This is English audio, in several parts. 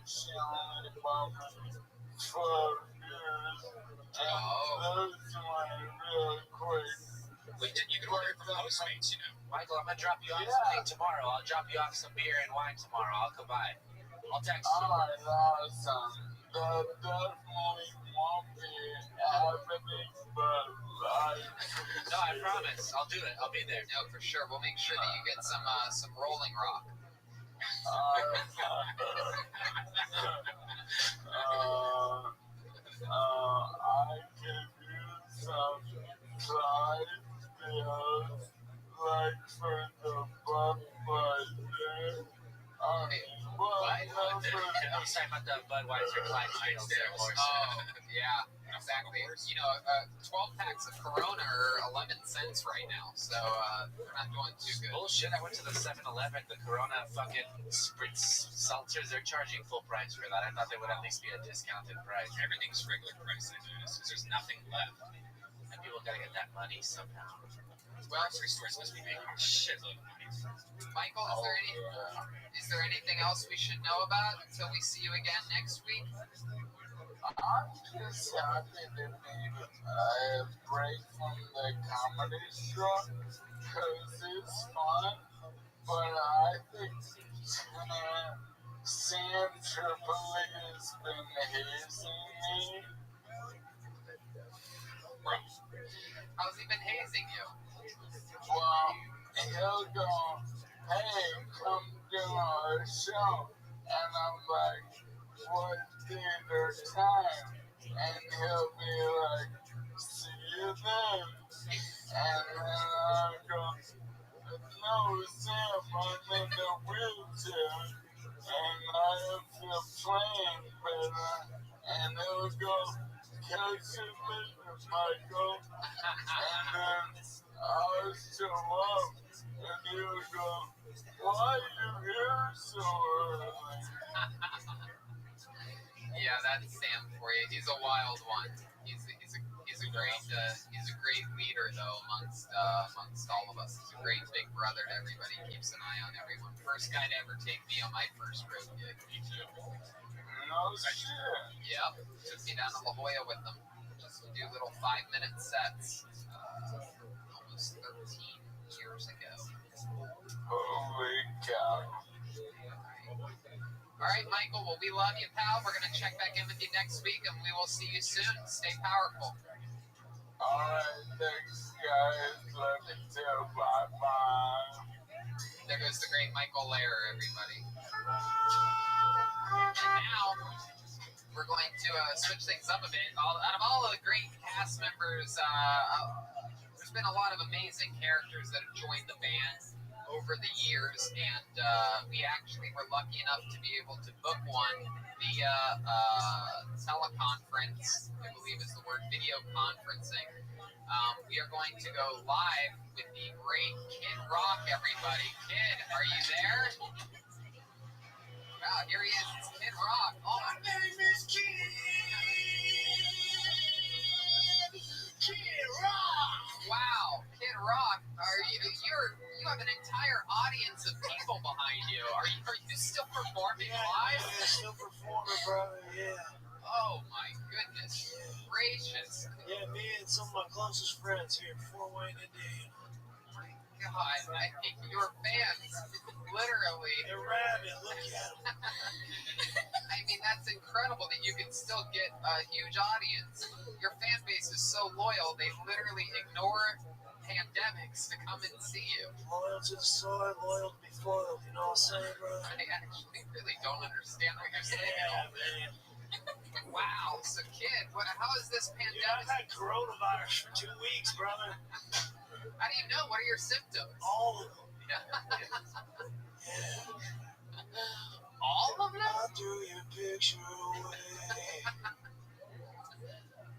she only bought me 12 years, and those went real quick. Wait, you can order from Postmates, you know. Michael, I'm gonna drop you off something tomorrow. I'll drop you off some beer and wine tomorrow. I'll come by. I'll text you. Alright, awesome. That definitely won't be happening, but No, I promise. I'll do it. I'll be there. No, for sure. We'll make sure that you get some Rolling Rock. I could use some fried deals, like for the butt there. I'm sorry about the Budweiser Clydesdale. Oh, yeah, exactly. You know, 12 packs of Corona are 11 cents right now, so they're not doing too good. Bullshit, I went to the 7-Eleven, the Corona fucking spritz seltzers, they're charging full price for that. I thought there would at least be a discounted price. Everything's regular price, I noticed, because there's nothing left. And people gotta get that money somehow. Well, grocery stores must be making a shitload of money. Michael, is there anything else we should know about until we see you again next week? I'm just happy to be a break from the comedy show, because it's fun, but I think Sam Tripoli has been hazing me. Bro, how's he been hazing you? Well, he'll go, hey, come do our show. And I'm like, what theater time? And he'll be like, see you then. And then I'll go, no, Sam, I'm in the wheelchair. And I feel playing better. And he'll go, catch you later, Michael. And then I'll show up, and he'll go, why are you here so early? Yeah, that's Sam for you. He's a wild one. He's a great leader though amongst all of us. He's a great big brother to everybody. Keeps an eye on everyone. First guy to ever take me on my first road gig. Me too. No shit. Yep. Took me down to La Jolla with them just to do little 5-minute sets. Almost 13 years ago. Holy cow. All right, Michael. Well, we love you, pal. We're gonna check back in with you next week, and we will see you soon. Stay powerful. All right, thanks, guys. Love you too. Bye-bye. There goes the great Michael Lehrer, everybody. And now we're going to switch things up a bit. Out of all of the great cast members, there's been a lot of amazing characters that have joined the band over the years, and we actually were lucky enough to be able to book one via teleconference. I believe is the word, video conferencing. We are going to go live with the great Kid Rock, everybody. Kid, are you there? Wow, here he is. It's Kid Rock. Oh, my name is Kid Rock. Wow, Kid Rock. You have an entire audience of people behind you. Are you still performing live? Yeah, still performing, brother. Yeah. Oh my goodness gracious. Yeah, me and some of my closest friends here in Fort Wayne, Indiana. God, your fans, literally. They're rabid. Look at them. I mean, that's incredible that you can still get a huge audience. Your fan base is so loyal, they literally ignore pandemics to come and see you. Loyal to the soil, loyal to be foiled. You know what I'm saying, bro? I actually really don't understand what you're saying at all, man. Wow, so kid, how is this pandemic? Yeah, I've had coronavirus for 2 weeks, brother. How do you know? What are your symptoms? All of them. All of them? I threw your picture away.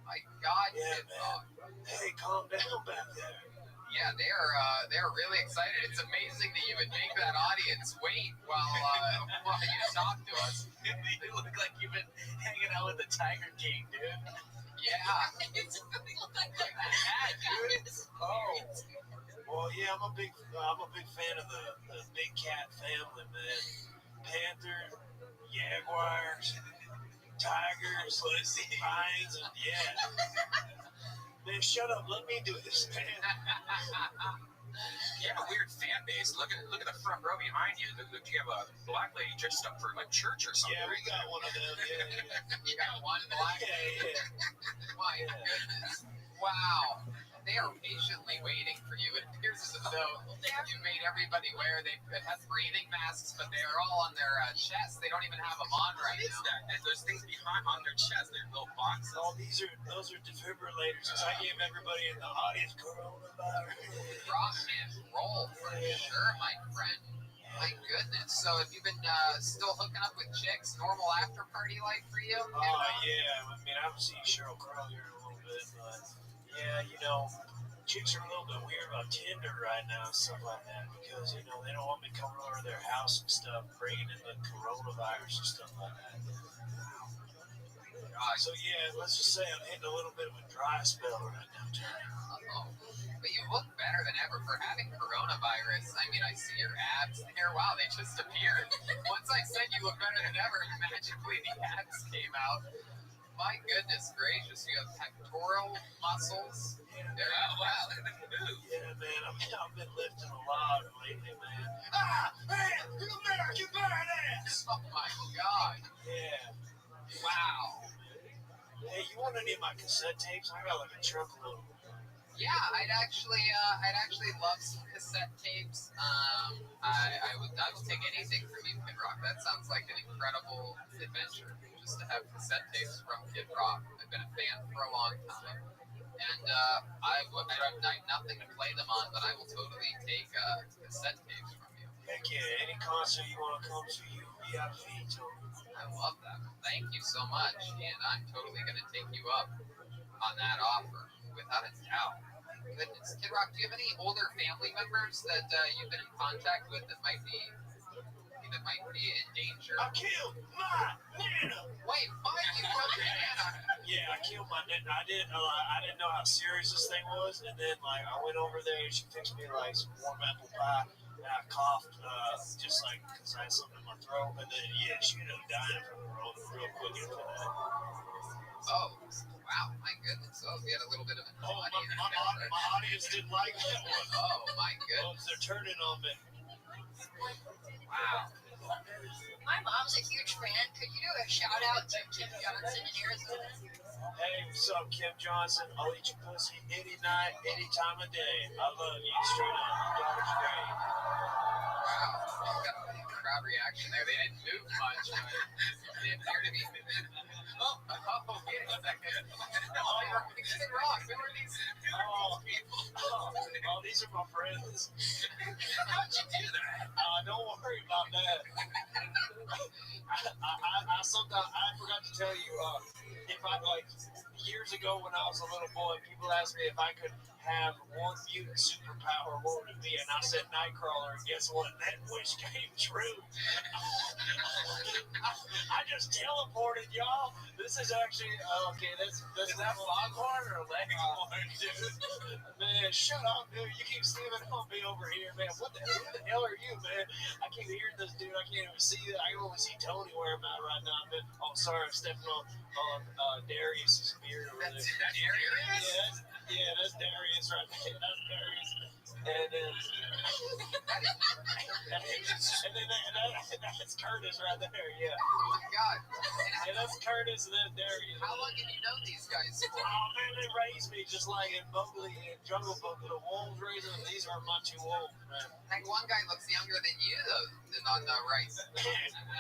My God, yeah, Kid man. Rock. Hey, calm down back there. Yeah, they're really excited. It's amazing that you would make that audience wait while you talk to us. You look like you've been hanging out with the Tiger King, dude. Yeah. It's really like that, dude. Oh. Well, yeah, I'm a big fan of the big cat family, man. Panther, Jaguars, flowers, vines, and Man, shut up. Let me do this, man. You have a weird fan base. Look at the front row behind you. You have a black lady dressed up for like church or something. Yeah, we got one of them. Yeah. You got one black. Yeah. My goodness. Wow. They are patiently waiting for you. It appears as though you made everybody wear. They have breathing masks, but they are all on their chest. They don't even have them on right What is now. that? And those things behind on their chest, they're little boxes. Oh, those are defibrillators. Because I gave everybody in the audience coronavirus. Rock and roll for sure, my friend. My goodness. So have you been still hooking up with chicks? Normal after party life for you? Oh, yeah. I mean, I haven't seen Cheryl Crow here in a little bit, but yeah, chicks are a little bit weird about Tinder right now and stuff like that because, they don't want me coming over to their house and stuff, bringing in the coronavirus and stuff like that. So, yeah, let's just say I'm hitting a little bit of a dry spell right now, Johnny. Oh, but you look better than ever for having coronavirus. I mean, I see your abs there. Wow, they just appeared. Once I said you look better than ever, magically the abs came out. My goodness gracious, you have pectoral muscles. Wow, look at them move. Yeah, man, I've been lifting a lot lately, man. Ah, man, you American badass! Oh my God. Yeah. Wow. Hey, you want any of my cassette tapes? I got like a truckload. Yeah, I'd actually love some cassette tapes. I would take anything from you, Kid Rock. That sounds like an incredible adventure, just to have cassette tapes from Kid Rock. I've been a fan for a long time, and I have nothing to play them on, but I will totally take cassette tapes from you. Heck yeah, any concert you want to come to, you VIP, Tony. I love that. Thank you so much, and I'm totally going to take you up on that offer, without a doubt. Goodness. Kid Rock, do you have any older family members that you've been in contact with that might be in danger? I killed my Nana! Wait, why you killed your Nana? Yeah, I killed my Nana. I didn't know how serious this thing was, and then I went over there and she fixed me some warm apple pie, and I coughed just because I had something in my throat, and then she ended up dying from the road real quick after that. Oh, wow, my goodness. Oh, we had a little bit of an audience. My audience didn't like that one. Oh, my goodness. They're turning on me. Wow. My mom's a huge fan. Could you do a shout out to Kim Johnson in Arizona? Hey, what's up, Kim Johnson? I'll eat your pussy any night, any time of day. I love you, straight up. Your daughter's great. Wow. We got a crowd reaction there. They didn't move much, but they appear to be moving. Wait a second. Kid Rock, who are these people? Oh, these are my friends. How'd you do that? Don't worry about that. I forgot to tell you, if I years ago when I was a little boy, people asked me if I could have one mutant superpower, what would it be? And I said Nightcrawler, and guess what? That wish came true. I just teleported, y'all. This is actually okay. Is that Foghorn or Leghorn, dude? Man, shut up, dude. You keep steaming on me over here, man. Who the hell are you, man? I keep hearing this dude. I can't even see it. I can only see Tony where I'm at right now. Man. Oh, sorry, I'm stepping on Darius's beard over there. That's Darius? Yeah, that's Darius right there. That's Darius. And then that's Curtis right there. Yeah. Oh my God. Yeah, that's Curtis and then Darius. How long did you know these guys for? Oh man, they raised me just like in Mowgli and Jungle Book. The wolves raised them. These are my two wolves, man. Like one guy looks younger than you, though, than on the right.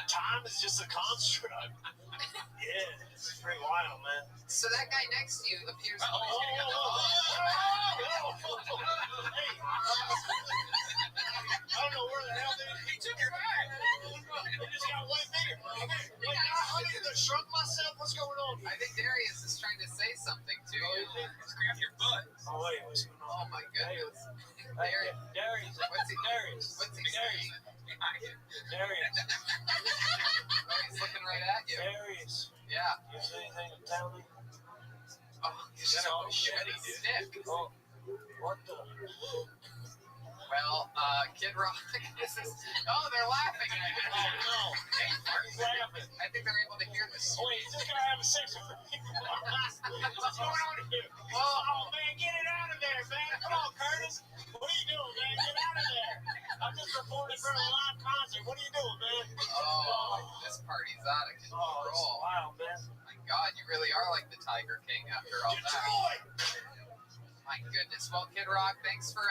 Time is just a construct. Yeah, it's pretty wild, man. So that guy next to you appears to be Hey, I don't know where the hell he took your bag. He just got one finger. Wait, I either shrunk myself. What's going on? I think Darius is trying to say something to you. Just grab your butt. Oh wait, what's going Oh on? my goodness. Darius. What's he Darius. behind you? Darius. Oh, he's looking right at you. Darius. Yeah. You see anything to tell me? Oh, he's got a machete, dude. Stick. Oh, what the? Well, Kid Rock, this is, oh, they're laughing at it. Oh, no. He's laughing. I think they're able to hear this. Oh, wait, he's just gonna have a section for people. What's going on here? Oh, man, get it out of there, man. Come on, Curtis. What are you doing, man? Get out of there. I'm just reporting for a live concert. What are you doing, man? Oh, this party's out of Oh, it's control. wild, man. My God, you really are like the Tiger King after all that. Detroit! My goodness. Well, Kid Rock, thanks for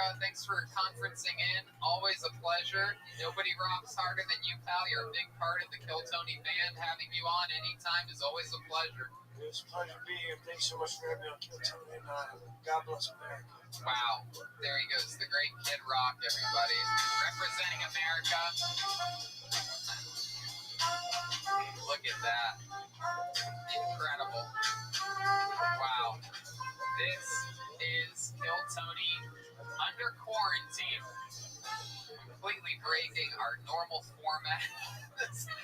conferencing in. Always a pleasure. Nobody rocks harder than you, pal. You're a big part of the Kill Tony band. Having you on anytime is always a pleasure. It was a pleasure being here. Thanks so much for having me on Kill Tony, and God bless America. Wow. There he goes, the great Kid Rock, everybody. Representing America. Look at that. Incredible. Wow. This is Kill Tony under quarantine. Completely breaking our normal format.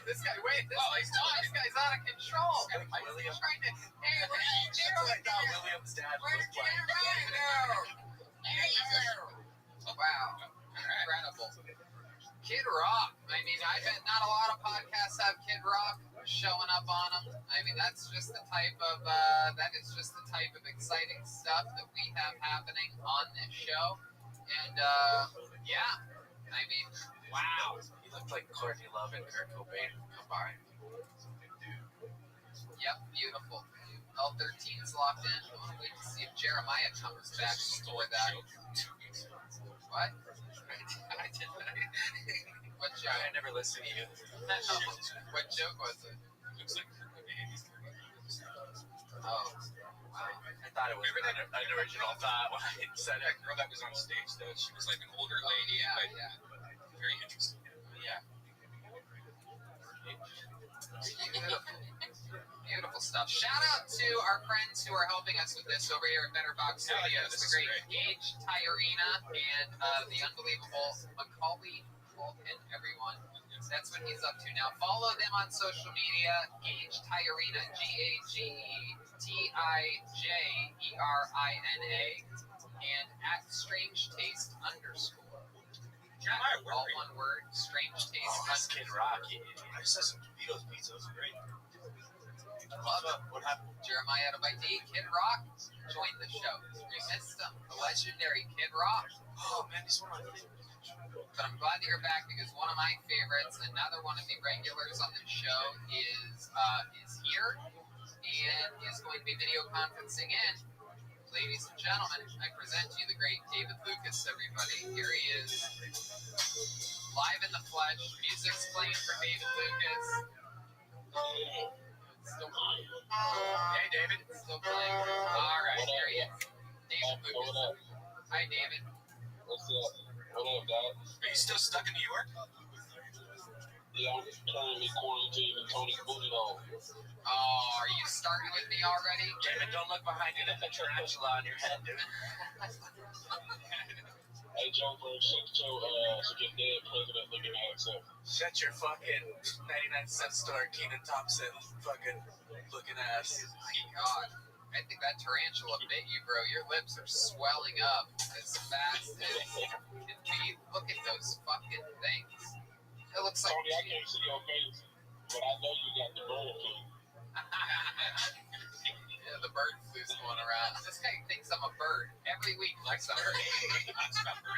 this guy, wait, this guy's out of control. He's trying to, hey, what are you doing? William's dad Where was did playing. you go? There you go. Wow. Incredible. Kid Rock. I mean, I bet not a lot of podcasts have Kid Rock showing up on them. I mean, that's just the type of exciting stuff that we have happening on this show. And yeah, I mean, wow. He looked like Courtney Love and Kurt Cobain combined. Yep, beautiful. L13's locked in. I want to wait to see if Jeremiah comes back before that. What? I did that. What joke? I never listened to you. What joke was it? Looks like Kurt Cobain. Oh, wow. I thought it was an original thought when I said it. That girl that was on stage, though, she was like an older lady, but very interesting. Yeah. Beautiful stuff. Shout out to our friends who are helping us with this over here at Better Box Yeah, Studios. this The is great great. Gage Tyrena and the unbelievable Macaulay Culkin, everyone. That's what he's up to now. Follow them on social media. Gage Tyrena, GageTijerina, and at Strange Taste _ Jeremiah, where all were you? one word, Strange Taste Oh, that's Kid Rock. I just had some Beatles pizza. It was great. Love it. What happened? Jeremiah had a bite to eat. Kid Rock joined the show. We missed him. The legendary Kid Rock. Oh, man, he's one of my favorites. But I'm glad that you're back because one of my favorites, another one of the regulars on the show, is here and is going to be video conferencing in. Ladies and gentlemen, I present to you the great David Lucas, everybody. Here he is, live in the flesh. Music's playing for David Lucas. Still playing. Hey, David. Still playing. All right, here he is. David Lucas. Hi, David. What's up? What up, dog? Are you still stuck in New York? Yeah, I'm currently quarantined in Tony's booty hole. Oh, are you starting with me already? David, don't look behind you. There's a tarantula on your head, dude. Hey, Joe, for shut your dead president looking ass up. Shut your fucking 99-cent store, Keenan Thompson fucking looking ass. My God. I think that tarantula bit you, bro. Your lips are swelling up as fast as can be. Look at those fucking things. It looks like. Tony, I can't see your face, but I know you got the bird flu. Yeah, the bird flu's going around. This guy thinks I'm a bird. Every week, like some bird.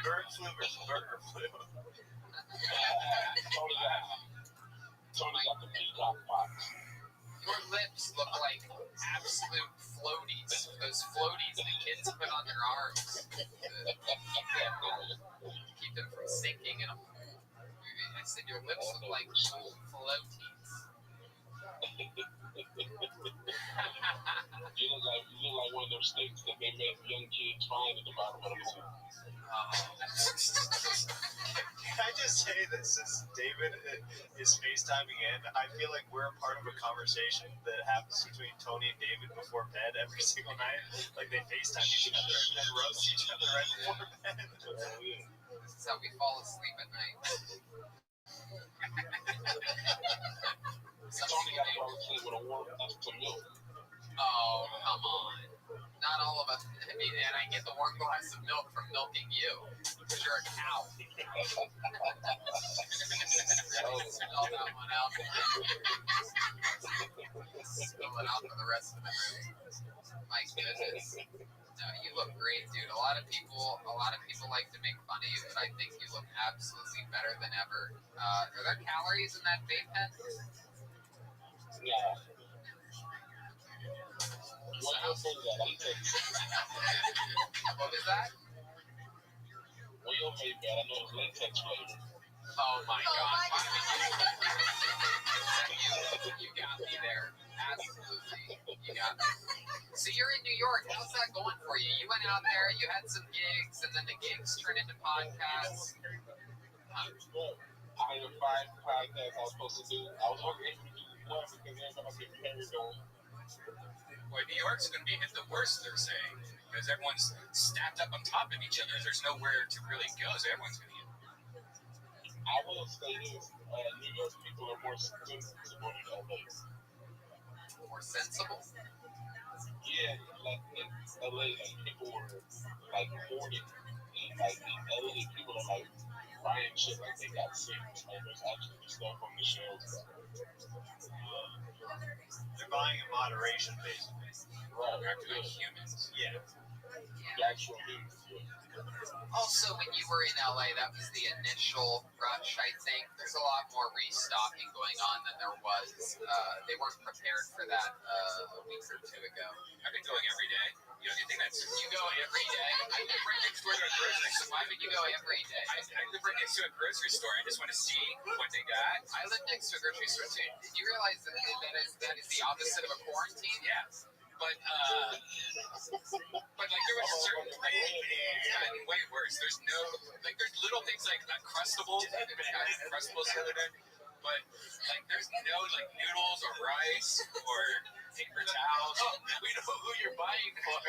Bird flu versus burger flu. Tony got the peacock pox. Your lips look like absolute floaties. Those floaties the kids put on their arms. Keep them from sinking in a pool. I said your lips look like floaties. You look like one of those sticks that they make young kids find at the bottom of the pool. Can I just say that since David is FaceTiming in, I feel like we're a part of a conversation that happens between Tony and David before bed every single night. Like they FaceTime each other and then roast each other right before bed. This is how we fall asleep at night. Tony got to fall asleep with a warm glass of milk. Oh, come on. Not all of us. I mean, and I get the warm glass of milk from milking you because you're a cow. Spell that one out. Spill it out for the rest of the room. My goodness. No, you look great, dude. A lot of people like to make fun of you, but I think you look absolutely better than ever. Are there calories in that vape pen? Yeah. So how's- what was that? Well, your vape pen, I know it's latex flavor. Oh my Oh god. my You got me there. Absolutely. You got me. So you're in New York. How's that going for you? You went out there, you had some gigs, and then the gigs turned into podcasts. I had 5 podcasts I was supposed to do. I was only able to do one because everybody was getting married on. Boy, New York's going to be hit the worst, they're saying, because everyone's stacked up on top of each other. There's nowhere to really go, so everyone's going to get. I will say this: New York people are more sensible than LA. More sensible? Yeah, like in LA, like people were like hoarding, and like in LA, people are like buying shit like they got sick. Like there's actually stuff on the shelves. They're buying in moderation, basically. Right, They're acting like humans. Yeah. the actual humans. Also, when you were in LA, that was the initial rush, I think. There's a lot more restocking going on than there was. They weren't prepared for that a week or two ago. I've been going every day. You know, you think that's. You go every day? I live right next door to a grocery store. Why would you go every day? I live right next to a grocery store. I just want to see what they got. I live next to a grocery store too. Did you realize that that is the opposite of a quarantine? Yeah. But like there was a certain it's gotten way worse. There's no like there's little things like Uncrustables. I got Uncrustables the other day, but like there's no like noodles or rice or paper towels. We know who you're buying for.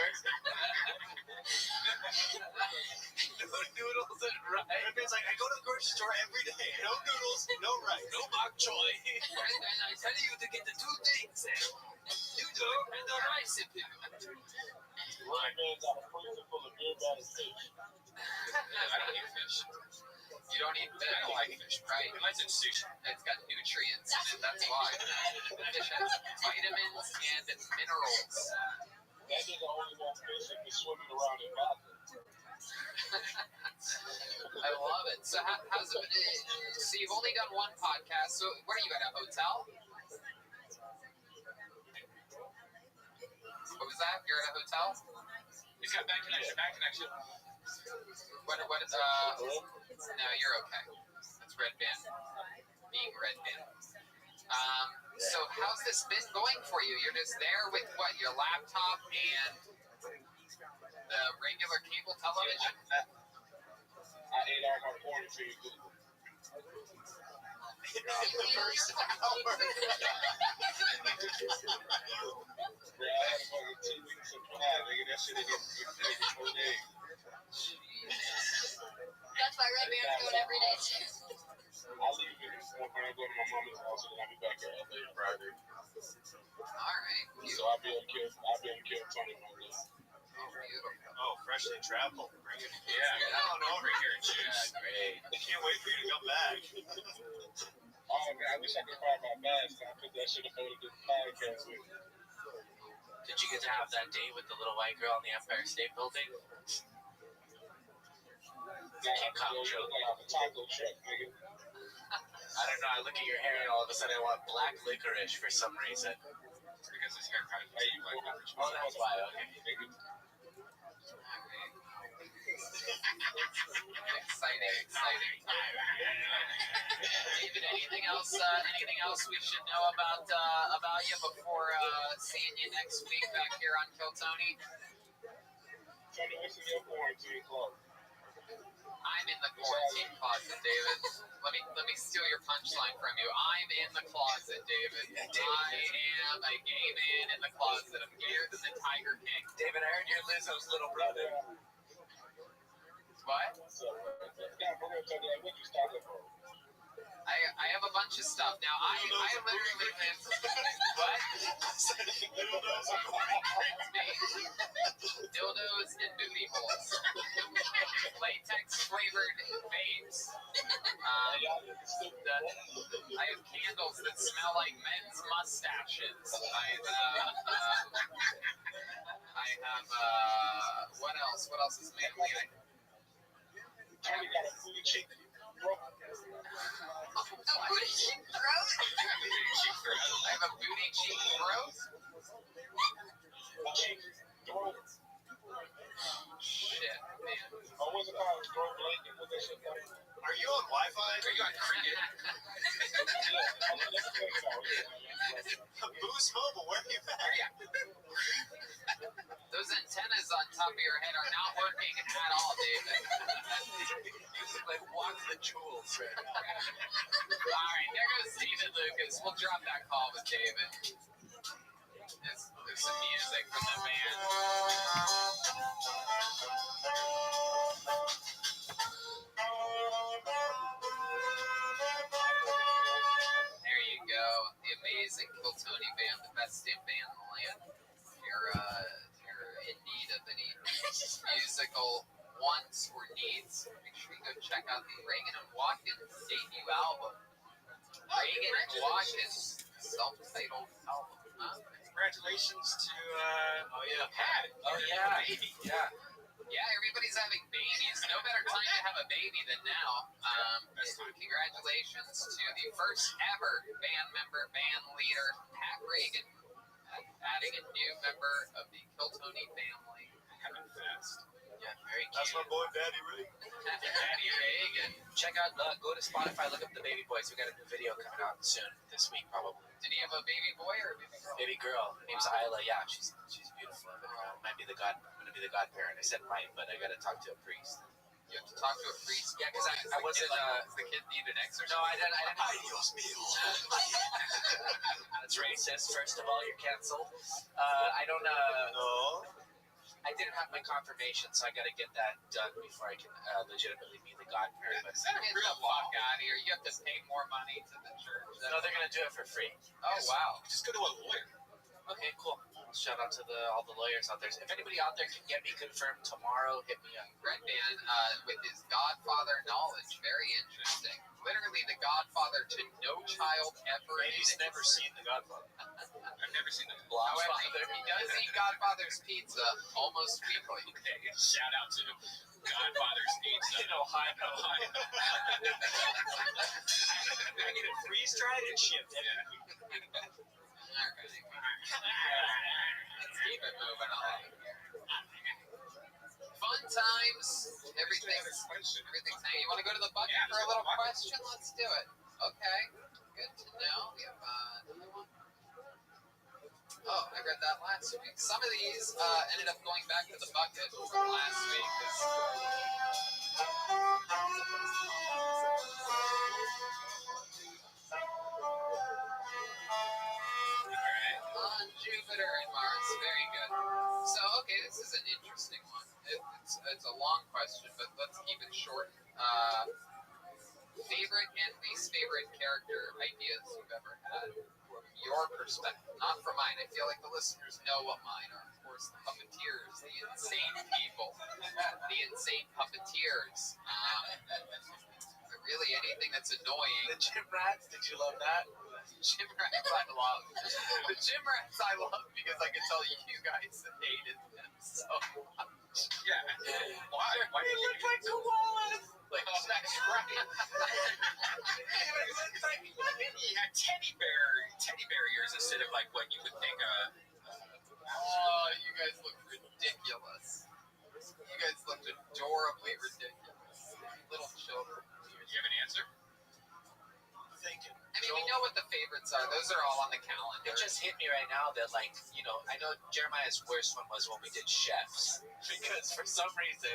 No noodles and rice. It's like I go to the grocery store every day. No noodles, no rice. No bok choy. And I tell you to get the two things. Noodle and the rice. My man got a freezer full of beer battered fish. I don't eat fish. You don't eat fish. I don't like fish, Right? Unless it's sushi. It's got nutrients in it. That's why. Fish has vitamins and minerals. That nigga only wants fish if he's swimming around in vodka. I love it. So how's it been? So you've only done one podcast. So what are you at, a hotel? What was that? You're at a hotel? He's got bad connection. Bad connection. What no, you're okay. It's Red Band. Being Red Band. So how's this been going for you? You're just there with what? Your laptop and the regular cable television? I ate all my porn until you Google. In the first hour. Yeah, I had a fucking 2 weeks supply, nigga. That shit ain't even 4 days. That's why Red Bear's going every day too. I'll leave it when I go to my mama's house, and I'll be back at LA Friday. Alright. So I'll be able to kill Tony Monday. Beautiful. Oh, freshly traveled. Bring it. Yeah, come on over here, Juice. Great. I can't wait for you to come back. Oh man, I wish I could find my mask. I put that shit up on the podcast with. Did you get to have that date with the little white girl on the Empire State Building? Like a taco truck, nigga. I don't know. I look at your hair and all of a sudden I want black licorice for some reason. It's because his hair kind of Hey, you go back. Oh, that's why. Okay. Exciting. David, anything else we should know about you before seeing you next week back here on Kill Tony? Tony, what's in your quarantine closet? I'm in the quarantine closet, David. Let me steal your punchline from you. I'm in the closet, David. I am a gay man in the closet. I'm gayer than the Tiger King. David, I heard you're Lizzo's little brother. What? So, yeah, we're gonna tell you what you started for. I have a bunch of stuff. Now, I literally live... What? Dildos and booty holes. Latex flavored vapes. I have candles that smell like men's mustaches. I have what else? What else is manly? A booty cheek throat. I have a booty cheek throat. Cheek throat. Shit, man. Or what's it called? Throat blanket. What that shit called? Are you on Wi-Fi? Are you on Cricket? Boost Mobile, where are you at? Those antennas on top of your head are not working at all, David. Like walk the jewels right now. All right, there goes Steven Lucas. We'll drop that call with David. There's some music from the band. There you go. The amazing Kiltony band, the best damn band in the land. If you're in need of any musical wants or needs, make sure you go check out the Reagan and Watkins debut album. Reagan and Watkins self-titled album. Huh? Congratulations to Pat. Oh yeah, yeah. Yeah, everybody's having babies. No better time to have a baby than now. Congratulations to the first ever band member, band leader, Pat Reagan, adding a new member of the Kiltony family. Having fast. Yeah, very That's my cute. boy, Daddy Ray. Daddy Reagan. Check out, go to Spotify, look up the Baby Boys. We got a new video coming out soon this week, probably. Did he have a baby boy or a baby girl? Baby girl, her name's Isla. Yeah, she's beautiful. Might be the I'm gonna be the godparent. I said might, but I gotta talk to a priest. You have to talk to a priest. Yeah, because I wasn't. Does the kid need an exorcism? No, I didn't. That's racist. First of all, you're canceled. I don't. No. I didn't have my confirmation, so I got to get that done before I can legitimately be the godparent. But Is that a real walk out here? You have to pay more money to the church. no, they're gonna do it for free. Oh, wow. Just go to a lawyer. Okay, cool. Shout out to all the lawyers out there. If anybody out there can get me confirmed tomorrow, hit me up. Redman with his Godfather knowledge. Very interesting. Literally the Godfather to no child ever. He's in never existence. seen The Godfather. I've never seen The However, Godfather. he does eat Godfather's pizza almost weekly. Okay, shout out to Godfather's Pizza. In Ohio. I get it freeze-dried and shipped every week. Alright. Let's keep it moving on. Fun times. Everything's. Hey, you want to go to the bucket Yeah, for a let's go little to the bucket. question? Let's do it. Okay. Good to know. We have another one. Oh, I read that last week. Some of these ended up going back to the bucket from last week. On Jupiter and Mars. Very good. So, okay, this is an interesting one. It's a long question, but let's keep it short. Favorite and least favorite character ideas you've ever had from your perspective, not from mine. I feel like the listeners know what mine are. Of course, the puppeteers, the insane people, the insane puppeteers. Really anything that's annoying. The gym rats, did you love that? Gym rats I love. The gym rats I love because I can tell you guys hated them so much. Yeah. Why? Why do you look like koalas? Like, that's right. He had teddy bear ears instead of like what you would think Oh, you guys look ridiculous. You guys looked adorably ridiculous. Little children. Do you have an answer? Thinking. I mean, we know what the favorites are. Those are all on the calendar. It just hit me right now that, like, you know, I know Jeremiah's worst one was when we did chefs. Because for some reason,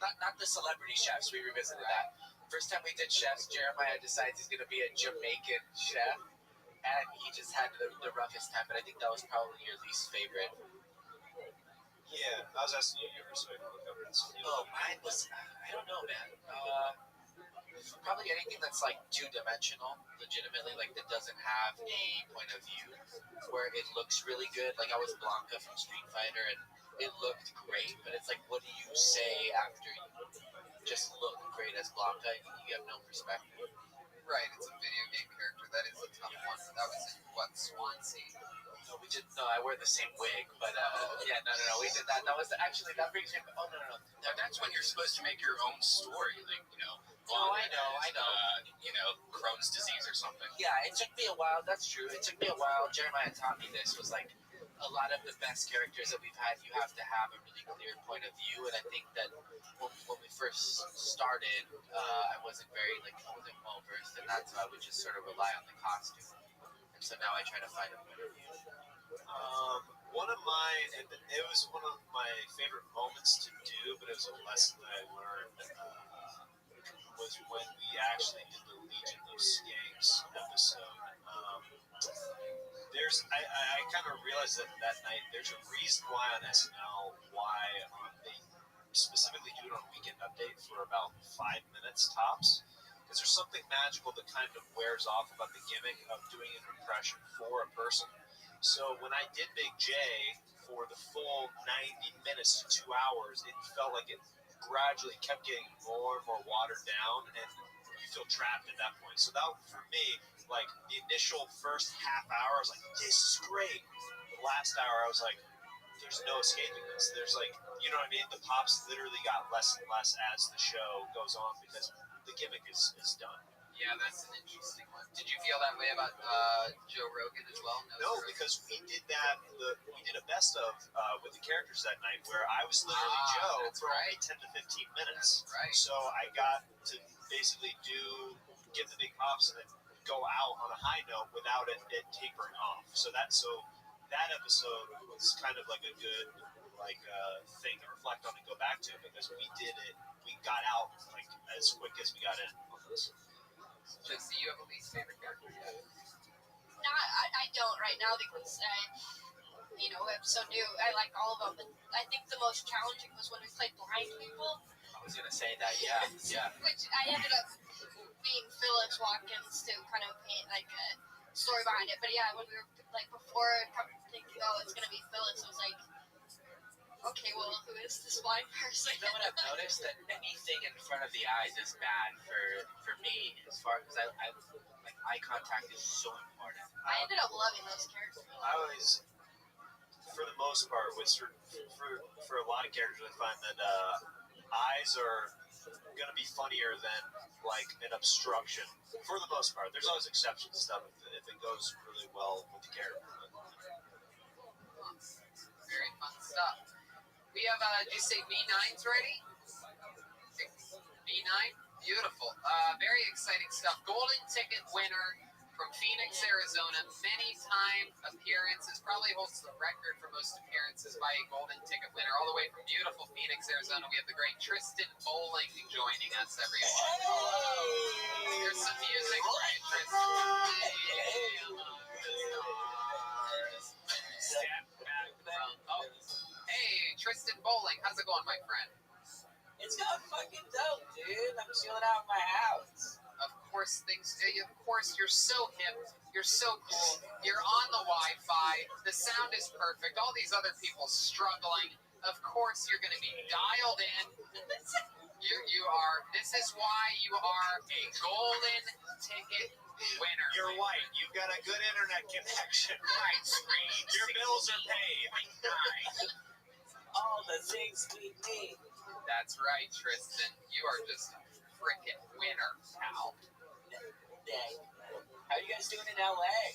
not the celebrity chefs, we revisited that. First time we did chefs, Jeremiah decides he's going to be a Jamaican chef. And he just had the roughest time. But I think that was probably your least favorite. Yeah, I was asking you your perspective. Oh, mine was, I don't know, man. Probably anything that's like two-dimensional, legitimately, like that doesn't have a point of view, where it looks really good. Like I was Blanca from Street Fighter, and it looked great, but it's like, what do you say after you just look great as Blanca? You have no perspective. Right, it's a video game character. That is a tough one. That was in what, Swansea? No, we did. No, I wear the same wig, but yeah, no, we did that. That was actually that brings me. Oh no. Now that's when you're supposed to make your own story, like Oh, I know. Crohn's disease or something. Yeah, it took me a while. That's true. It took me a while. Jeremiah taught me this. Was like a lot of the best characters that we've had. You have to have a really clear point of view, and I think that when we first started, I wasn't well versed in that, so I would just sort of rely on the costume. And so now I try to find a point of view. One of mine, and it was one of my favorite moments to do, but it was a lesson that I learned, was when we actually did the Legion of Skanks episode. I kind of realized that night there's a reason why on SNL, they specifically do it on Weekend Update for about 5 minutes tops. Because there's something magical that kind of wears off about the gimmick of doing an impression for a person. So when I did Big J for the full 90 minutes to 2 hours, it felt like it gradually kept getting more and more watered down, and you feel trapped at that point. So that, for me, like the initial first half hour, I was like, this is great. The last hour, I was like, there's no escaping this. There's like, you know what I mean? The pops literally got less and less as the show goes on because the gimmick is done. Yeah, that's an interesting one. Did you feel that way about Joe Rogan as well? No, because we did that. We did a best of with the characters that night, where I was literally Joe for only 10 to 15 minutes. That's right. So I got to basically get the big pops and then go out on a high note without it tapering off. So that episode was kind of like a good thing to reflect on and go back to, because we did it. We got out like as quick as we got in on this. Just do you have a least favorite character yet? I don't right now because I'm so new. I like all of them, but I think the most challenging was when we played blind people, I was gonna say that. Yeah. which I ended up being Phyllis Watkins to kind of paint like a story behind it. But yeah, when we were like before thinking, oh, it's gonna be Phyllis, I was like, okay, well, who is this blind person? You know what I've noticed? That anything in front of the eyes is bad for me, as far as I like eye contact is so important. I ended up loving those characters. I always, for the most part, for a lot of characters, I find that eyes are going to be funnier than like an obstruction. For the most part, there's always exceptions to stuff if it goes really well with the character. Very fun stuff. We have, did you say B9's ready? B9? Beautiful. Very exciting stuff. Golden ticket winner from Phoenix, Arizona. Many-time appearances. Probably holds the record for most appearances by a golden ticket winner. All the way from beautiful Phoenix, Arizona, we have the great Tristan Bowling joining us, everyone. Here's some music. Right, Tristan. Step back from... Hey, Tristan Bowling, how's it going, my friend? It's going fucking dope, dude. I'm chilling out in my house. Of course, you're so hip. You're so cool. You're on the Wi-Fi. The sound is perfect. All these other people struggling. Of course, you're going to be dialed in. You are. This is why you are a golden ticket winner. You're white. You've got a good internet connection. Right screen. Your bills are paid. All the things we need. That's right, Tristan. You are just a freaking winner, pal. Dang. How you guys doing in LA?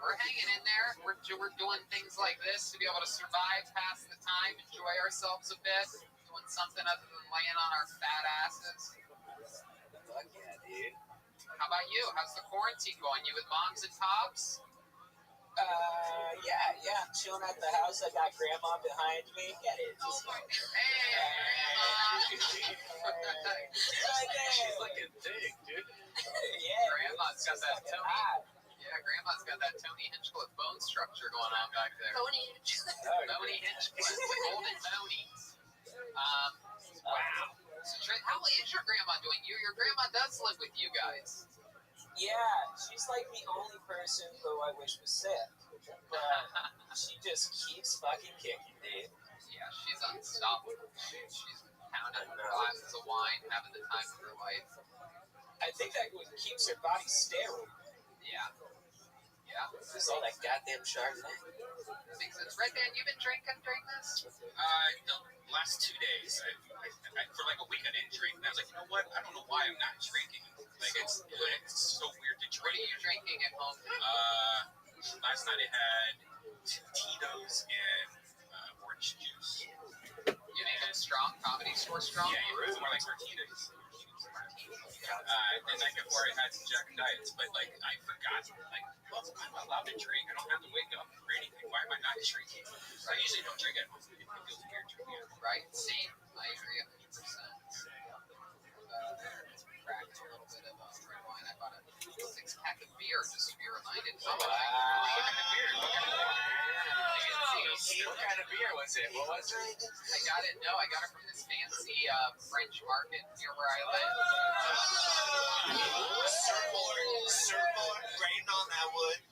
We're hanging in there. We're doing things like this to be able to survive, pass the time, enjoy ourselves a bit, doing something other than laying on our fat asses. Fuck yeah, dude. How about you? How's the quarantine going? You with moms and pops? Yeah, I'm chilling at the house. I got grandma behind me. Get it? Oh my God. Hey, Right there. She's looking thick, dude. Yeah. Grandma's got that Fucking Tony. hot. Yeah, Grandma's got that Tony Hinchcliffe bone structure going on back there. Tony. Tony Hinchcliffe, the golden Tony. Wow. So How is your grandma doing? Your grandma does live with you guys. Yeah, she's like the only person who I wish was sick. But she just keeps fucking kicking, dude. Yeah, she's unstoppable. She's pounding glasses of wine, having the time of her life. I think that what keeps her body sterile. Yeah. Yeah. Just all that goddamn Chardonnay. Makes sense. Red Man, you been drinking during this? The last 2 days, I for like a week I didn't drink, and I was like, you know what? I don't know why I'm not drinking. Like it's so weird to What are drink. you drinking at home? Last night I had Tito's and orange juice. You make them strong, Comedy Store strong? Yeah, it's more like martinis. The night before I had some Jack and Diets, but like I forgot, like, well, I'm allowed to drink. I don't have to wake up or anything. Why am I not drinking? I usually don't drink at home. It feels weird to me. Right, same. I agree 100%. Cracking a little bit of red wine. I bought a 6-pack of beer just to be reminded. What kind of beer was it? What was it? I got it. No, I got it from this fancy French market near where I live. Surfboard, grating on that wood.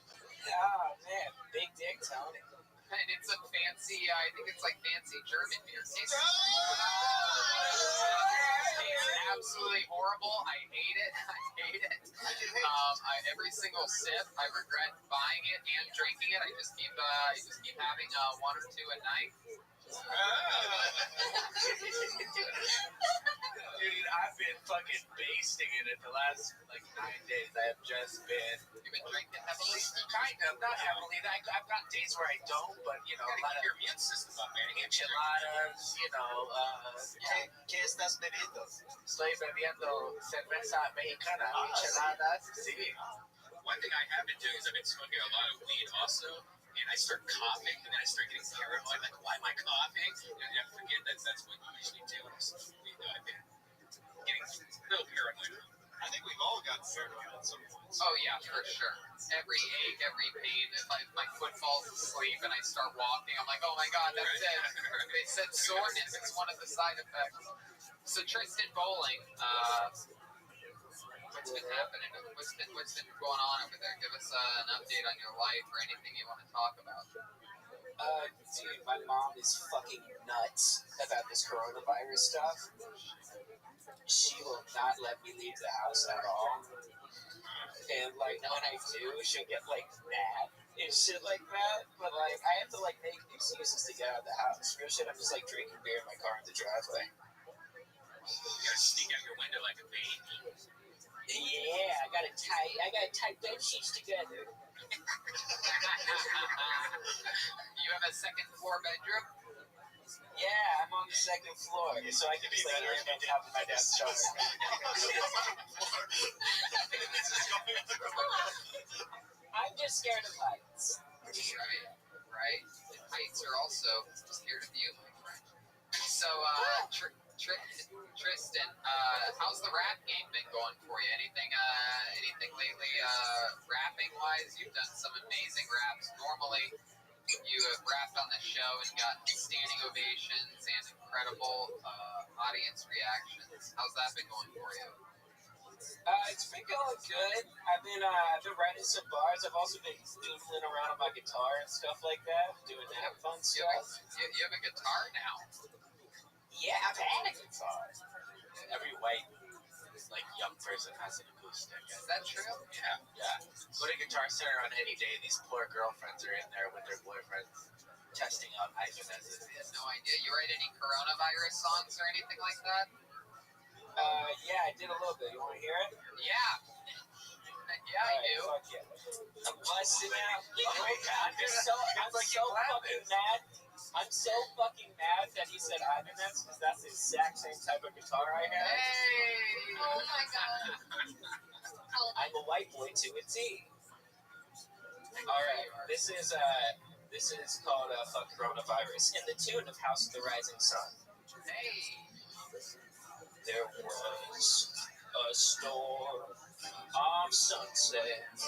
Oh man, big dick, Tony. And it's a fancy, I think it's like fancy German beer. Tastes absolutely horrible. I hate it. I hate it. Every single sip, I regret buying it and drinking it. I just keep having one or two a night. Dude, I've been fucking basting in it the last like 9 days. I have just been. You've been drinking heavily? Kind of, not heavily. I've got days where I don't, but you know, You a gotta lot keep of your immune system up, man. enchiladas, you know. ¿Qué estás bebiendo? Estoy bebiendo cerveza mexicana, enchiladas. Sí. One thing I have been doing is I've been smoking a lot of weed also, and I start coughing, and then I start getting paranoid, like, why am I coughing? And I forget that's what you usually do. I've been getting a little paranoid. I think we've all gotten paranoid at some point. Oh yeah, for sure. Every ache, every pain. If my foot falls asleep and I start walking, I'm like, oh my god, that's it. They said soreness is one of the side effects. So Tristan Bowling, what's been happening? What's been going on over there? Give us an update on your life or anything you want to talk about. Dude, my mom is fucking nuts about this coronavirus stuff. She will not let me leave the house at all. And like when I do, she'll get like mad and shit like that. But like I have to like make excuses to get out of the house. Real shit, I'm just like drinking beer in my car in the driveway. You gotta sneak out your window like a baby. Yeah, I gotta tie bed sheets together. You have a second floor bedroom? Yeah, I'm on the second floor, so I can just like land on top of my dad's shoulder. I'm just scared of heights. Right. And heights are also scared of you, my friend. So, Tristan, how's the rap game been going for you? Anything lately, rapping wise? You've done some amazing raps. Normally, you have rapped on the show and gotten standing ovations and incredible audience reactions. How's that been going for you? It's been going good. I've been writing some bars. I've also been doodling around on my guitar and stuff like that, doing that fun You stuff. have a guitar now. Yeah, I've had a guitar. Every white like young person has an acoustic. Is that true? Yeah. Go to Guitar Center on any day. These poor girlfriends are in there with their boyfriends testing out Ibanez's. I had no idea. You write any coronavirus songs or anything like that? Yeah, I did a little bit. You want to hear it? Yeah. Yeah, I do. Fuck yeah. I'm busting out. I'm so fucking mad. I'm so fucking mad that he said Ibanez because that's the exact same type of guitar I have. Hey! Oh my god. I'm a white boy to a T. All right, this is called "Fuck Coronavirus" in the tune of "House of the Rising Sun." Hey! There was a storm of sunset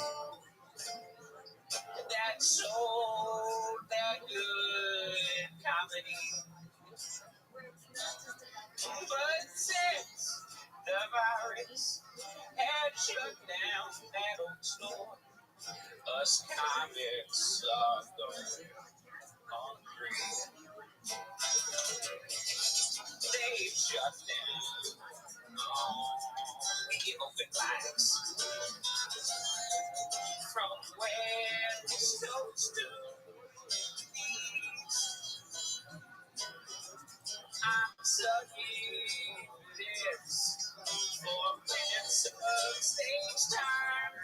that sold that good comedy. But since virus had shut down that old store. Us comics are going hungry. They shut down all the open mics from West Coast to East. I'm sucking this for minutes of stage time.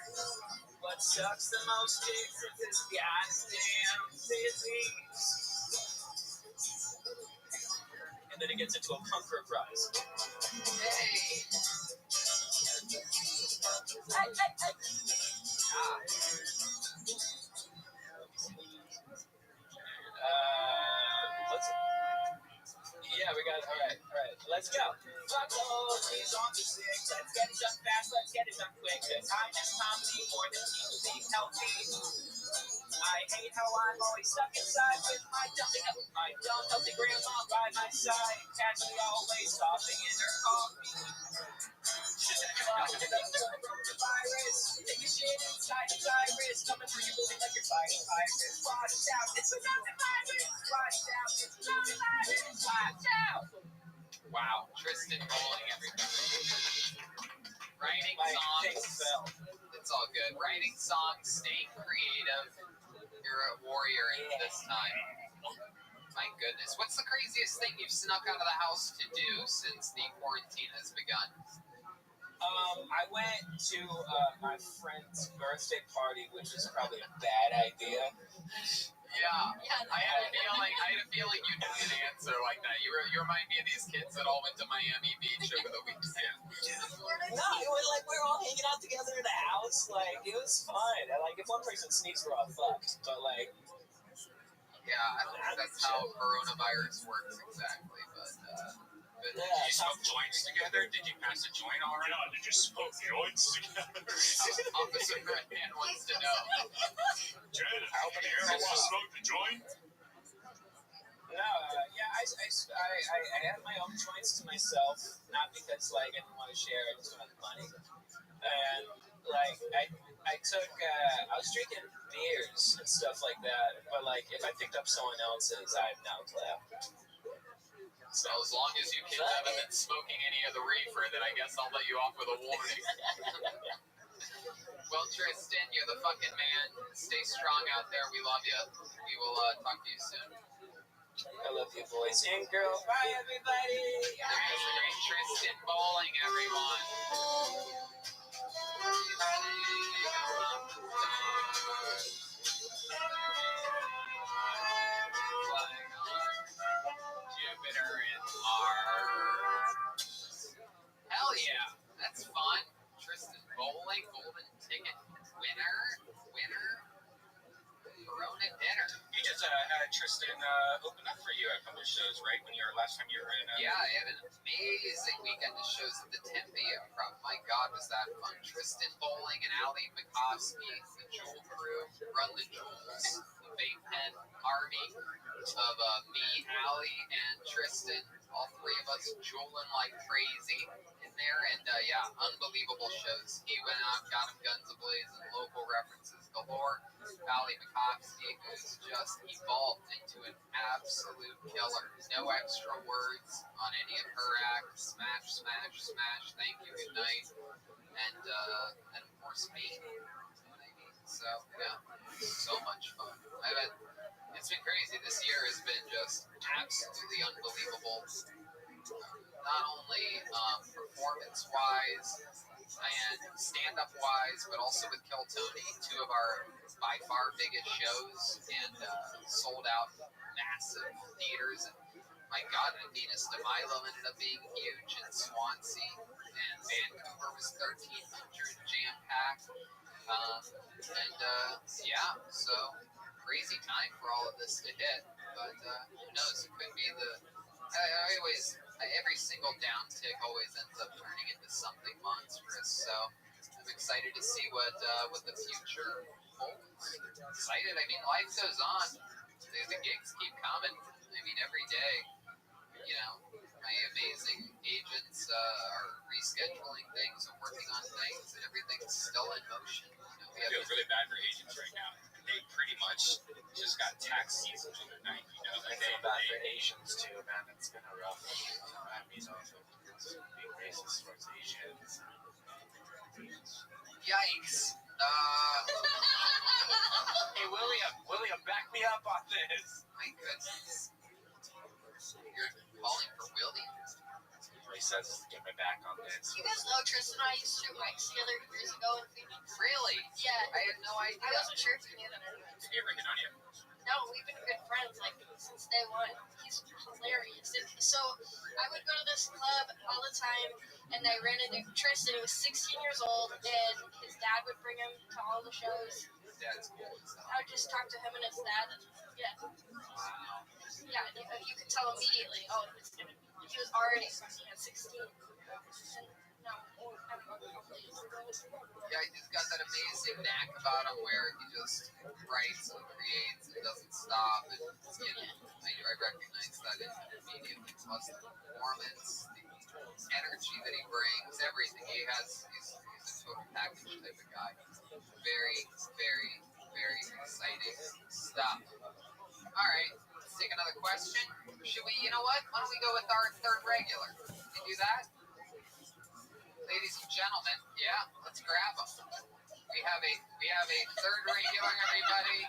What sucks the most is this goddamn disease. And then it gets into a punk rock rise. Hey. Let's. Yeah, we got it. All right. Let's go. Fuck those, he's on the six. Let's get it done fast, let's get it done quick. Cause I miss comedy more than people being healthy. I hate how I'm always stuck inside with my dumb healthy grandma by my side. Casually always coughing in her coffee. Coronavirus, take a shit inside his iris. Coming for you, moving like you're fighting virus. Watch out, it's coronavirus. Watch out, it's coronavirus. Watch out. Wow, Tristan Bowling, everybody. Writing My thing songs. fell. It's all good. Writing songs, staying creative. You're a warrior in this time. My goodness. What's the craziest thing you've snuck out of the house to do since the quarantine has begun? I went to my friend's birthday party, which is probably a bad idea. Yeah. Yeah, I had a feeling you knew the answer like that. You remind me of these kids that all went to Miami Beach over the weekend. No, it was like we were all hanging out together in the house. Like, it was fun. And, like, if one person sneaks, we're all fucked. But, like, Yeah, I don't think that's how coronavirus works exactly, but Did you smoke joints together? Did you pass a joint already? Yeah, did you smoke joints together? Officer Redman wants to know. Jed, how many years you smoked a joint? no, I had my own joints to myself. Not because, like, I didn't want to share. I just wanted money. And, like, I took, I was drinking beers and stuff like that. But, like, if I picked up someone else's, I have no clue. So as long as you kids haven't been smoking any of the reefer, then I guess I'll let you off with a warning. Well, Tristan, you're the fucking man. Stay strong out there. We love you. We will talk to you soon. I love you, boys and girls. Bye, everybody. There is the great Tristan Bowling, everyone. Flying on Jupiter in Mars. Hell yeah, that's fun. Tristan Bowling, golden ticket winner. Corona dinner. You just had Tristan open up for you at a couple of shows, right? Last time you were in. Yeah, I had an amazing weekend of shows at the Tempe Improv. My God, was that fun. Tristan Bowling and Ali Makovsky, the Jewel crew, run the Jewels, the Vape Pen army of me, Ali, and Tristan. All three of us jeweling like crazy in there. And yeah, unbelievable shows. He went out, got him guns ablaze, and local references galore. Ali Makovsky, who's just evolved into an absolute killer. No extra words on any of her acts. Smash, smash, smash. Thank you, good night. And of course me. You know what I mean? So yeah, so much fun. It's been crazy. This year has been just absolutely unbelievable. Not only performance-wise and stand-up-wise, but also with Kill Tony, two of our by far biggest shows, and sold out massive theaters. And my God, Venus de Milo ended up being huge in Swansea, and Vancouver was 1,300 jam-packed. Yeah, so crazy time for all of this to hit, but who knows? It could be every single downtick always ends up turning into something monstrous. So I'm excited to see what the future holds. Excited. I mean, life goes on. The gigs keep coming. I mean, every day. You know, my amazing agents are scheduling things and working on things, and everything's still in motion. We I have feel really bad for agents right now. They pretty much just got tax season on their night, I feel bad for Asians too, man. It's been a rough. I mean, being racist towards Asians. Yikes. Hey, William, back me up on this. My goodness. You're calling for Willie? He says to get my back on this. You guys know Tristan and I used to do mics together years ago in Phoenix. Really? Yeah. I had no idea. I wasn't sure if you knew that anyways. Did he ever hit on you? No, we've been good friends like since day one. He's hilarious. So I would go to this club all the time, and I ran into Tristan. He was 16 years old, and his dad would bring him to all the shows. His dad's cool and stuff. I would just talk to him and his dad. And, yeah, Wow. yeah. You could tell immediately. Oh, he was already fucking at 16. And, no, I don't know. Yeah, he's got that amazing knack about him where he just writes and creates and doesn't stop. And I recognize that immediately. Plus the performance, the energy that he brings, everything he has. He's a total package type of guy. Very, very, very exciting stuff. All right, let's take another question. Should we? You know what? Why don't we go with our third regular? Can you do that? Ladies and gentlemen, yeah, let's grab them. We have a third regular, everybody.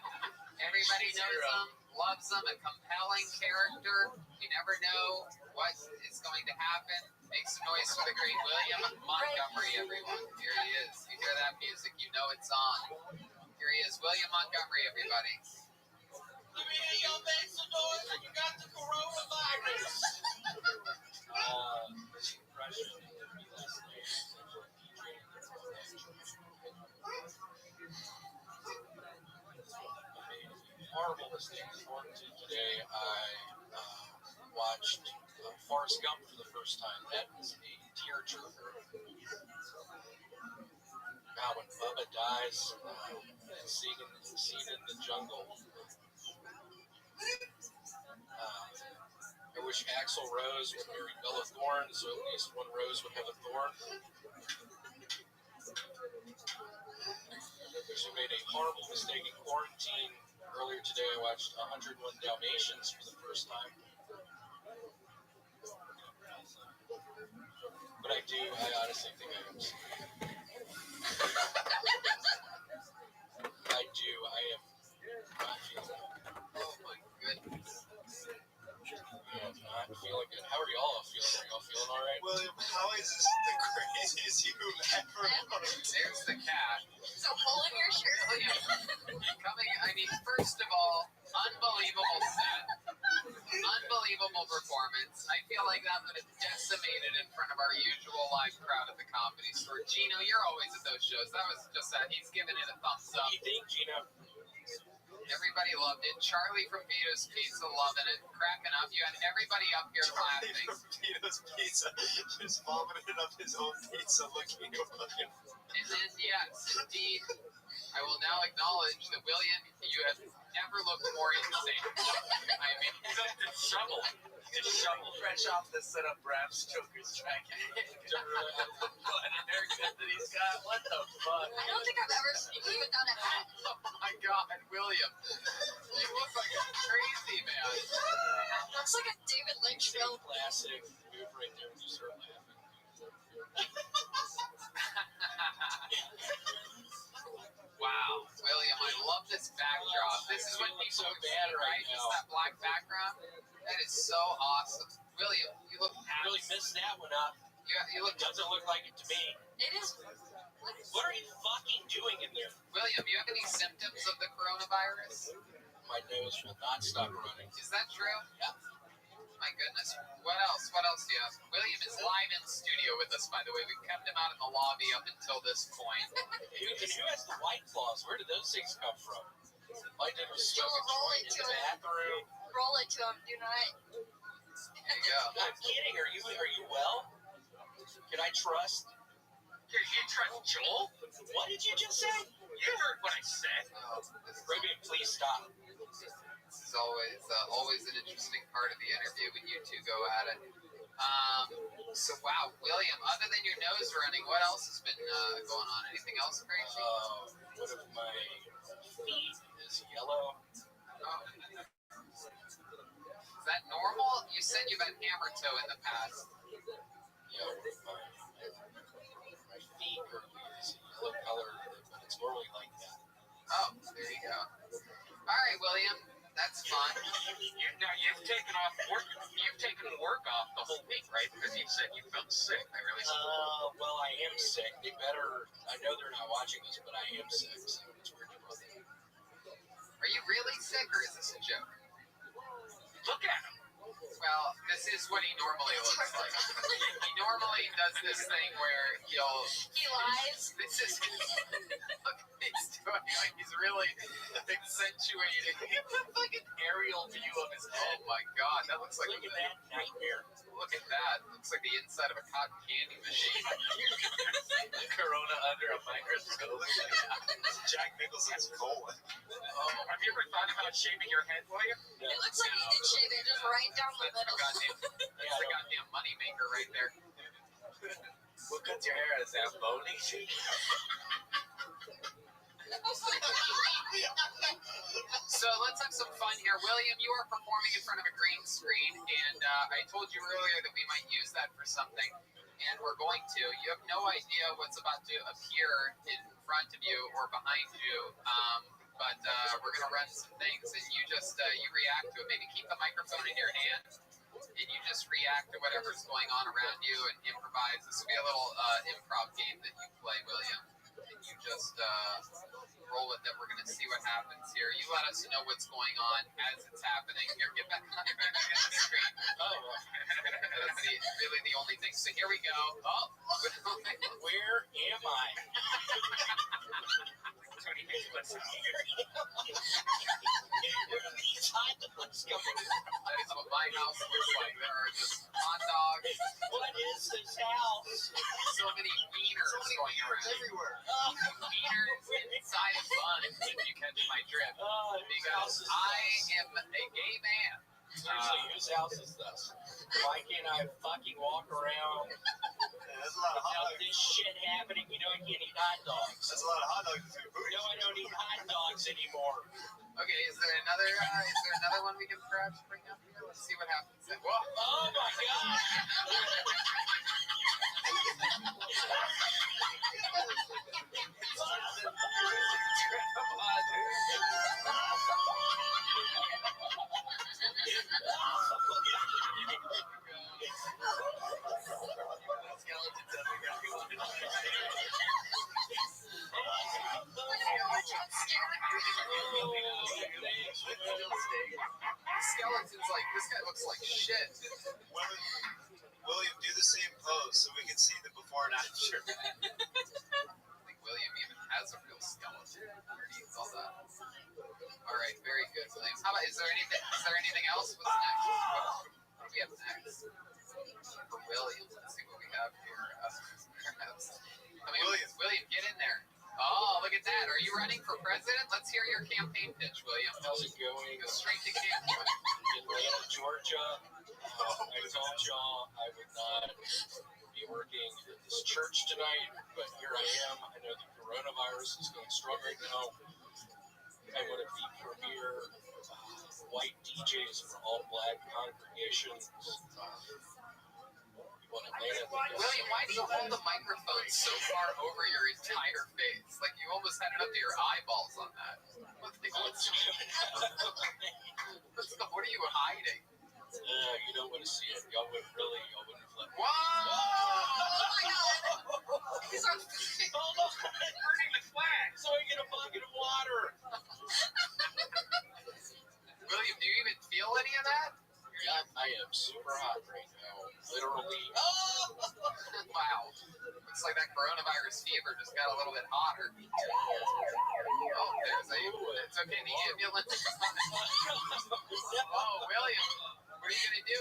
Everybody knows him, loves him, a compelling character. You never know what is going to happen. Make some noise for the great William Montgomery, everyone. Here he is. You hear that music, you know it's on. Here he is, William Montgomery, everybody. Let me hear your make some noise when you got the coronavirus. Horrible mistake today. I watched Forrest Gump for the first time. That was a tearjerker. When Bubba dies, Scene in the Jungle. I wish Axl Rose would marry Bella Thorne, so at least one rose would have a thorn. She made a horrible mistake in quarantine. Earlier today, I watched 101 Dalmatians for the first time. But I honestly think I am. I am not feeling it. Oh my goodness. Not feeling good. How are y'all feeling? Are y'all feeling all right? William, how is this the craziest you've ever heard? There's the cat. So hole in your shirt. First of all, unbelievable set. Unbelievable performance. I feel like that would have decimated in front of our usual live crowd at the Comedy Store. Gino, you're always at those shows. That was just that. He's giving it a thumbs up. What do you think, Gino? Everybody loved it. Charlie from Vito's Pizza loving it, cracking up. You had everybody up here laughing. Tito's Pizza just vomited up his own pizza looking at him. And then, yes, indeed, I will now acknowledge that, William, you have never looked more insane. I mean, The shovel. Fresh off the setup, Bram Stoker's tracking. What an haircut that he's got. What the fuck? I don't think I've ever seen you without a hat. oh my God, William, you look like a crazy man. Looks like a David Lynch film. Classic move right there when you start laughing. Wow, William, I love this backdrop. This is what people so would bad see, right Just now. that black background. That is so awesome. William, you look Really missed that one up. you look It doesn't look like it to me. It is. What are you fucking doing in there? William, you have any symptoms of the coronavirus? My nose will not stop running. Is that true? Yeah. My goodness. What else? What else do you have? William is live in studio with us, by the way. We've kept him out in the lobby up until this point. Who has the White Claws? Where did those things come from? I did was smoke a Joel, roll joint it in to the him. bathroom. Roll it to him. Do not. There you go. I'm kidding. Are you well? Can I trust? You trust Joel? What did you just say? You heard what I said. Ruby, please stop. This is always an interesting part of the interview when you two go at it. So wow, William. Other than your nose running, what else has been going on? Anything else crazy? One of my feet is yellow. Oh. Is that normal? You said you've had hammer toe in the past. Yeah, one of my feet is yellow color, but it's normally like that. Oh, there you go. All right, William. That's fun. You've taken work off the whole week, right? Because you said you felt sick. I really Well, I am sick. I know they're not watching this, but I am sick, so it's weird to brought that up. Are you really sick, or is this a joke? look at him. Well, this is what he normally looks like. He normally does this thing where He lies. this is look what he's doing. Like he's really accentuating. Like an aerial view of his head. Oh my god, that looks like Look at that nightmare. Look at that. Looks like the inside of a cotton candy machine. Corona under a microscope. Jack Nicholson's colon. Oh, Have you ever thought about shaving your head, William? It looks like he did shave it just right down the that's the middle. goddamn moneymaker right there. What cuts your hair? Is that bony? So let's have some fun here. William, you are performing in front of a green screen, and I told you earlier that we might use that for something, and we're going to. You have no idea what's about to appear in front of you or behind you, but we're going to run some things, and you just you react to it. Maybe keep the microphone in your hand, and you just react to whatever's going on around you and improvise. This will be a little improv game that you play, William. And you just roll with it. We're going to see what happens here. You let us know what's going on as it's happening. Here, get back on the screen. Oh, that's really the only thing. So here we go. Oh, Where am I? Tony Nicholas. Where are these hot dogs coming? that is what my house looks like. There are just hot dogs, What is this house? so many wieners going around. Everywhere. Wieners inside of bun, if you catch my drift. Oh, Because I am a gay man. Seriously, whose house is this? Why can't I fucking walk around That's a lot of without this shit happening? You know, I can't eat hot dogs. That's a lot of hot dogs in food. No, I don't eat hot dogs anymore. Okay, is there another one we can perhaps bring up here? Let's see what happens. Whoa. Oh my god! Skeletons like this guy looks like shit. William, do the same pose so we can see the before and after. I think William even has a real skeleton underneath all that. All right, very good, William. How about is there anything else? What's next? What do we have next? For William, let's see what we have here. William, get in there. Oh, look at that. Are you running for president? Let's hear your campaign pitch, William. How's it going? Go straight to campaign. In Atlanta, Georgia. I told y'all I would not be working at this church tonight, but here I am. I know the coronavirus is going strong right now. I want to be premier white DJs for all black congregations. William, why do you hold the microphone so far over your entire face? Like you almost had it up to your eyeballs on that. What are you hiding? You don't want to see it. Y'all wouldn't flip. Whoa! Oh my god! These are Hold on! Burning the flag. So I get a bucket of water. William, do you even feel any of that? I am super hot right now. Literally. Wow. Looks like that coronavirus fever just got a little bit hotter. Oh, it's okay, the ambulance is coming. Oh, William, what are you going to do?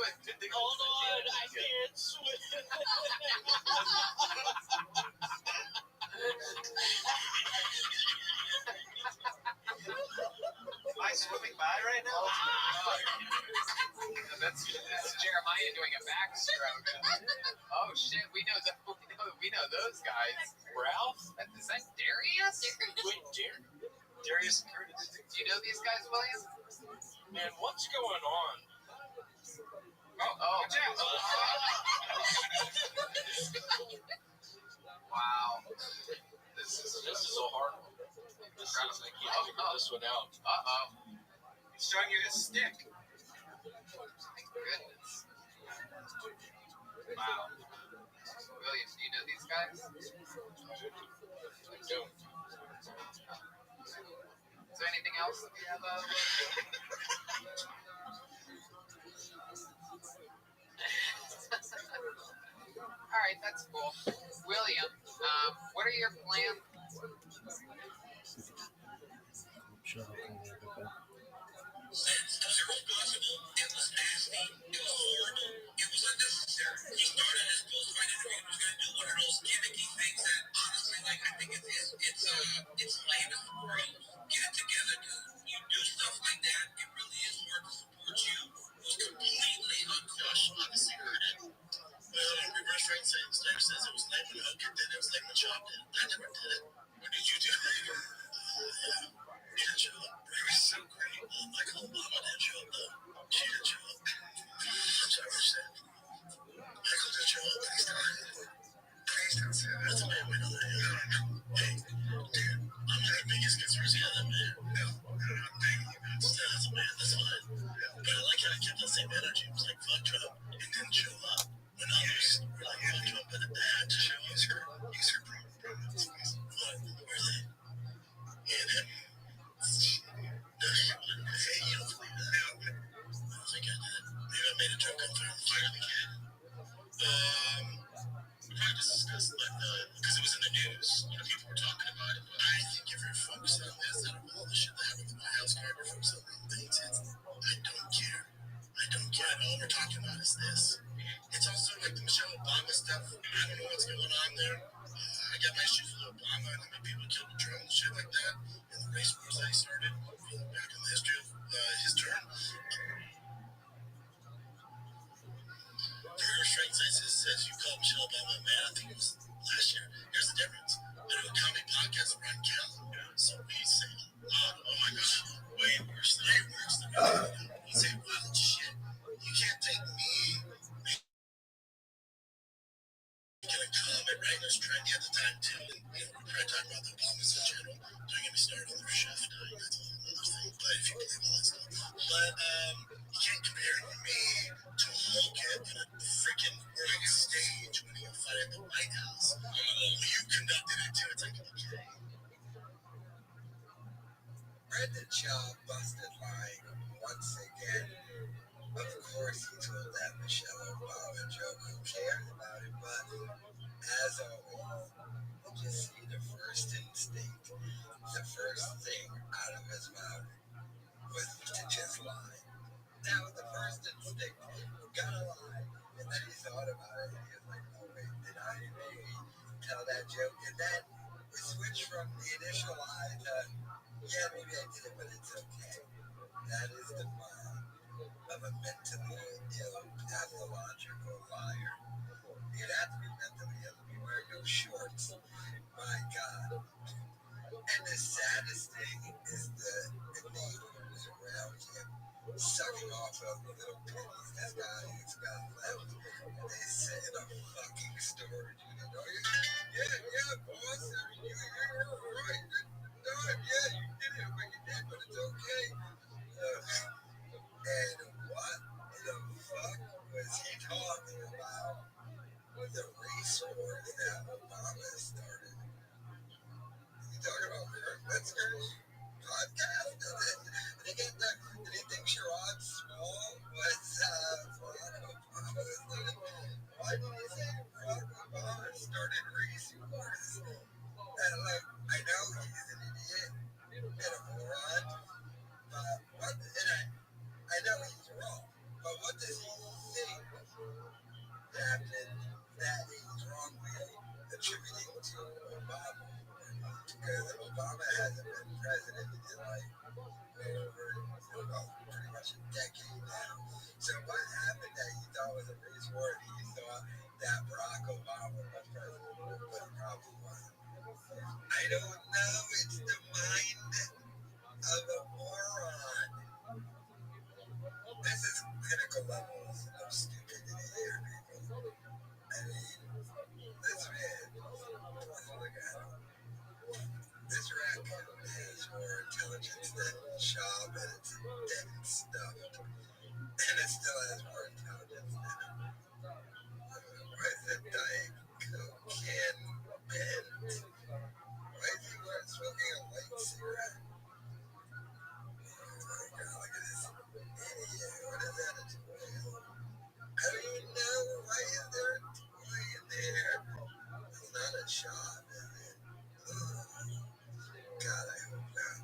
Hold on, I can't swim. I guy swimming by right now? That's Jeremiah doing a backstroke. Oh shit, we know those guys. Ralph? Is that Darius? Wait, Darius and Curtis. Do you know these guys, William? Man, what's going on? Oh, Watch out. wow. This is a hard one. I can't figure this one out. Uh-oh. He's showing you his stick. Thank goodness. Wow. William, do you know these guys? I don't. Is there anything else that we have? All right, that's cool. William, what are your plans? Brendan Shaw busted line once again. Of course, he told that Michelle Obama joke. Who cares about it? But as always, you just see the first instinct, the first thing out of his mouth was to just lie. That was the first instinct. Gotta lie. And then he thought about it and he was like, oh wait, did I maybe tell that joke? And then we switched from the initial lie to, yeah, maybe I did it, but it's okay. That is the mind of a mentally ill, pathological liar. You'd have to be mentally ill to be wearing no shorts. My God. And the saddest thing is the neighbors around him sucking off of the little pennies this guy has got left. They sit in a fucking storage unit. Oh, yeah, boss. I mean, you're right. No, yeah, you did it when you did, but it's okay. And what the fuck was he talking about with the race wars that Obama started? You talking about Kirk Metzger's podcast? Did he think Sherrod Small was Barack Obama? Why did he say Barack Obama started race wars? And look, I know he's an idiot and a moron, but I know he's wrong, but what does he think happened that he's wrongly attributing to Obama? Because Obama hasn't been president in like over, well, pretty much a decade now. So what happened that you thought was a race war and you thought that Barack Obama was president, but he probably wasn't? I don't know. It's the mind of a moron. This is clinical levels of stupidity here, people. I mean, this man, let's look at him. This raccoon has more intelligence than Shaw, but it's dead and stuffed. And it still has more intelligence than him. Why is it dying cocaine bent? Why is he smoking a light cigarette? Oh my god, look at this idiot. What is that? A toy? I don't even know. Why is there a toy in there? It's not a shop, is it? God, I hope not.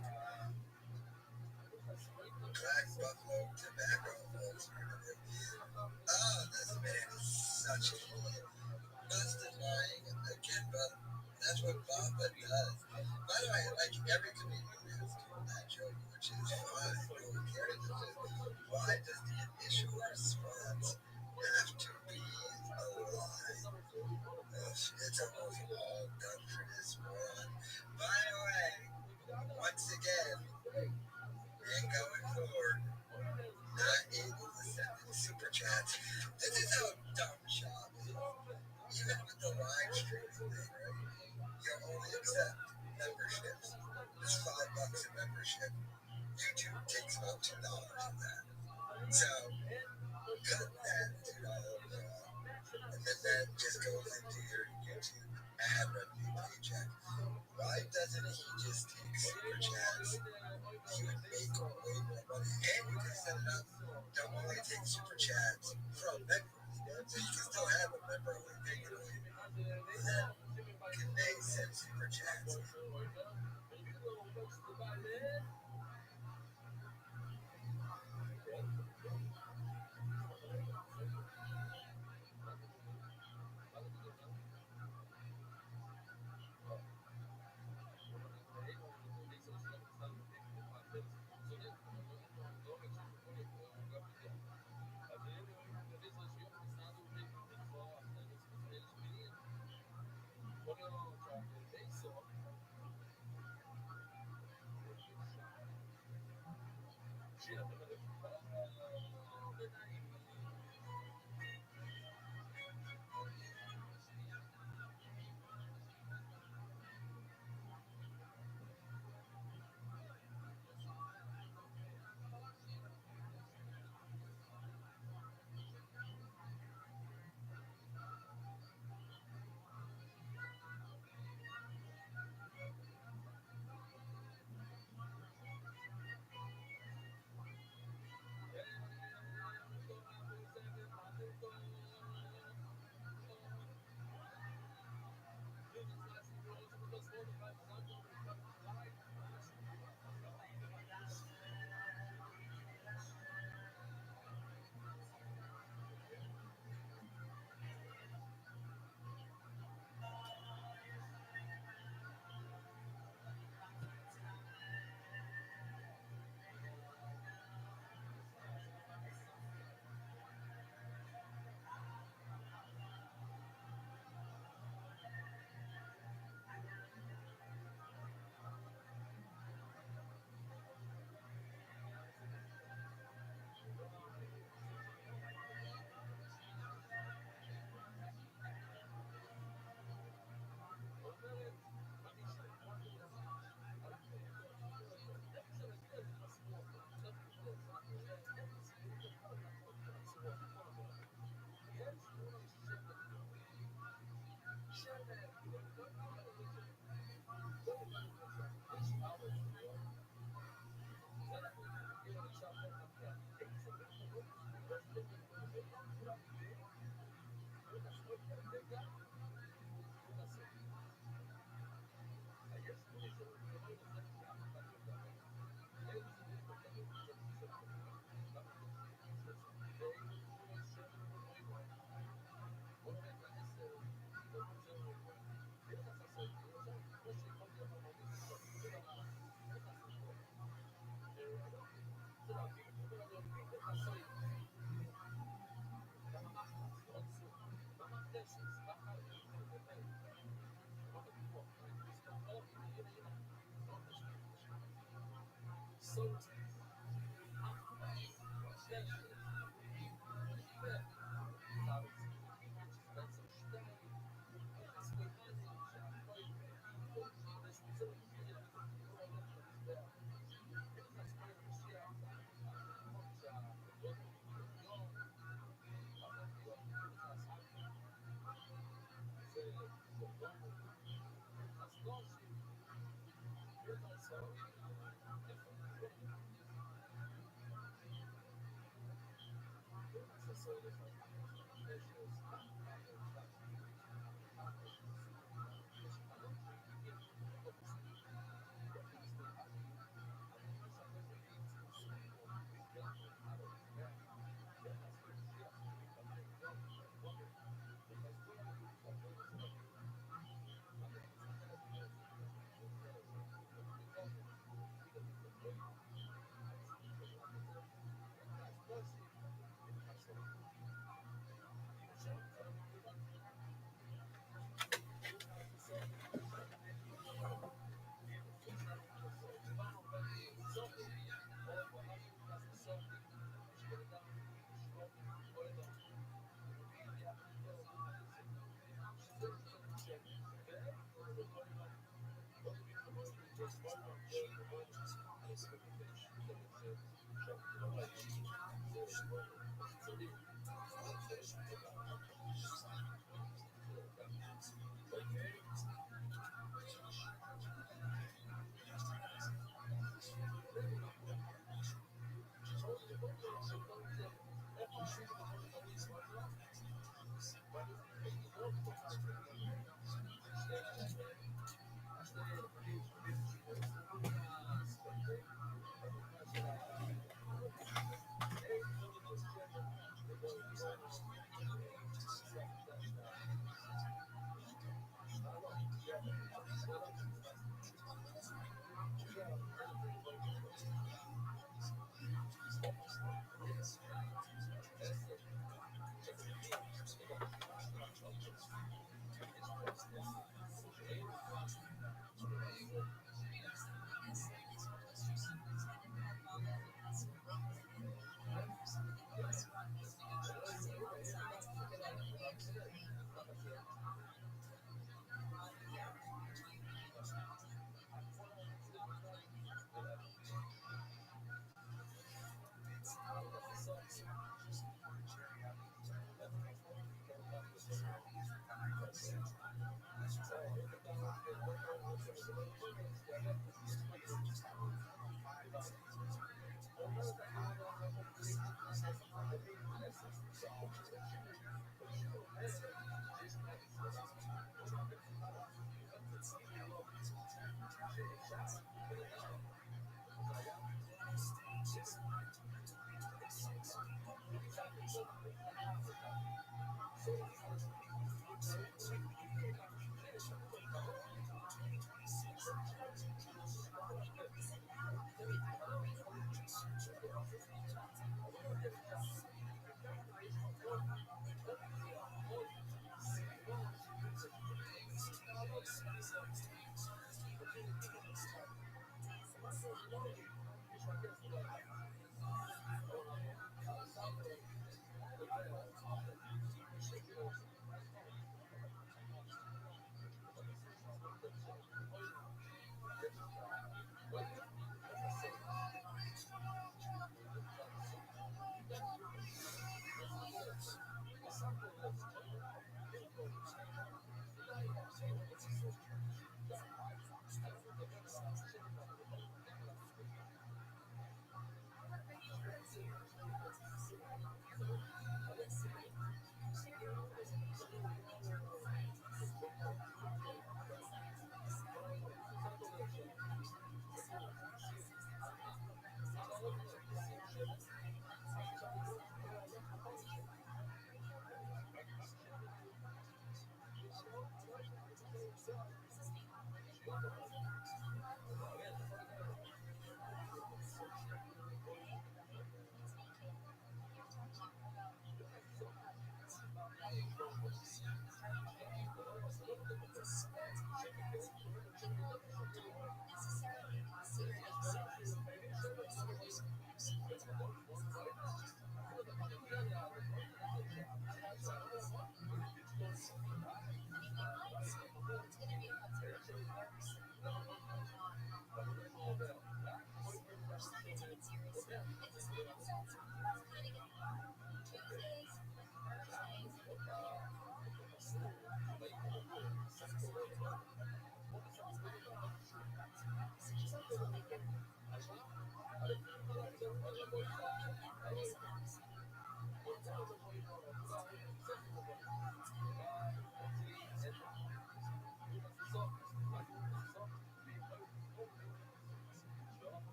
Black Buffalo tobacco alternative. Oh, this man is such a idiot. Busted lying again, but that's what Bamba does. By the way, like every comedian has told that joke, which is fine. No one cares. It's just, why does the initial response have to be a lie? It's almost all done for this one. By the way, once again, and going forward, not able to send in super chats. This is how dumb Shop is. Even with the live streaming thing, right? You only accept memberships. It's $5 a membership. YouTube takes about $2 of that. So cut that $2 off, and then that just goes into your YouTube ad revenue paycheck. Why doesn't he just take super chats? He would make way more money, and you can set it up. Don't only take super chats from members, so you can still have a member only thing, and then can they send super chats?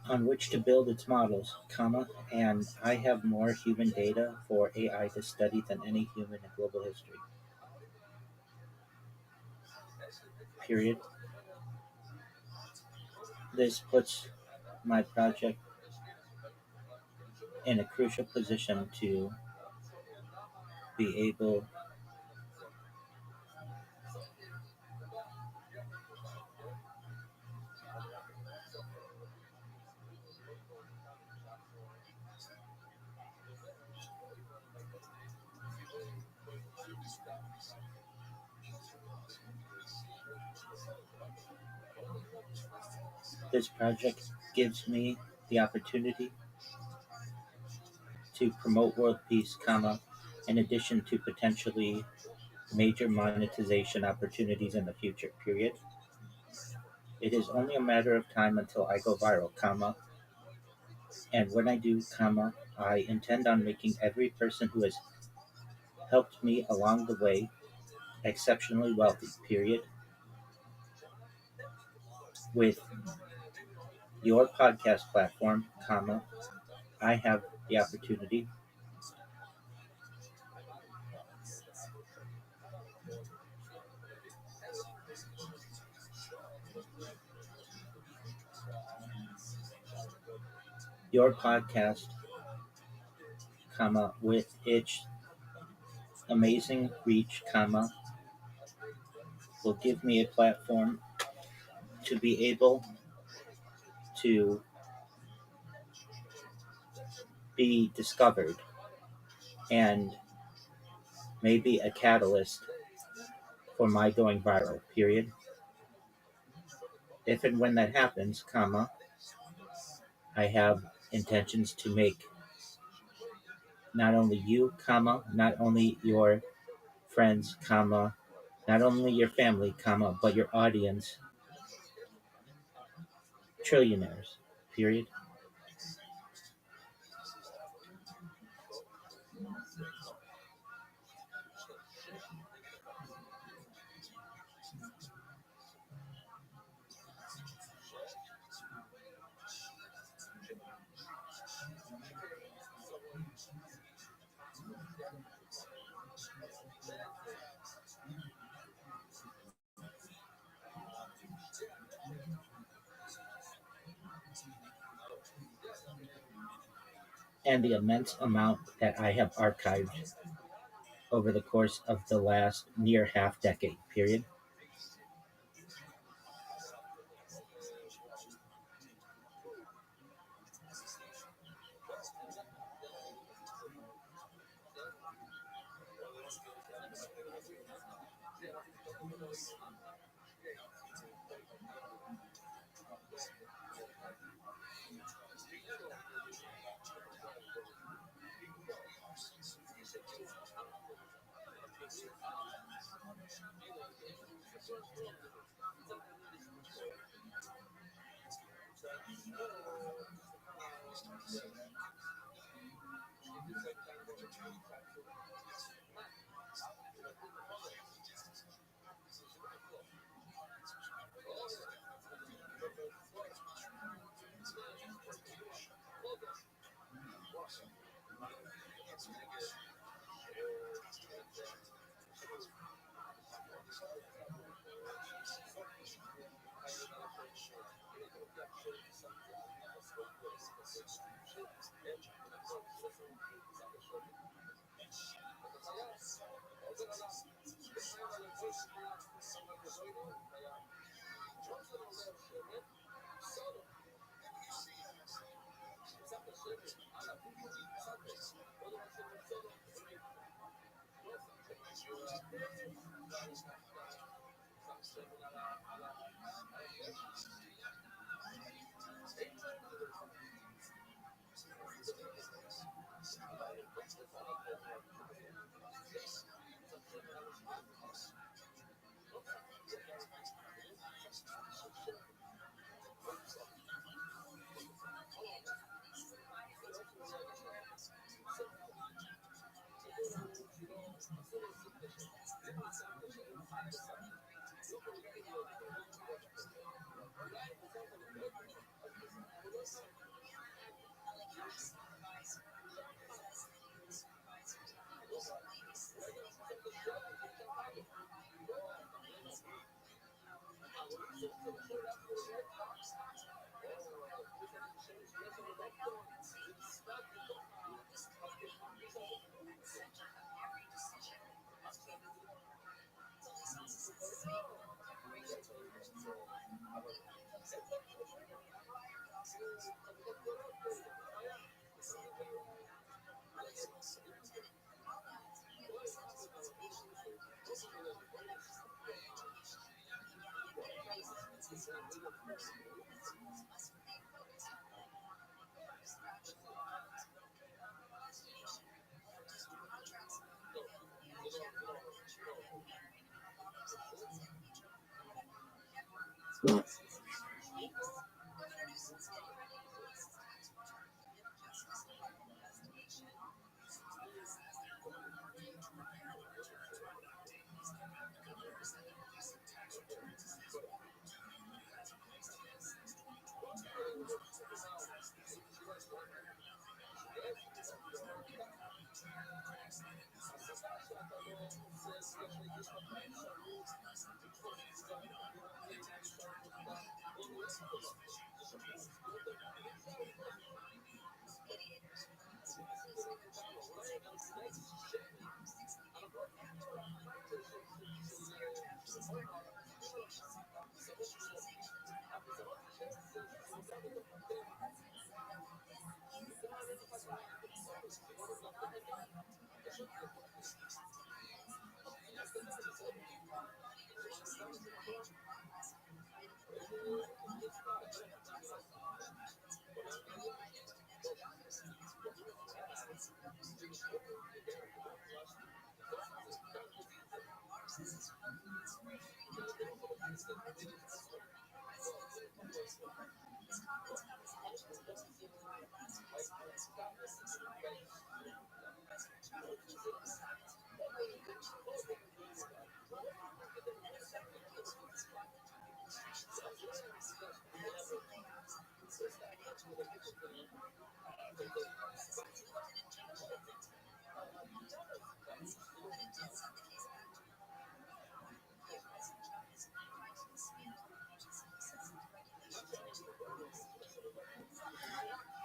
on which to build its models, and I have more human data for AI to study than any human in global history. Period. This puts my project in a crucial position to be able This project gives me the opportunity to promote world peace, in addition to potentially major monetization opportunities in the future, period. It is only a matter of time until I go viral, and when I do, I intend on making every person who has helped me along the way exceptionally wealthy, period. With your podcast platform, I have the opportunity your podcast, with its amazing reach, will give me a platform to be able to be discovered and maybe a catalyst for my going viral, period. If and when that happens, I have intentions to make not only you, not only your friends, not only your family, but your audience trillionaires, period. And the immense amount that I have archived over the course of the last near half decade, period.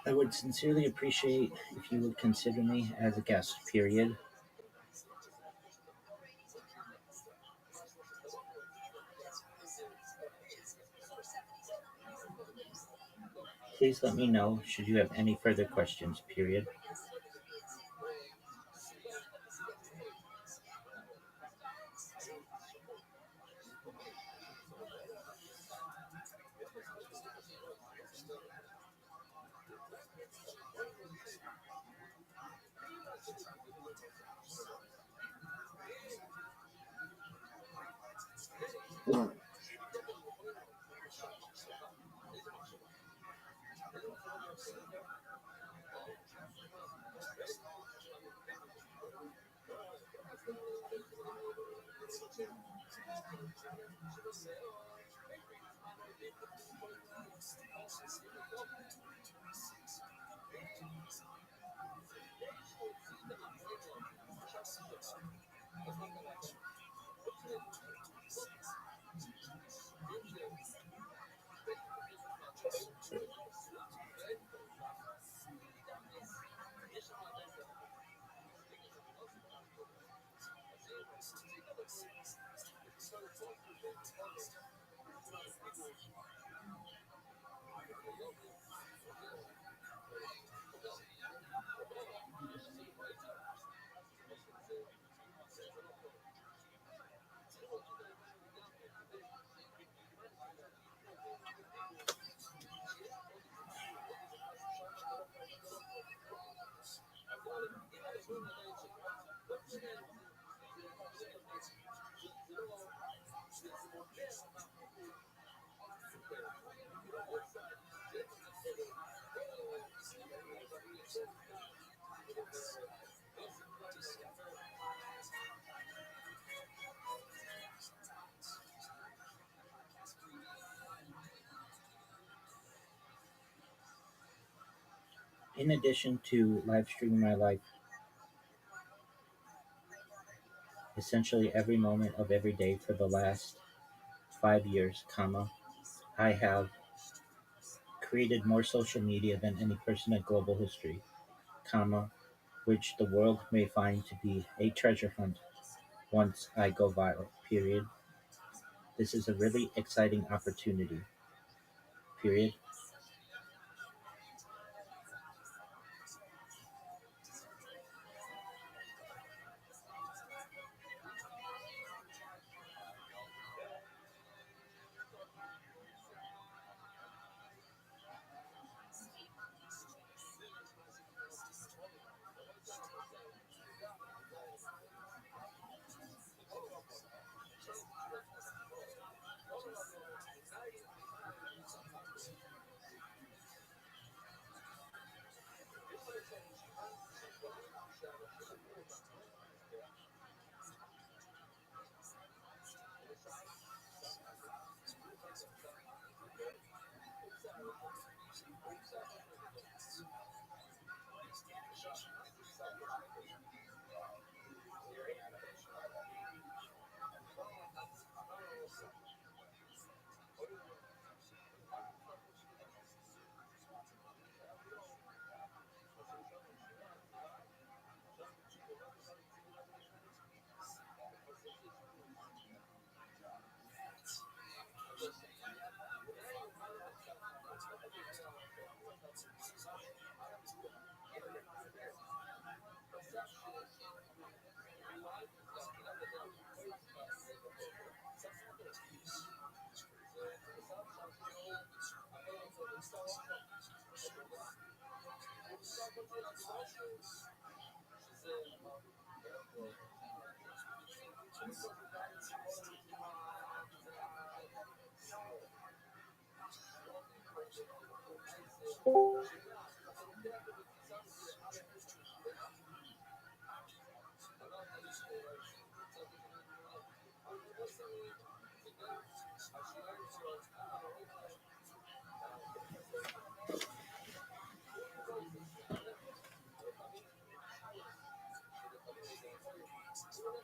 I would sincerely appreciate if you would consider me as a guest, period. Please let me know should you have any further questions, period. In addition to live streaming my life, essentially every moment of every day for the last 5 years, I have created more social media than any person in global history, which the world may find to be a treasure hunt once I go viral, period. This is a really exciting opportunity, period.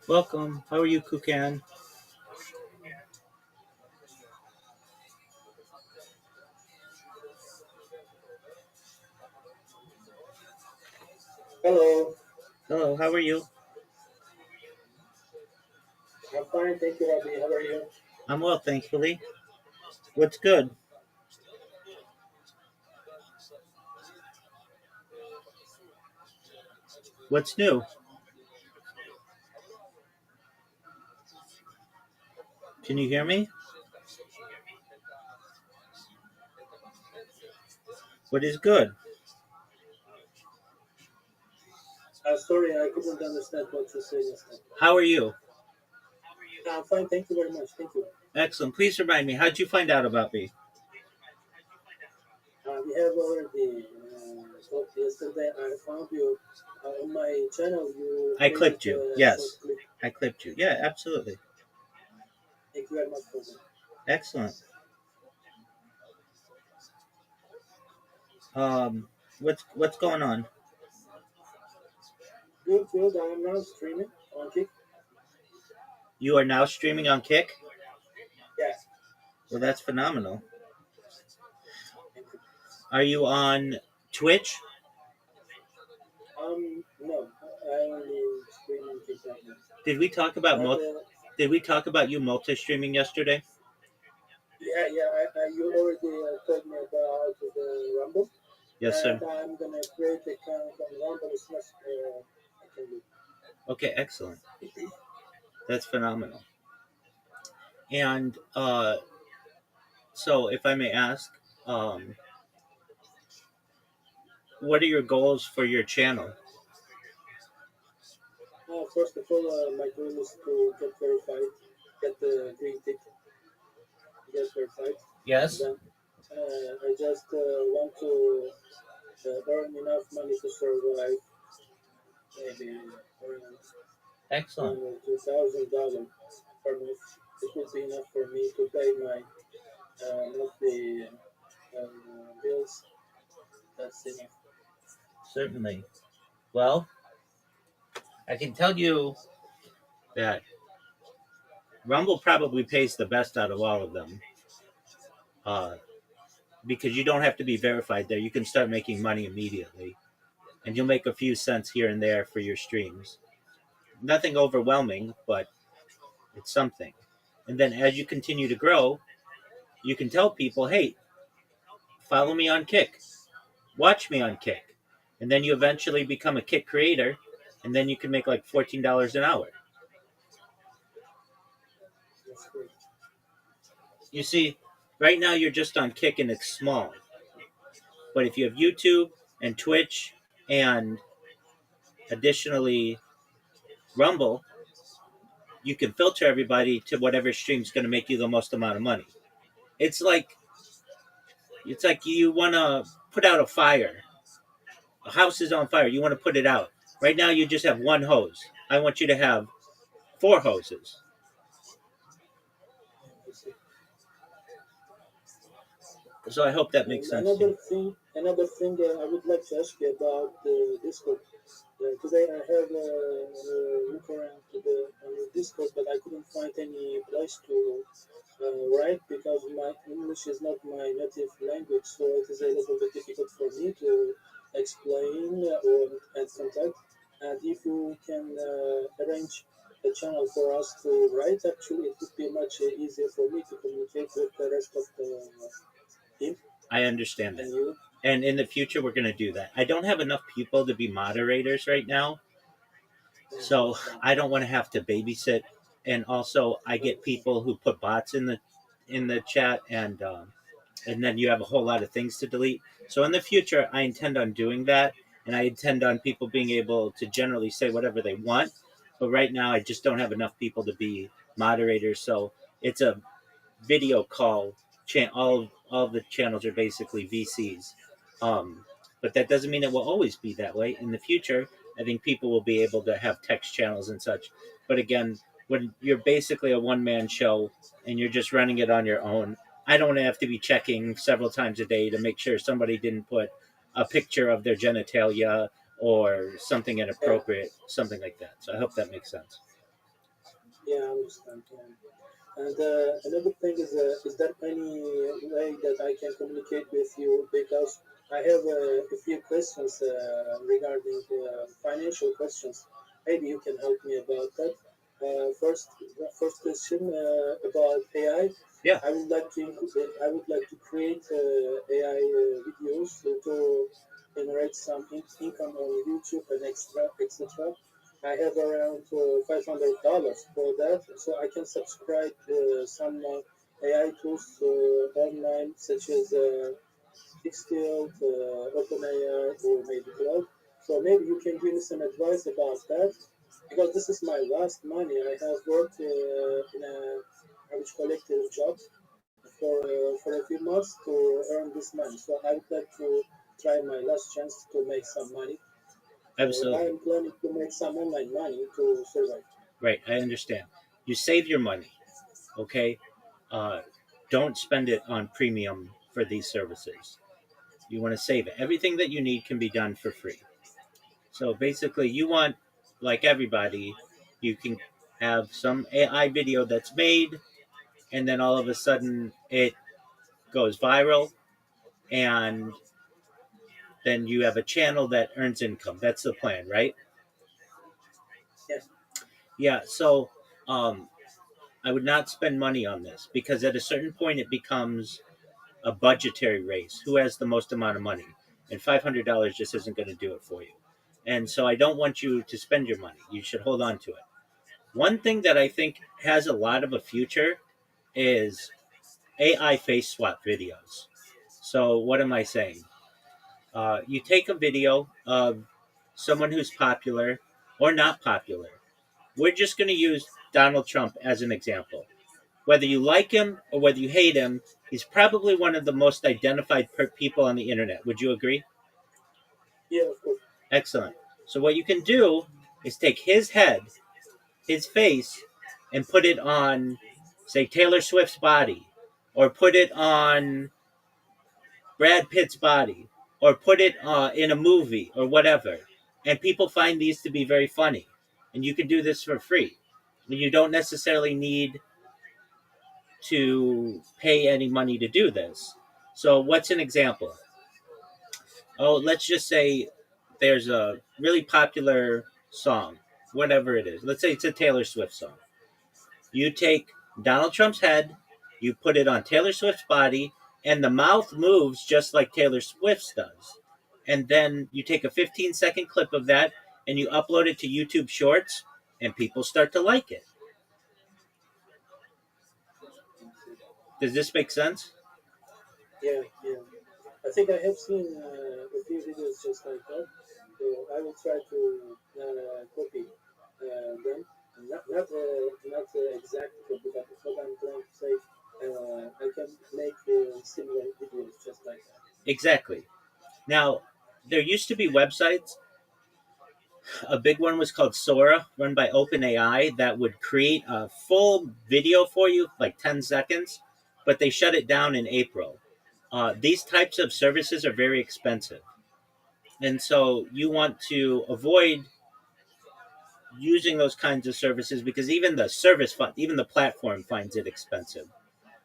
Welcome. How are you, Kukan? Hello, Hello, how are you? I'm fine, thank you, Robbie. How are you? I'm well, thankfully. What's good? What's new? Can you hear me? What is good? Sorry, I couldn't understand what you said just now. How are you? I'm fine, thank you very much. Thank you. Excellent. Please remind me, how'd you find out about me? We have already talked yesterday. I found you on my channel. You I created clipped you. a Yes, short clip. I clipped you. Yeah, absolutely. Thank you very much for that. Excellent. Um, what's going on? Good, good. I am now streaming on Kick. You are now streaming on Kick? Yes. Well, that's phenomenal. Thank you. Are you on Twitch? No, I only stream on Kick right now. Did we talk about But, Did we talk about you multi-streaming yesterday? Yeah, you already told me about the Rumble, Yes, sir. and I'm gonna create an account on Rumble as much I can do. Okay, excellent. That's phenomenal. And so, if I may ask, um, what are your goals for your channel? First of all, my goal is to get verified, get the green tick, get verified. Yes. Then I just want to earn enough money to survive, maybe around Excellent. $2,000 per month. It would be enough for me to pay my monthly bills. That's enough. Certainly. Well, I can tell you that Rumble probably pays the best out of all of them. Because you don't have to be verified there. You can start making money immediately. And you'll make a few cents here and there for your streams. Nothing overwhelming, but it's something. And then as you continue to grow, you can tell people, hey, follow me on Kick. Watch me on Kick. And then you eventually become a Kick creator. And then you can make like $14 an hour. That's great. You see, right now you're just on Kick and it's small. But if you have YouTube and Twitch and additionally Rumble, you can filter everybody to whatever stream's going to make you the most amount of money. It's like you want to put out a fire. A house is on fire. You want to put it out. Right now you just have one hose. I want you to have 4 hoses. So I hope that makes sense to you. Another thing I would like to ask you about the Discord. Today I have look around on the Discord, but I couldn't find any place to write because my English is not my native language, so it is a little bit difficult for me to explain or and contact. And if you can arrange a channel for us to write, actually it would be much easier for me to communicate with the rest of the team. I understand And that. you? And in the future, we're going to do that. I don't have enough people to be moderators right now. So I don't want to have to babysit. And also, I get people who put bots in the chat, and then you have a whole lot of things to delete. So in the future, I intend on doing that, and I intend on people being able to generally say whatever they want. But right now, I just don't have enough people to be moderators. So it's a video call. All the channels are basically VCs. But that doesn't mean it will always be that way. In the future, I think people will be able to have text channels and such. But again, when you're basically a one-man show and you're just running it on your own, I don't have to be checking several times a day to make sure somebody didn't put a picture of their genitalia or something inappropriate, something like that. So I hope that makes sense. Yeah, I understand. Yeah. And another thing is there any way that I can communicate with you? Because I have a few questions regarding financial questions. Maybe you can help me about that. First question about AI. Yeah. I would like to create AI videos to generate some income on YouTube and etc. I have around $500 for that, so I can subscribe some AI tools online, such as Xfield, OpenAI, or maybe Cloud. So maybe you can give me some advice about that, because this is my last money. I have worked in a garbage collective job for a few months to earn this money. So I would like to try my last chance to make some money. Absolutely. I am planning to make some online money to survive. Right, I understand. You save your money, okay? Don't spend it on premium for these services. You want to save it. Everything that you need can be done for free. So basically, you want, like everybody, you can have some AI video that's made, and then all of a sudden it goes viral, and then you have a channel that earns income. That's the plan, right? Yes. Yeah, so I would not spend money on this because at a certain point it becomes a budgetary race. Who has the most amount of money? And $500 just isn't going to do it for you. And so I don't want you to spend your money. You should hold on to it. One thing that I think has a lot of a future is AI face swap videos. So what am I saying? You take a video of someone who's popular or not popular. We're just going to use Donald Trump as an example. Whether you like him or whether you hate him, he's probably one of the most identified people on the internet. Would you agree? Yeah, of course. Excellent. So what you can do is take his head, his face, and put it on, say, Taylor Swift's body, or put it on Brad Pitt's body, or put it in a movie or whatever. And people find these to be very funny. And you can do this for free. You don't necessarily need to pay any money to do this. So what's an example? Oh, let's just say there's a really popular song, whatever it is. Let's say it's a Taylor Swift song. You take Donald Trump's head, you put it on Taylor Swift's body, and the mouth moves just like Taylor Swift's does. And then you take a 15-second clip of that and you upload it to YouTube Shorts, and people start to like it. Does this make sense? Yeah. I think I have seen a few videos just like that. So I will try to copy them. Not exact copy, but what I'm trying to say, I can make similar videos just like that. Exactly. Now, there used to be websites. A big one was called Sora, run by OpenAI, that would create a full video for you, like 10 seconds, but they shut it down in April. These types of services are very expensive. And so you want to avoid using those kinds of services because even the even the platform finds it expensive.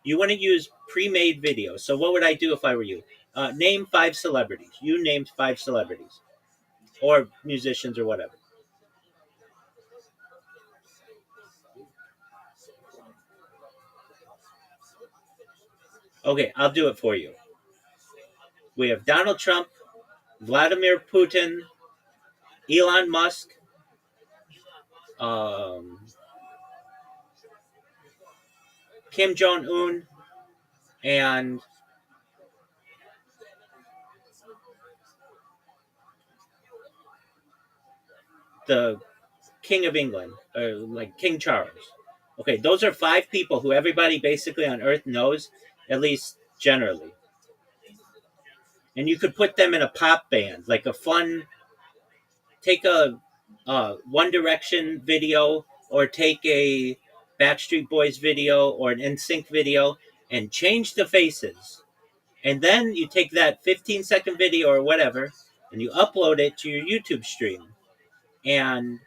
You want to use pre-made videos. So what would I do if I were you? Name 5 celebrities. You named 5 celebrities or musicians or whatever. Okay, I'll do it for you. We have Donald Trump, Vladimir Putin, Elon Musk, Kim Jong-un, and the King of England, or like King Charles. Okay, those are 5 people who everybody basically on Earth knows, at least generally. And you could put them in a pop band, like a fun, take a One Direction video, or take a Backstreet Boys video, or an NSYNC video, and change the faces. And then you take that 15-second video or whatever, and you upload it to your YouTube stream. And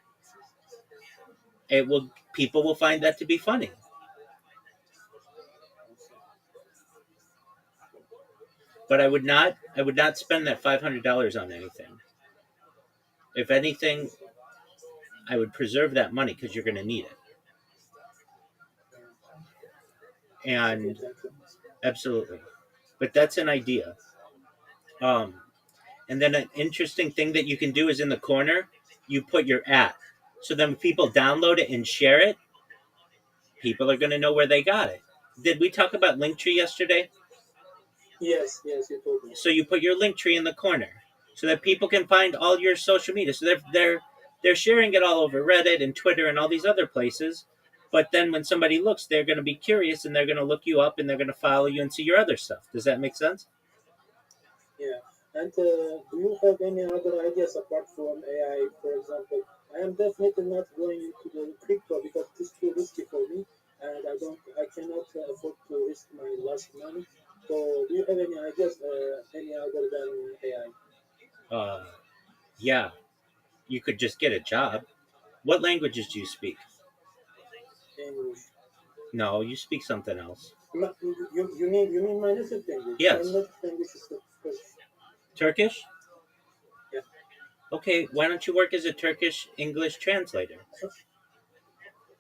people will find that to be funny. But I would not spend that $500 on anything. If anything, I would preserve that money because you're going to need it. And absolutely. But that's an idea. And then an interesting thing that you can do is in the corner, you put your @ So then when people download it and share it, people are going to know where they got it. Did we talk about Linktree yesterday? Yes, you told me. So you put your Linktree in the corner so that people can find all your social media. So they're sharing it all over Reddit and Twitter and all these other places. But then when somebody looks, they're going to be curious and they're going to look you up and they're going to follow you and see your other stuff. Does that make sense? Yeah. And do you have any other ideas apart from AI, for example? I am definitely not going into the crypto because it's too risky for me, and I cannot afford to risk my last money. So, do you have any ideas, any other than AI? Yeah. You could just get a job. What languages do you speak? English. No, you speak something else. You mean my native language? Yes. My native language is Turkish. Turkish? Yeah. Okay, why don't you work as a Turkish English translator?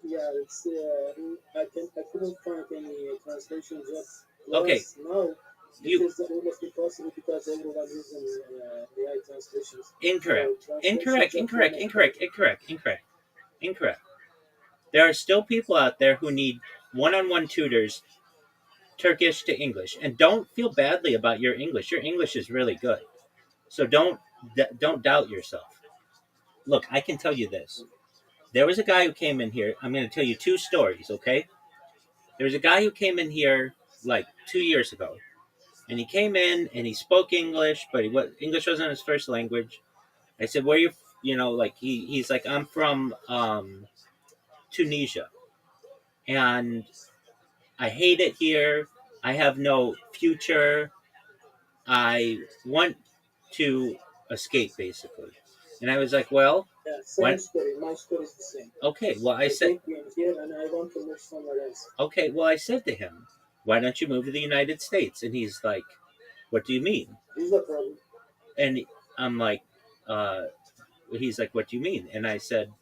Yeah, it's I couldn't find any translation yet. Okay, Plus, now it you is almost impossible because everyone using AI translations. incorrect, So incorrect, translation just one incorrect, of incorrect, incorrect, incorrect, incorrect. There are still people out there who need one-on-one tutors, Turkish to English, and don't feel badly about your English. Your English is really good, so don't doubt yourself. Look, I can tell you this. There was a guy who came in here. I'm going to tell you two stories, okay? There was a guy who came in here like 2 years ago, and he came in and he spoke English, but English wasn't his first language. I said, "Where you?" Like he's like, "I'm from Tunisia, and I hate it here. I have no future. I want to escape, basically." And I was like, "Well, yeah, why?" same story. My story is the same. Okay, well, I I said, came in here and I want to move somewhere else. okay, well, I said to him, "Why don't you move to the United States?" And he's like, "What do you mean?" This is the problem. And I'm like, he's like, "What do you mean?" And I said,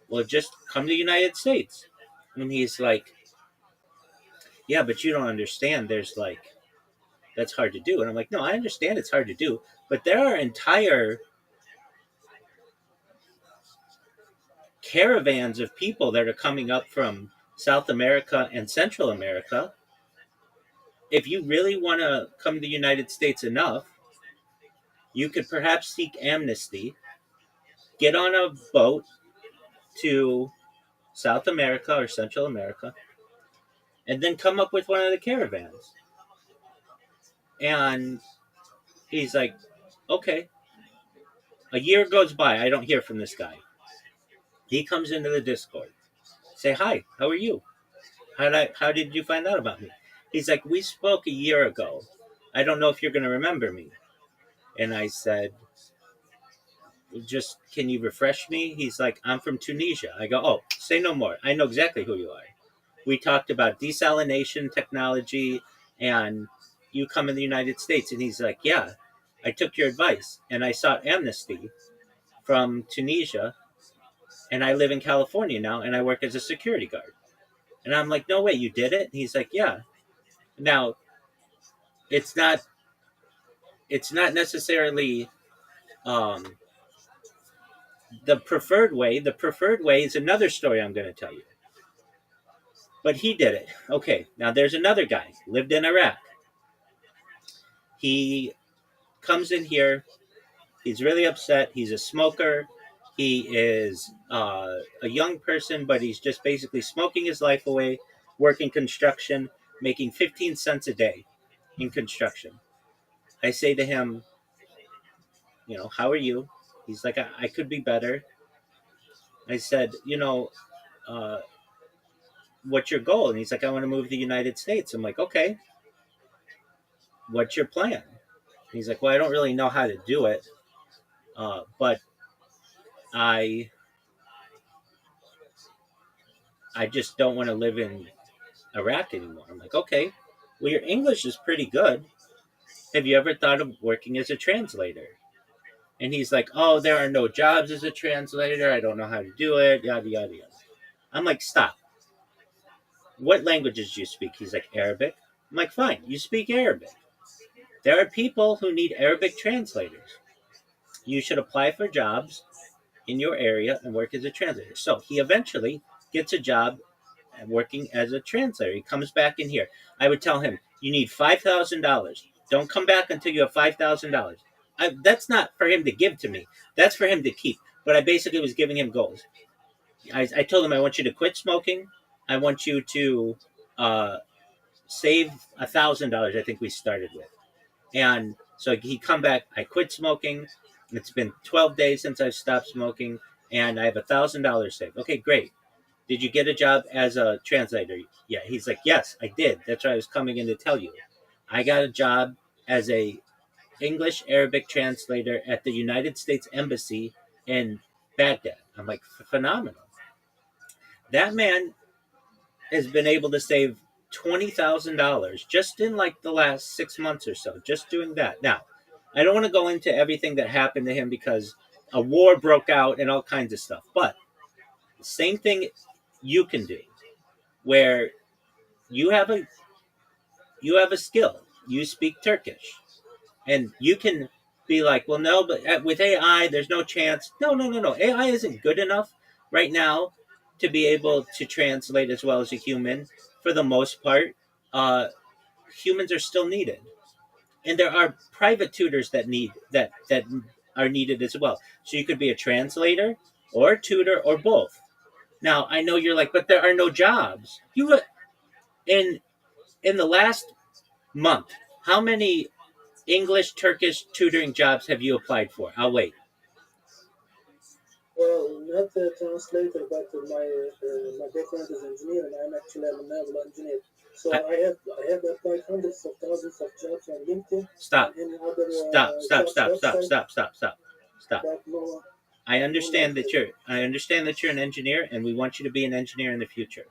"Well, just come to the United States." And he's like, "Yeah, but you don't understand. There's like, that's hard to do." And I'm like, "No, I understand it's hard to do, but there are entire caravans of people that are coming up from South America and Central America. If you really want to come to the United States enough, you could perhaps seek amnesty, get on a boat to South America or Central America, and then come up with one of the caravans." And he's like, "Okay." A year goes by. I don't hear from this guy. He comes into the Discord. Say, "Hi, how are you? How did you find out about me?" He's like, "We spoke a year ago. I don't know if you're going to remember me." And I said, "Just, can you refresh me?" He's like, "I'm from Tunisia." I go, "Oh, say no more. I know exactly who you are. We talked about desalination technology and you come in the United States." And he's like, "Yeah, I took your advice and I sought amnesty from Tunisia, and I live in California now and I work as a security guard." And I'm like, "No way, you did it?" And he's like, "Yeah." Now, it's not necessarily um, the preferred way. The preferred way is another story I'm going to tell you. But he did it. Okay, now there's another guy, lived in Iraq. He comes in here. He's really upset. He's a smoker. He is a young person, but he's just basically smoking his life away, working construction, making 15 cents a day in construction. I say to him, "How are you?" He's like, I could be better." I said, "What's your goal?" And he's like, "I want to move to the United States." I'm like, "Okay, what's your plan?" And he's like, "Well, I don't really know how to do it, but I just don't want to live in Iraq anymore." I'm like, "Okay, well, your English is pretty good. Have you ever thought of working as a translator?" And he's like, "Oh, there are no jobs as a translator. I don't know how to do it, yada, yada, yada." I'm like, "Stop. What languages do you speak?" He's like, "Arabic." I'm like, "Fine, you speak Arabic. There are people who need Arabic translators. You should apply for jobs in your area and work as a translator." So he eventually gets a job working as a translator. He comes back in here. I would tell him, "You need $5,000. Don't come back until you have $5,000. That's not for him to give to me. That's for him to keep. But I basically was giving him goals. I told him, "I want you to quit smoking. I want you to save $1,000. I think we started with." And so he come back. I quit smoking. It's been 12 days since I've stopped smoking, and I have $1,000 saved. Okay, great. Did you get a job as a translator? Yeah. He's like, "Yes, I did. That's what I was coming in to tell you. I got a job as a English Arabic translator at the United States Embassy in Baghdad." I'm like, "Phenomenal." That man has been able to save $20,000 just in like the last 6 months or so, just doing that. Now, I don't want to go into everything that happened to him because a war broke out and all kinds of stuff. But the same thing you can do, where you have a skill. You speak Turkish, and you can be like, well, no, but with AI, there's no chance. No. AI isn't good enough right now to be able to translate as well as a human. For the most part, humans are still needed, and there are private tutors that are needed as well. So you could be a translator or a tutor or both. Now I know you're like, but there are no jobs. You in the last month, how many English Turkish tutoring jobs have you applied for? I'll wait. Well, not a translator, but my background is engineer, and I'm actually a naval engineer. So I have applied hundreds of thousands of jobs on LinkedIn. Stop. And other Stop. But no, I understand that you're an engineer, and we want you to be an engineer in the future.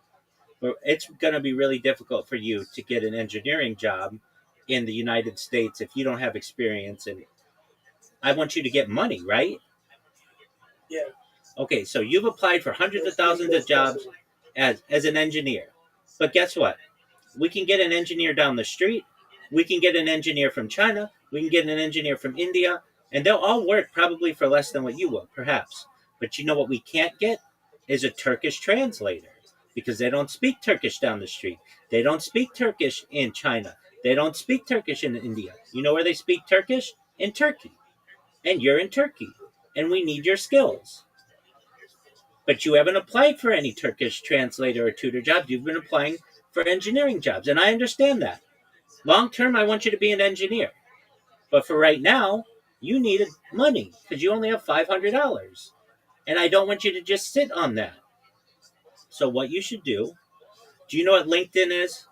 But it's going to be really difficult for you to get an engineering job in the United States if you don't have experience. And I want you to get money, right? Yeah. Okay, so you've applied for hundreds of thousands of jobs as an engineer. But guess what? We can get an engineer down the street. We can get an engineer from China. We can get an engineer from India. And they'll all work probably for less than what you will, perhaps. But you know what we can't get is a Turkish translator, because they don't speak Turkish down the street. They don't speak Turkish in China. They don't speak Turkish in India. You know where they speak Turkish? In Turkey. And you're in Turkey. And we need your skills. But you haven't applied for any Turkish translator or tutor jobs. You've been applying for engineering jobs. And I understand that. Long term, I want you to be an engineer. But for right now, you need money because you only have $500. And I don't want you to just sit on that. So what you should do you know what LinkedIn is?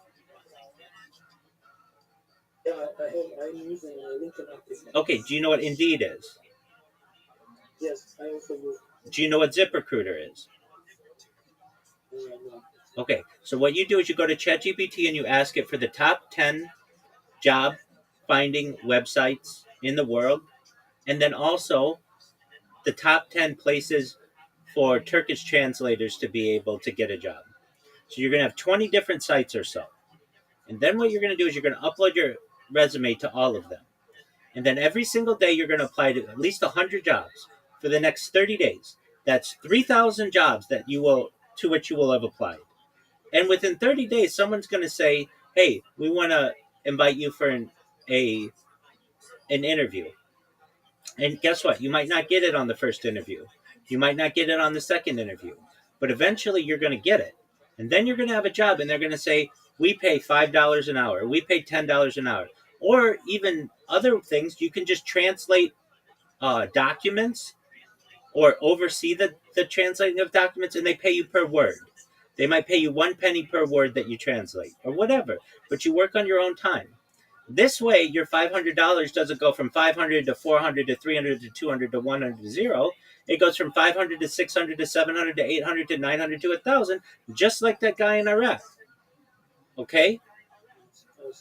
Yeah, I'm using LinkedIn active. Okay, do you know what Indeed is? Yes, I also use. Do you know what ZipRecruiter is? No. Okay, so what you do is you go to ChatGPT and you ask it for the top 10 job finding websites in the world, and then also the top 10 places for Turkish translators to be able to get a job. So you're going to have 20 different sites or so. And then what you're going to do is you're going to upload your resume to all of them. And then every single day you're going to apply to at least 100 jobs for the next 30 days. That's 3,000 jobs to which you will have applied. And within 30 days, someone's going to say, hey, we want to invite you for an interview. And guess what? You might not get it on the first interview. You might not get it on the second interview. But eventually you're going to get it. And then you're going to have a job and they're going to say, we pay $5 an hour. We pay $10 an hour. Or even other things, you can just translate documents or oversee the translating of documents, and they pay you per word. They might pay you 1 penny per word that you translate or whatever, but you work on your own time. This way, your $500 doesn't go from 500 to 400 to 300 to 200 to 100 to 0. It goes from 500 to 600 to 700 to 800 to 900 to 1,000, just like that guy in Iraq. Okay?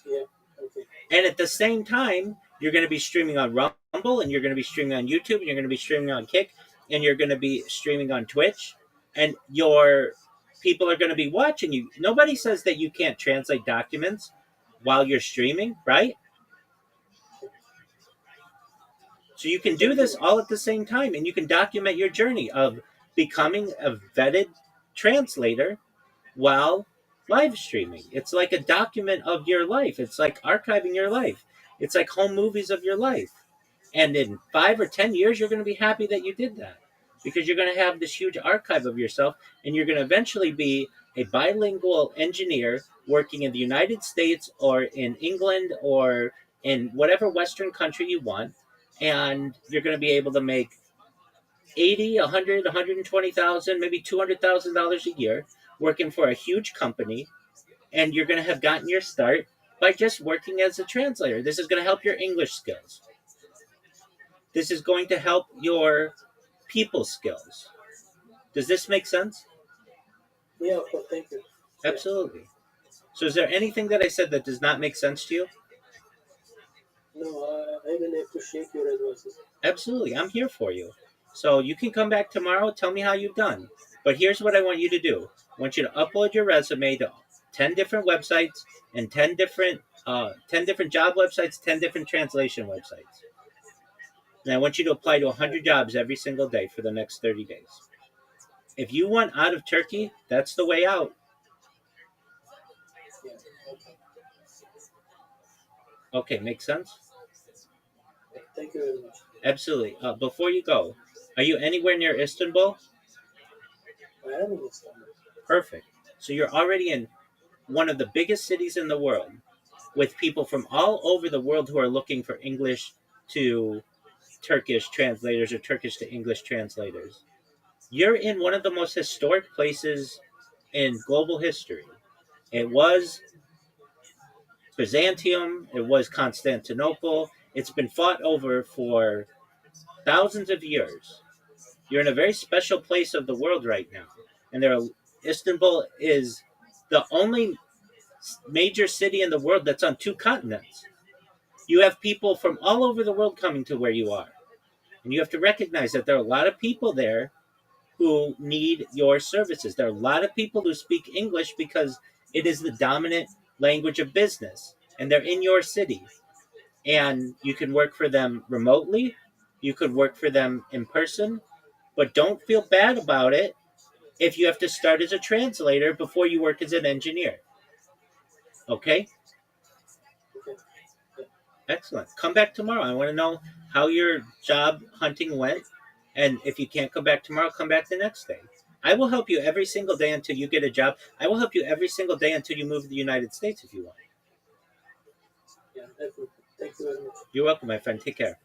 Yeah. Okay. And at the same time, you're going to be streaming on Rumble, and you're going to be streaming on YouTube, and you're going to be streaming on Kick, and you're going to be streaming on Twitch, and your people are going to be watching you. Nobody says that you can't translate documents while you're streaming, right? So you can do this all at the same time, and you can document your journey of becoming a vetted translator while live streaming. It's like a document of your life. It's like archiving your life. It's like home movies of your life. And in 5 or 10 years, you're going to be happy that you did that, because you're going to have this huge archive of yourself, and you're going to eventually be a bilingual engineer working in the United States or in England or in whatever Western country you want. And you're going to be able to make $80,000, $100,000, $120,000, maybe $200,000 a year working for a huge company. And you're going to have gotten your start by just working as a translator. This is going to help your English skills. This is going to help your people skills. Does this make sense? Yeah, of course. Thank you. Absolutely. So is there anything that I said that does not make sense to you? No, I really appreciate your advices. Absolutely. I'm here for you. So you can come back tomorrow. Tell me how you've done. But here's what I want you to do. I want you to upload your resume to 10 different websites and 10 different job websites, 10 different translation websites. And I want you to apply to 100 jobs every single day for the next 30 days. If you want out of Turkey, that's the way out. Yeah. Okay. Okay, makes sense? Thank you very much. Absolutely. Before you go, are you anywhere near Istanbul? I am in Istanbul. Perfect. So you're already in one of the biggest cities in the world with people from all over the world who are looking for English to Turkish translators or Turkish to English translators. You're in one of the most historic places in global history. It was Byzantium, it was Constantinople. It's been fought over for thousands of years. You're in a very special place of the world right now. And Istanbul is the only major city in the world that's on two continents. You have people from all over the world coming to where you are. And you have to recognize that there are a lot of people there who need your services. There are a lot of people who speak English because it is the dominant language of business, and they're in your city. And you can work for them remotely, you could work for them in person, but don't feel bad about it if you have to start as a translator before you work as an engineer. Okay? Excellent. Come back tomorrow. I want to know how your job hunting went. And if you can't come back tomorrow, come back the next day. I will help you every single day until you get a job. I will help you every single day until you move to the United States if you want. Yeah, definitely. Thank you very much. You're welcome, my friend. Take care.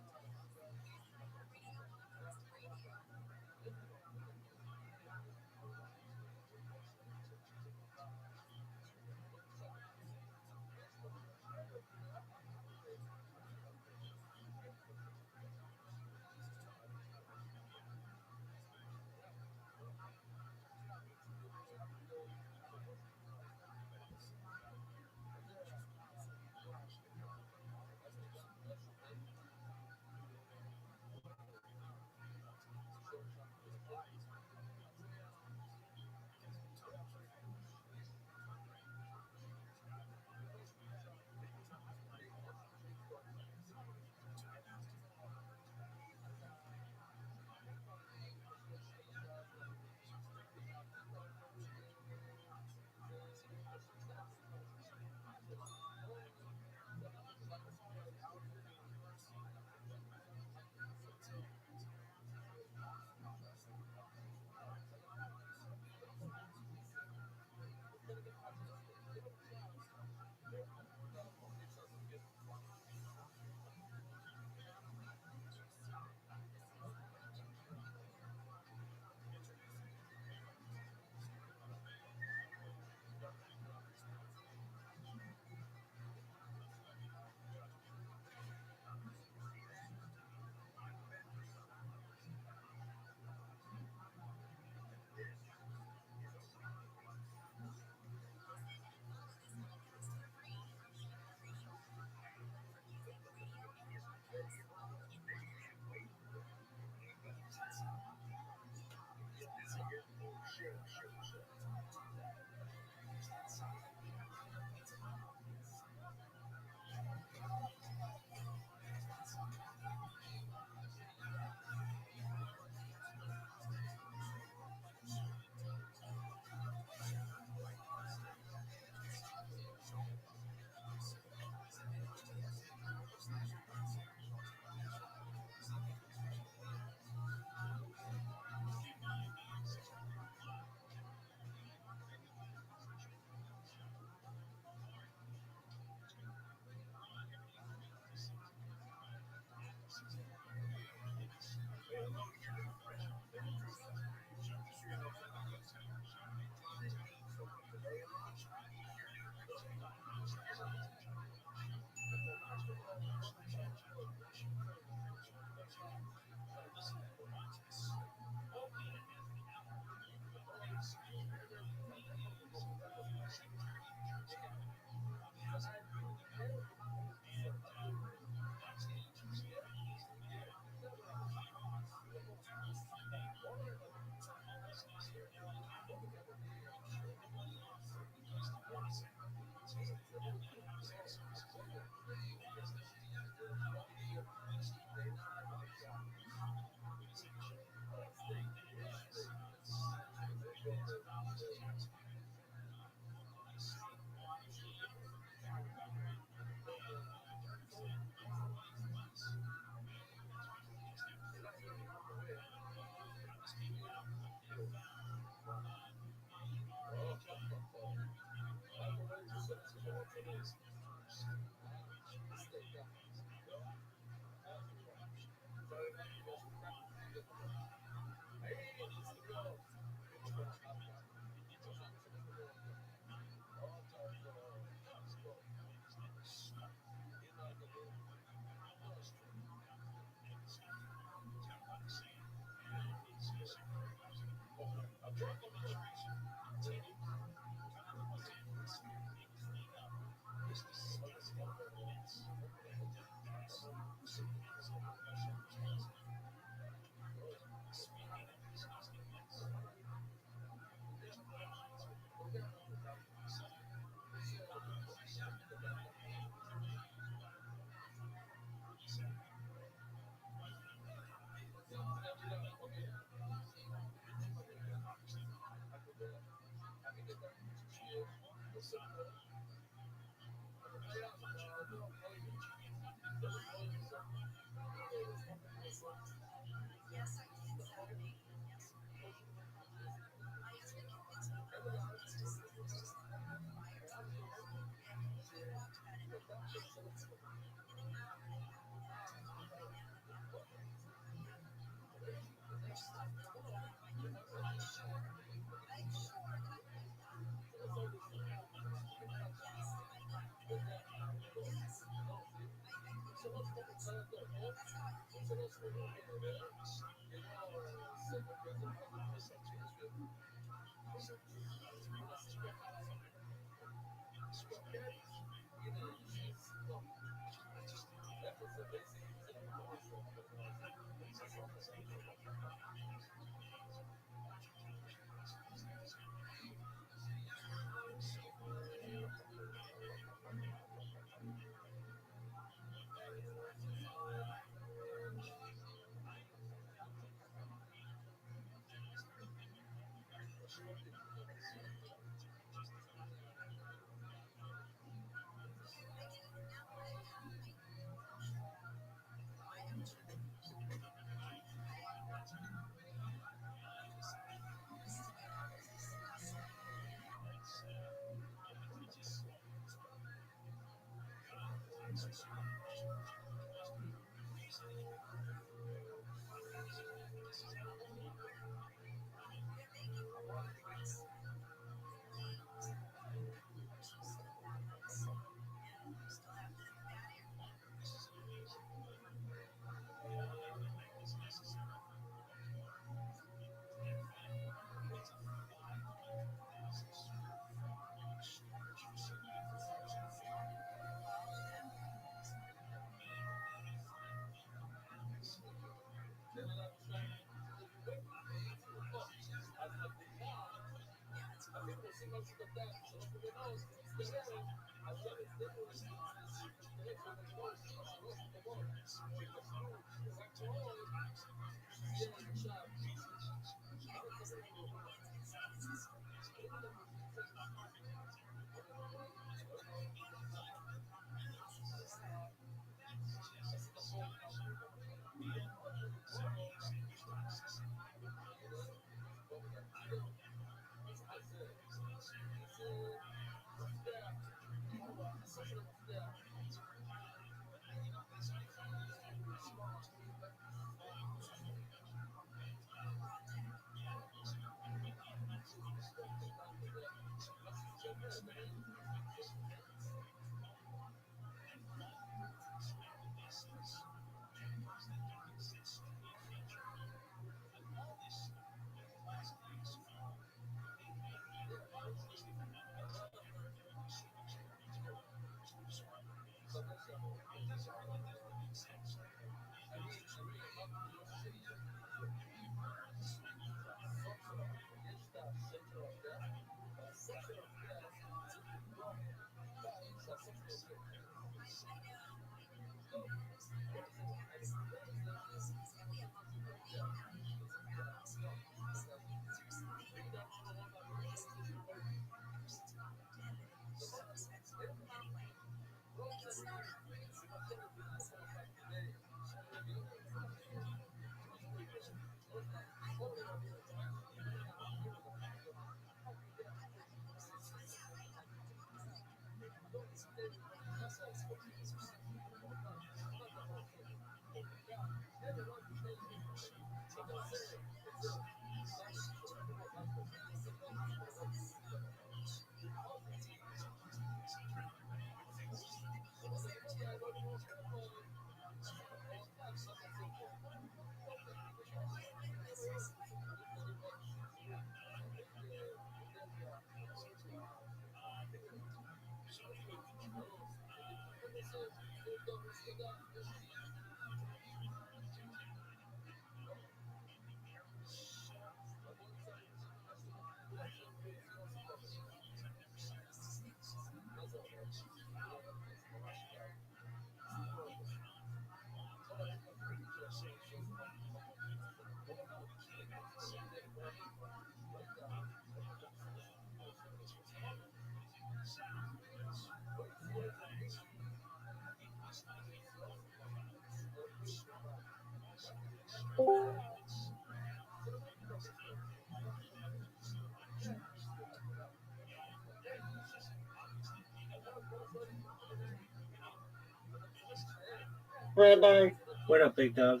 Rabbi, What up, big dog?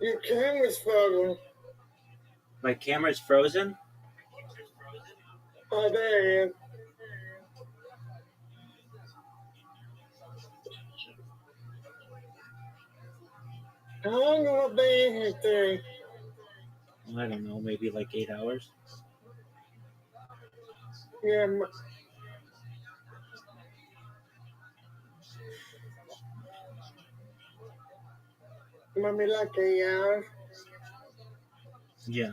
your camera's frozen. My camera's frozen? Oh, there it is. How long will it be in here today? I don't know, maybe like 8 hours. Yeah, maybe like 8 hours. Yeah.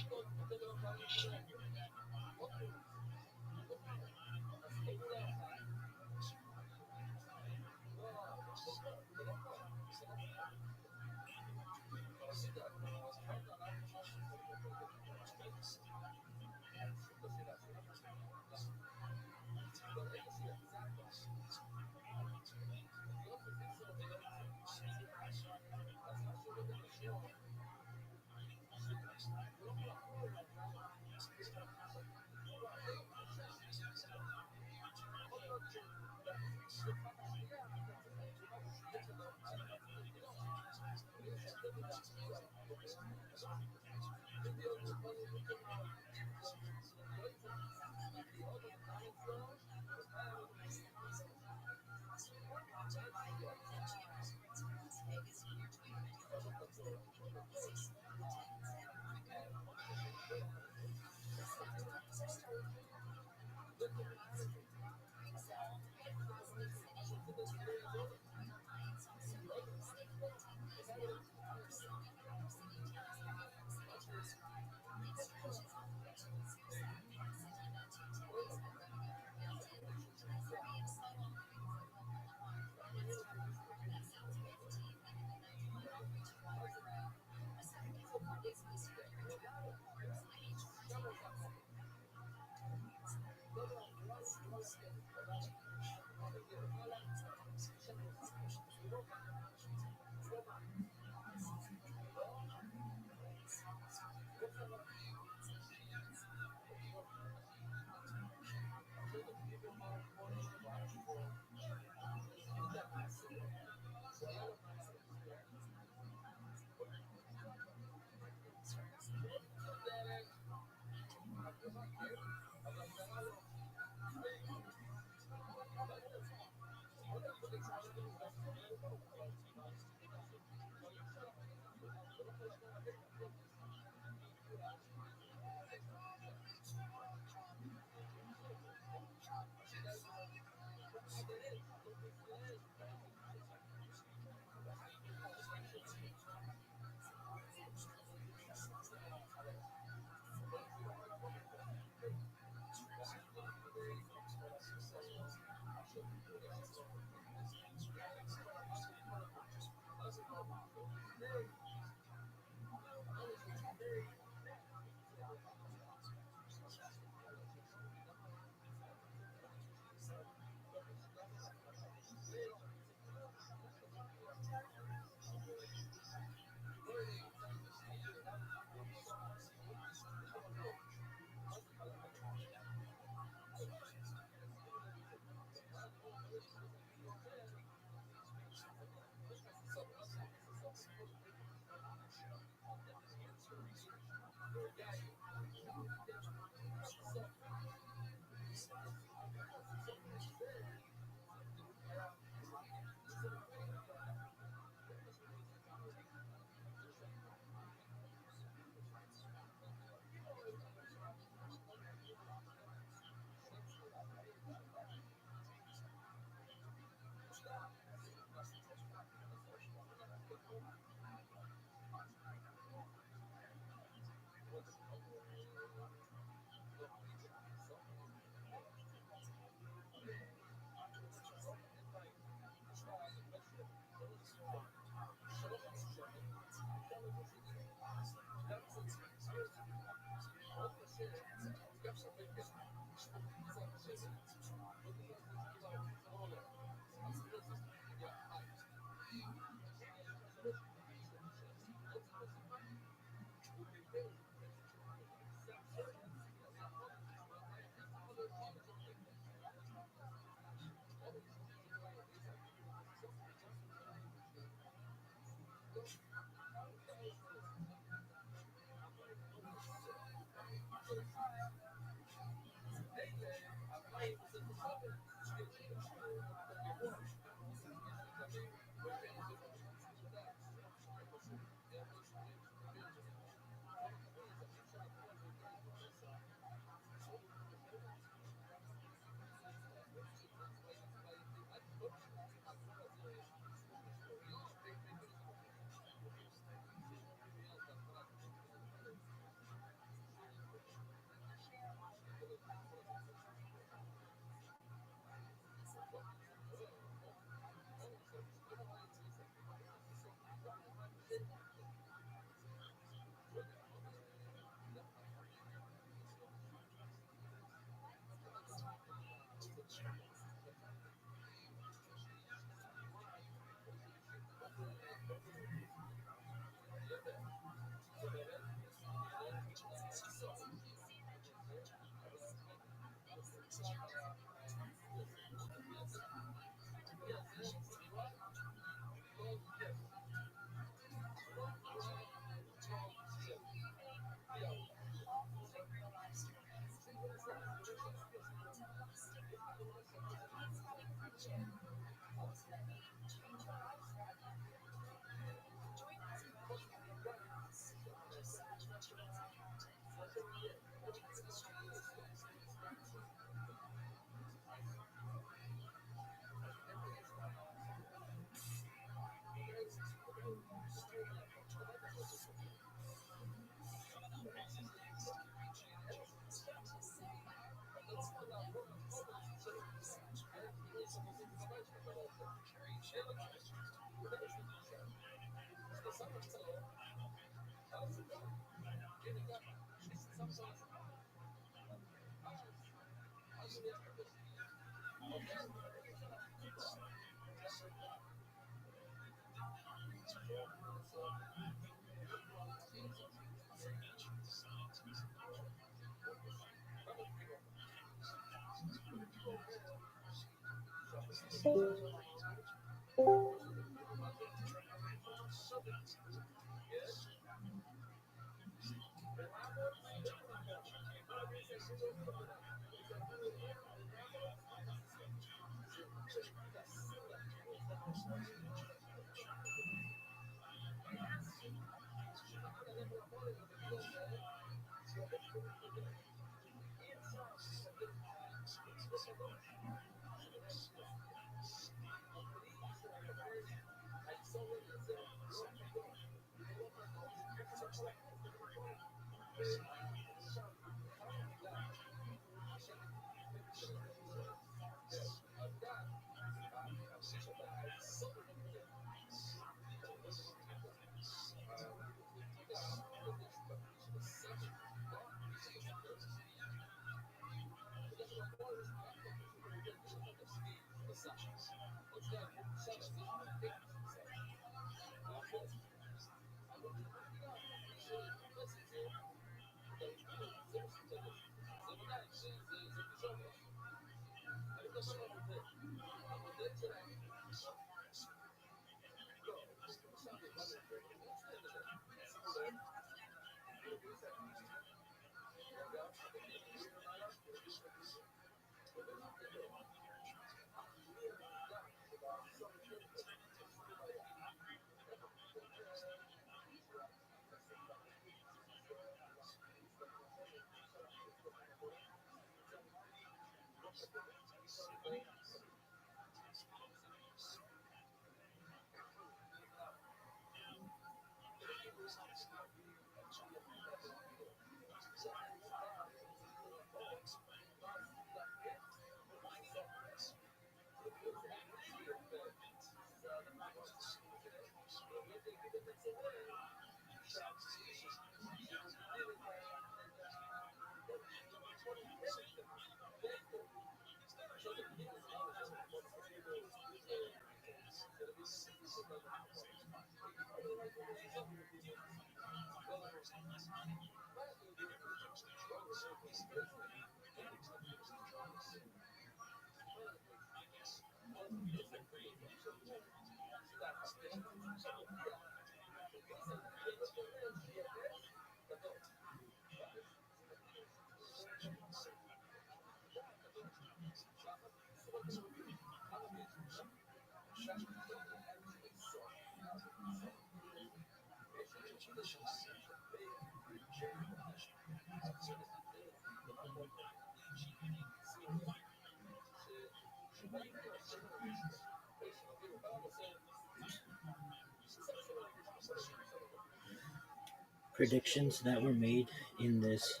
Predictions that were made in this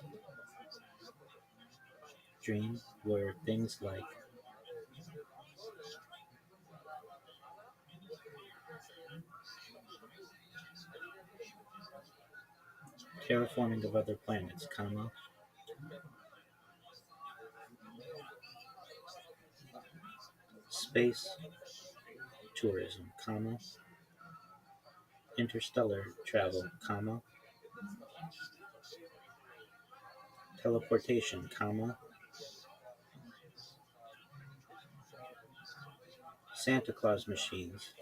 dream were things like terraforming of other planets, comma, space tourism, comma, interstellar travel, comma, teleportation, comma, Santa Claus machines,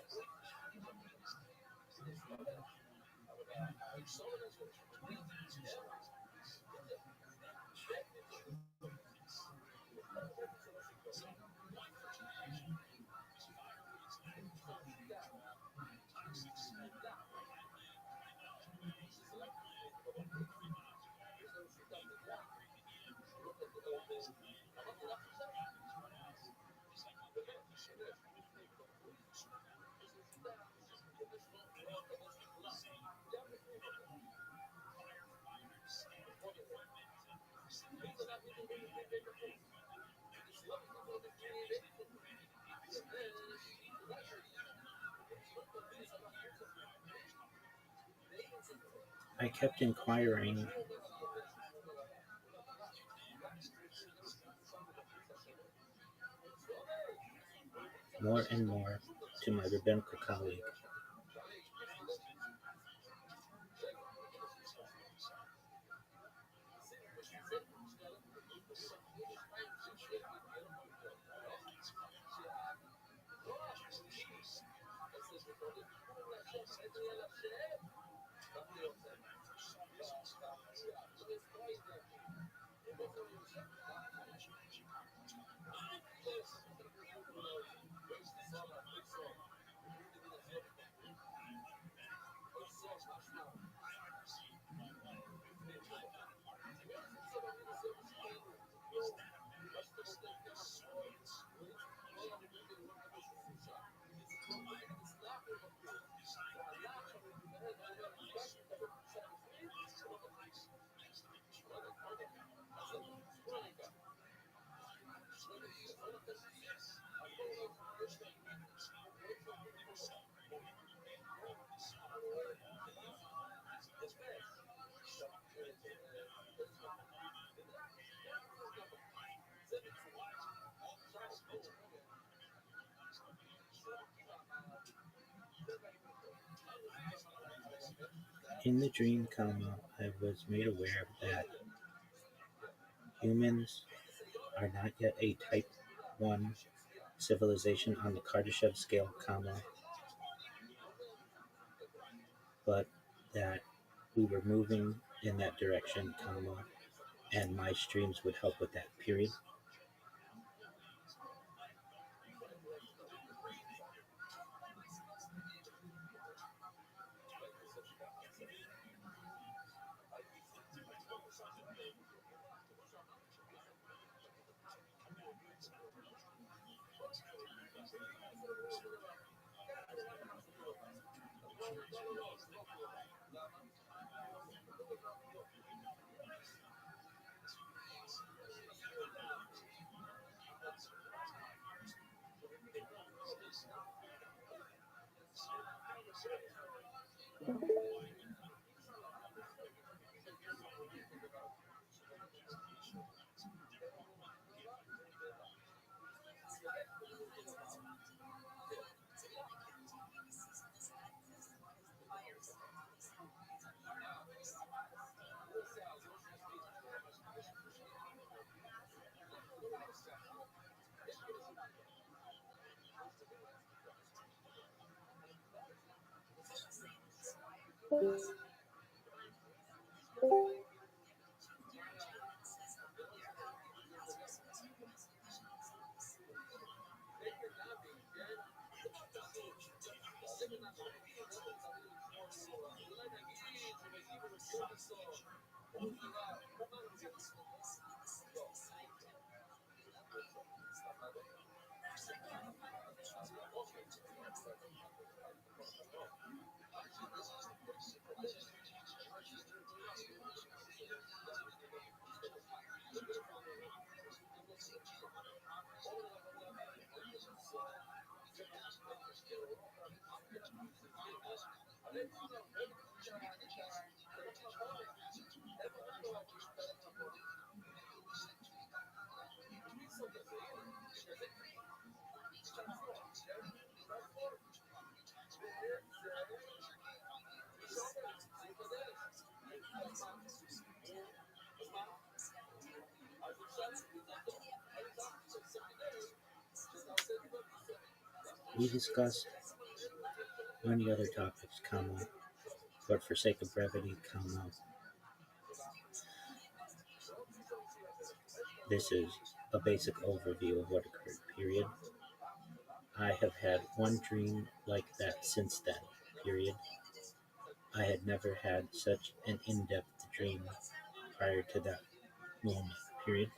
I kept inquiring more and more to my rabbinical colleague. In the dream, comma, I was made aware that humans are not yet a type 1 civilization on the Kardashev scale, comma, but that we were moving in that direction, comma, and my streams would help with that, period. We discussed many other topics, but for sake of brevity, this is a basic overview of what occurred, period. I have had one dream like that since then, period. I had never had such an in-depth dream prior to that moment, period.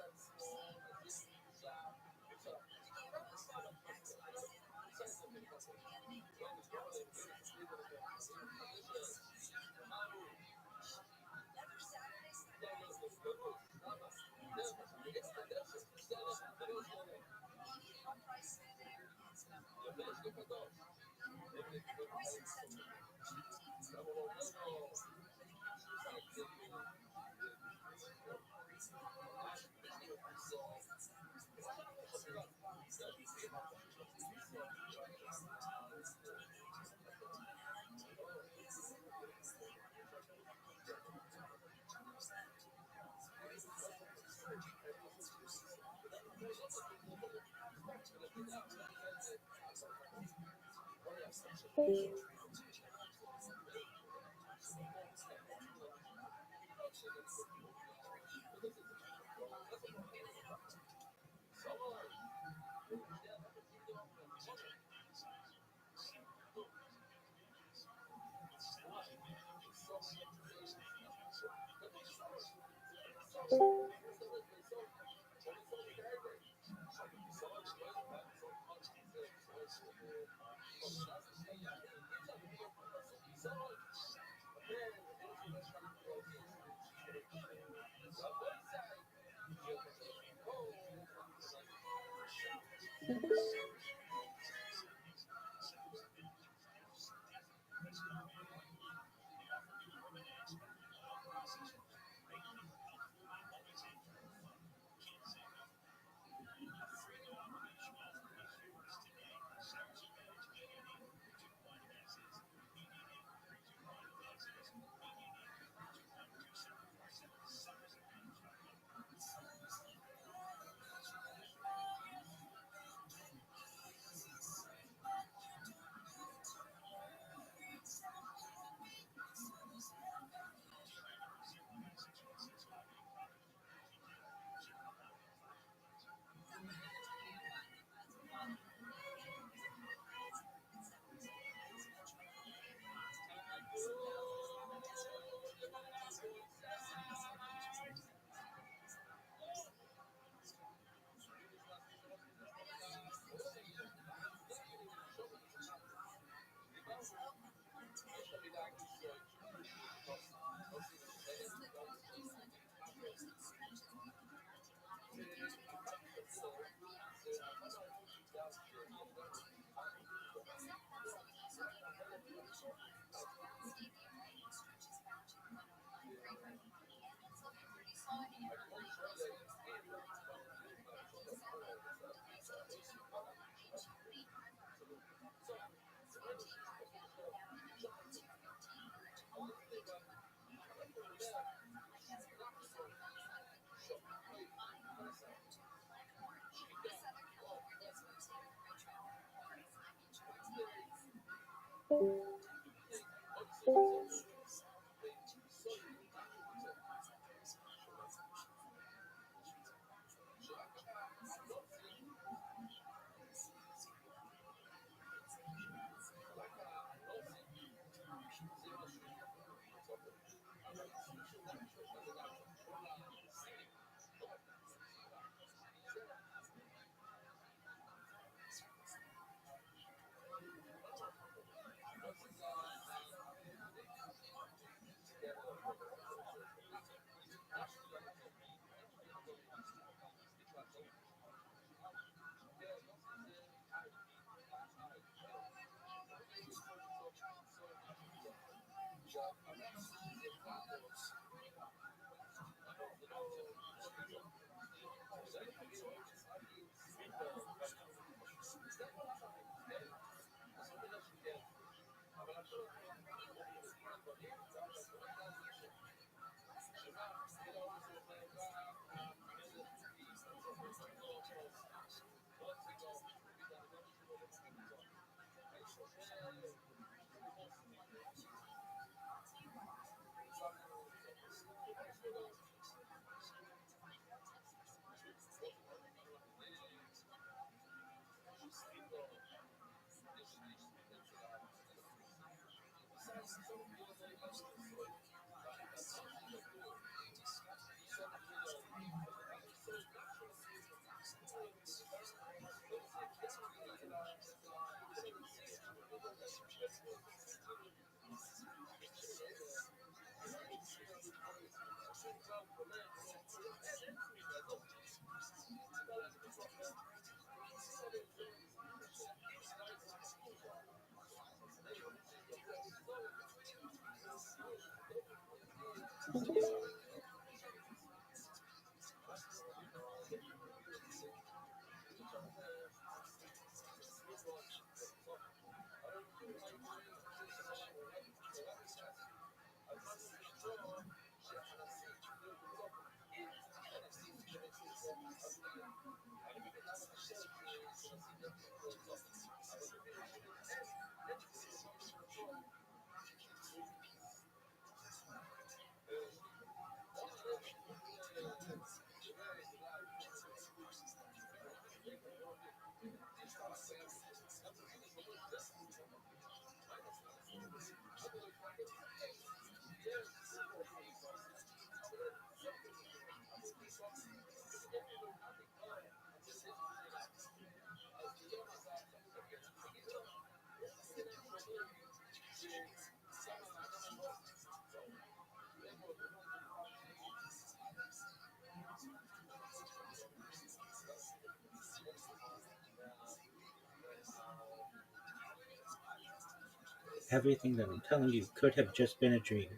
Everything that I'm telling you could have just been a dream.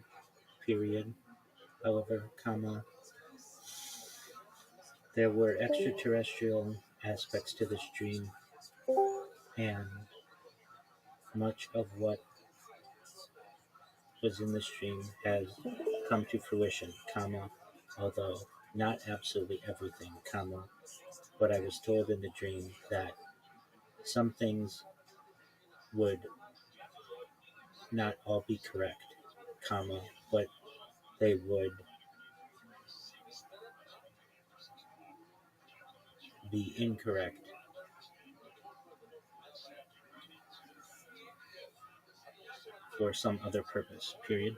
Period. However, comma, there were extraterrestrial aspects to this dream, and much of what was in this dream has come to fruition, comma, although not absolutely everything, comma, but I was told in the dream that some things would not all be correct, comma, but they would be incorrect for some other purpose, period.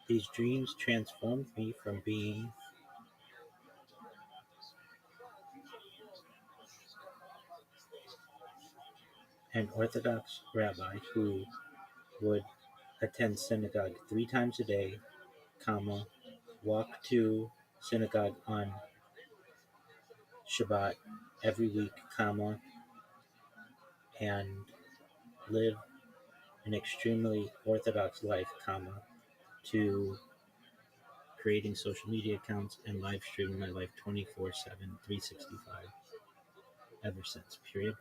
These dreams transformed me from being an Orthodox rabbi who would attend synagogue 3 times a day, comma, walk to synagogue on Shabbat every week, comma, and live an extremely Orthodox life, comma, to creating social media accounts and live streaming my life 24/7, 365 ever since, period.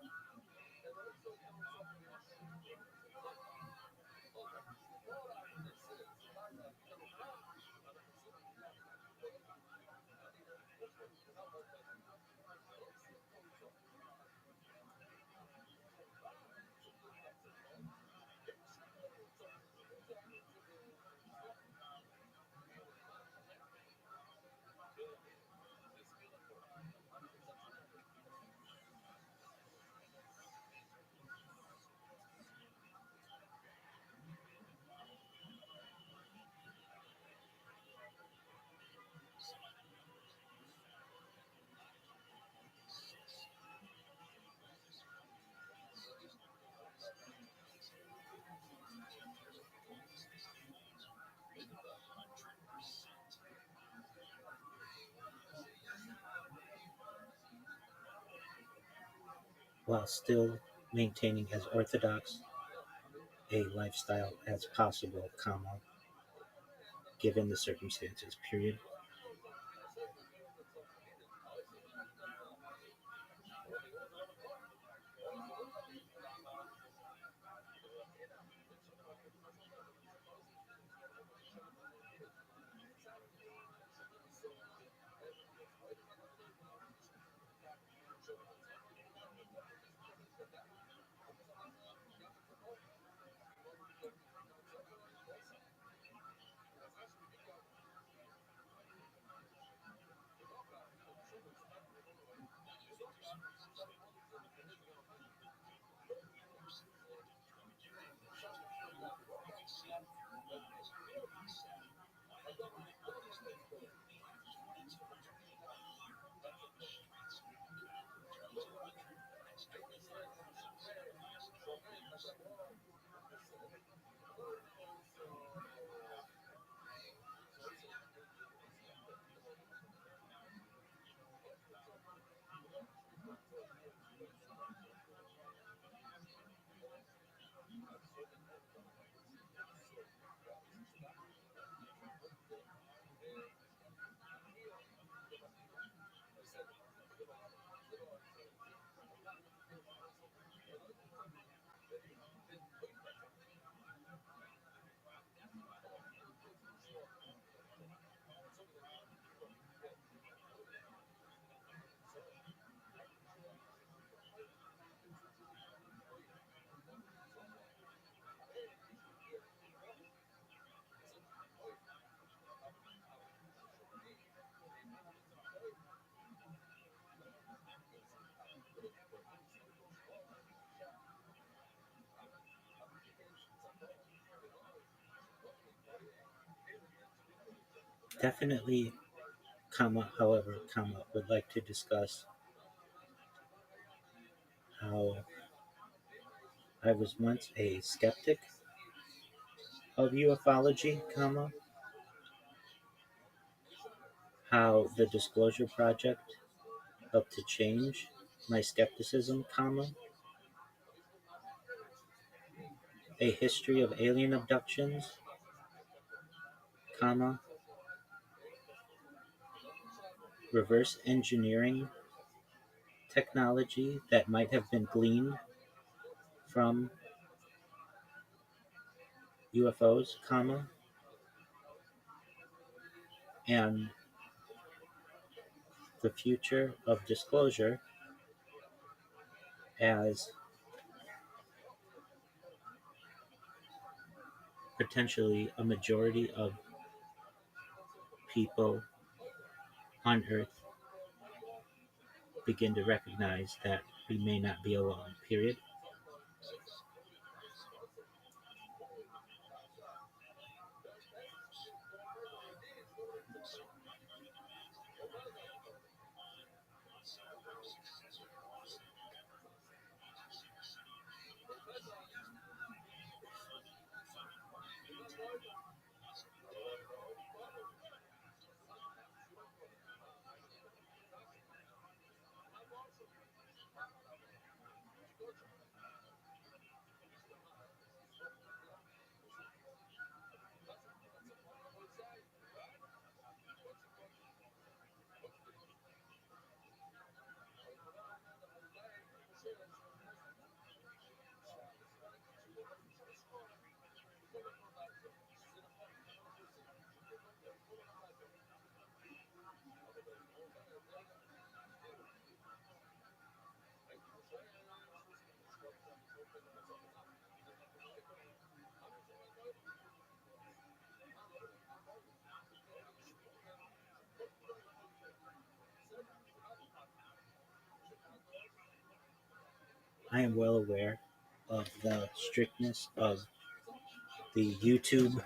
While still maintaining as orthodox a lifestyle as possible, comma, given the circumstances, period. Definitely, comma, however, comma, would like to discuss how I was once a skeptic of ufology, comma, how the Disclosure Project helped to change my skepticism, comma, a history of alien abductions, comma, reverse engineering technology that might have been gleaned from UFOs, comma, and the future of disclosure as potentially a majority of people on Earth begin to recognize that we may not be alone, period. I am well aware of the strictness of the YouTube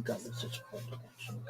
God is such a point of action.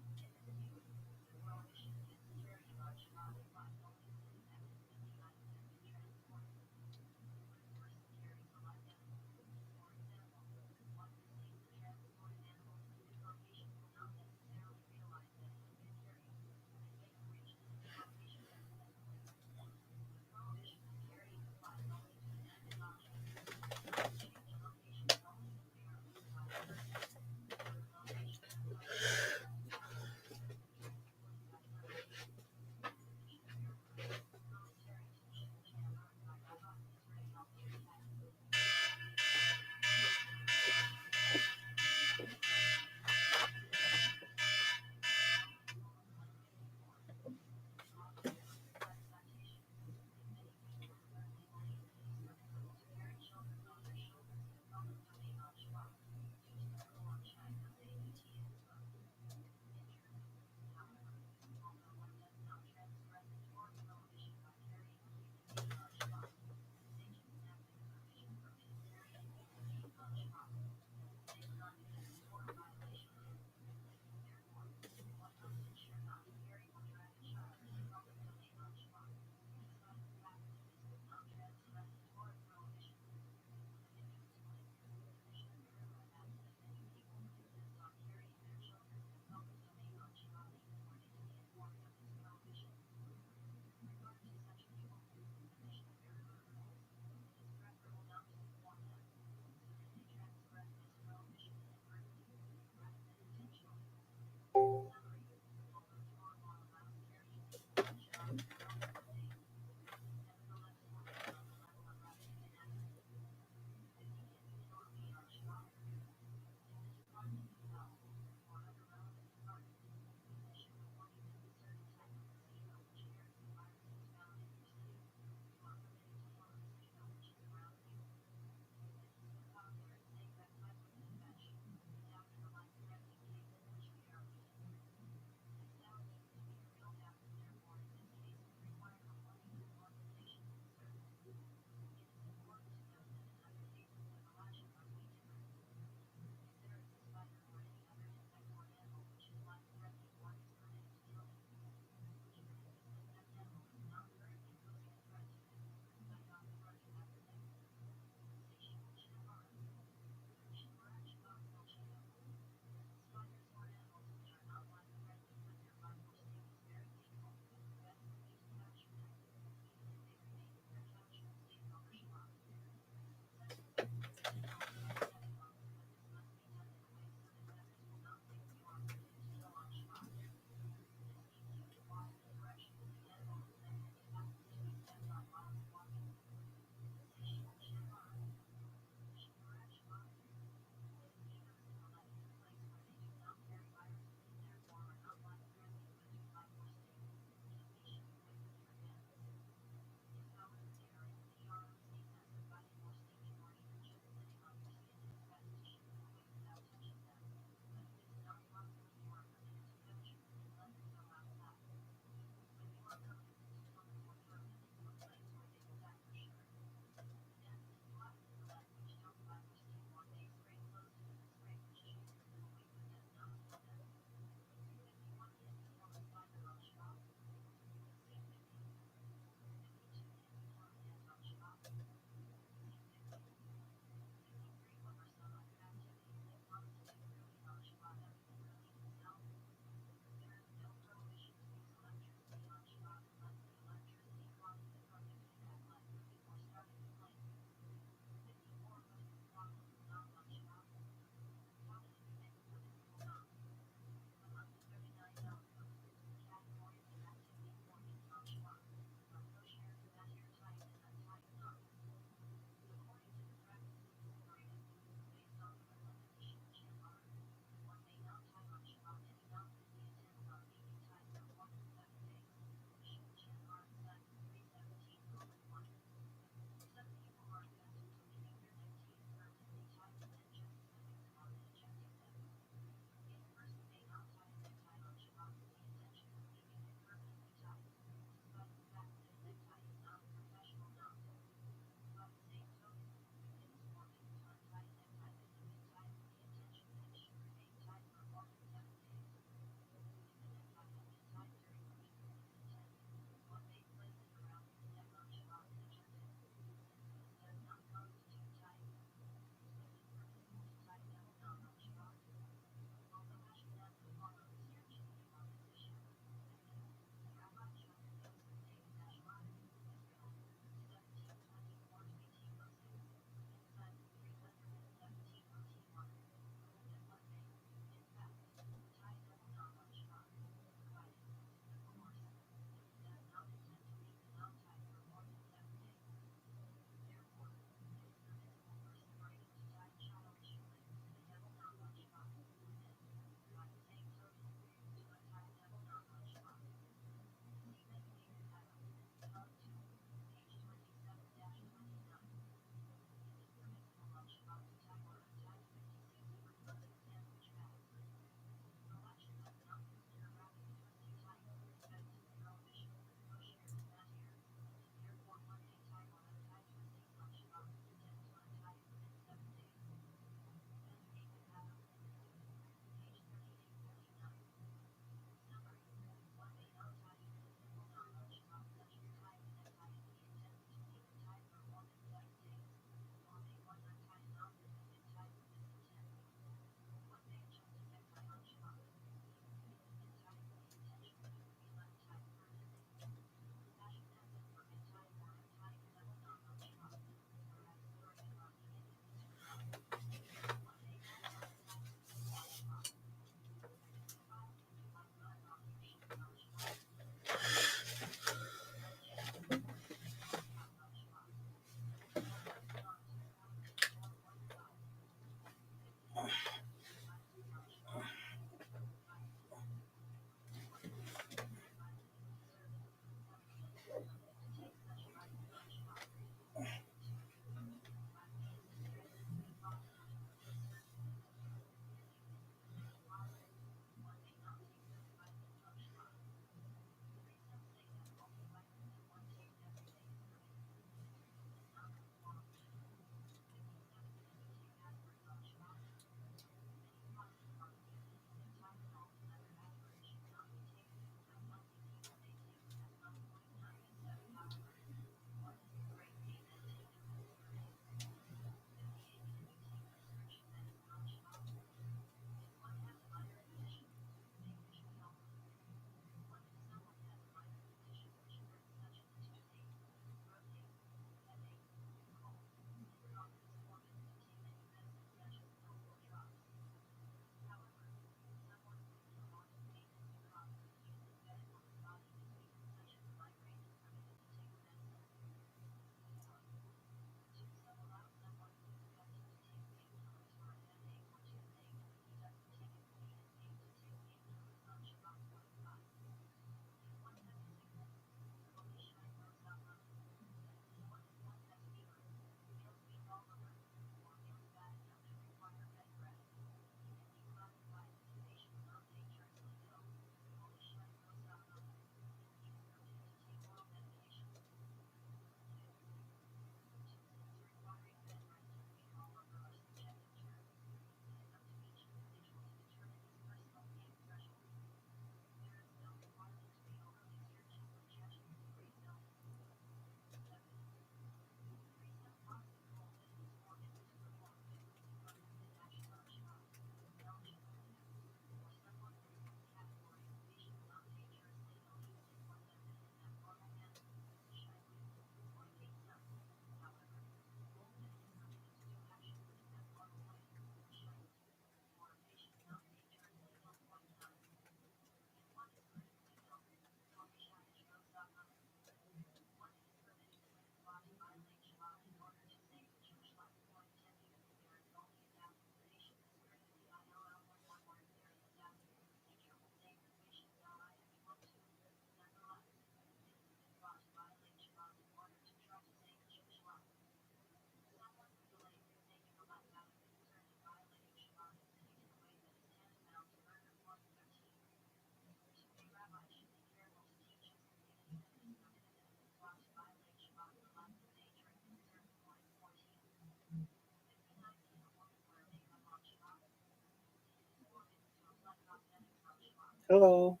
Hello.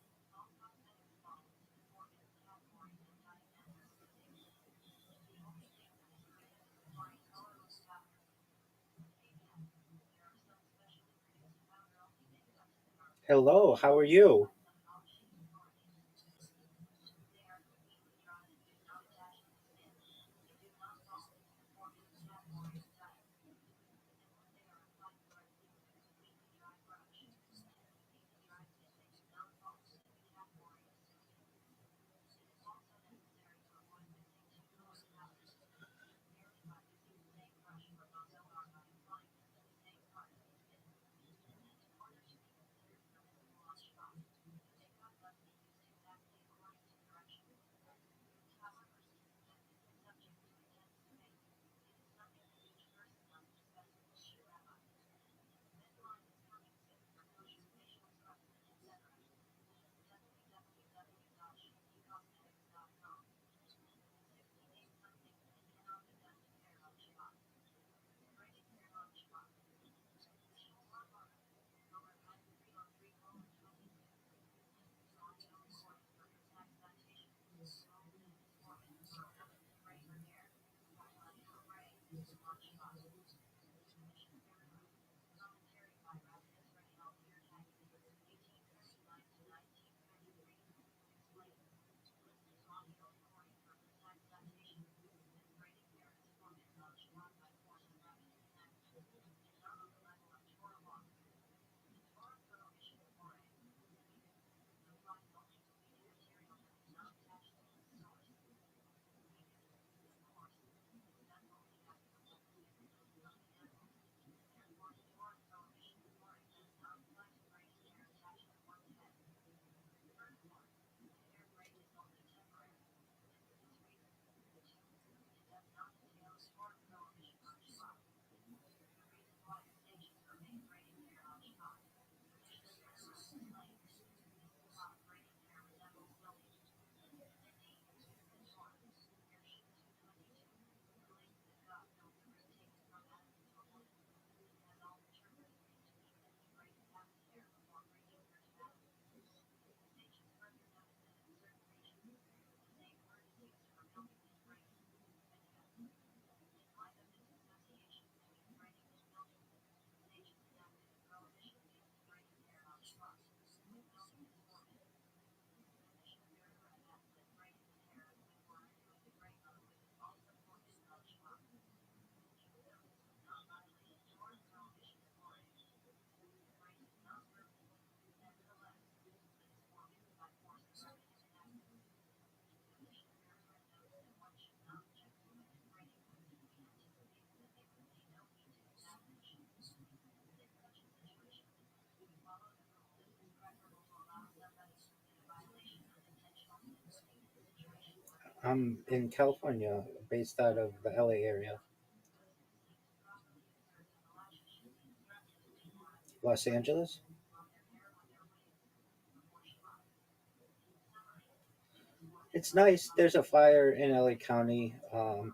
Hello. How are you? I'm in California, based out of the LA area. Los Angeles. It's nice. There's a fire in LA County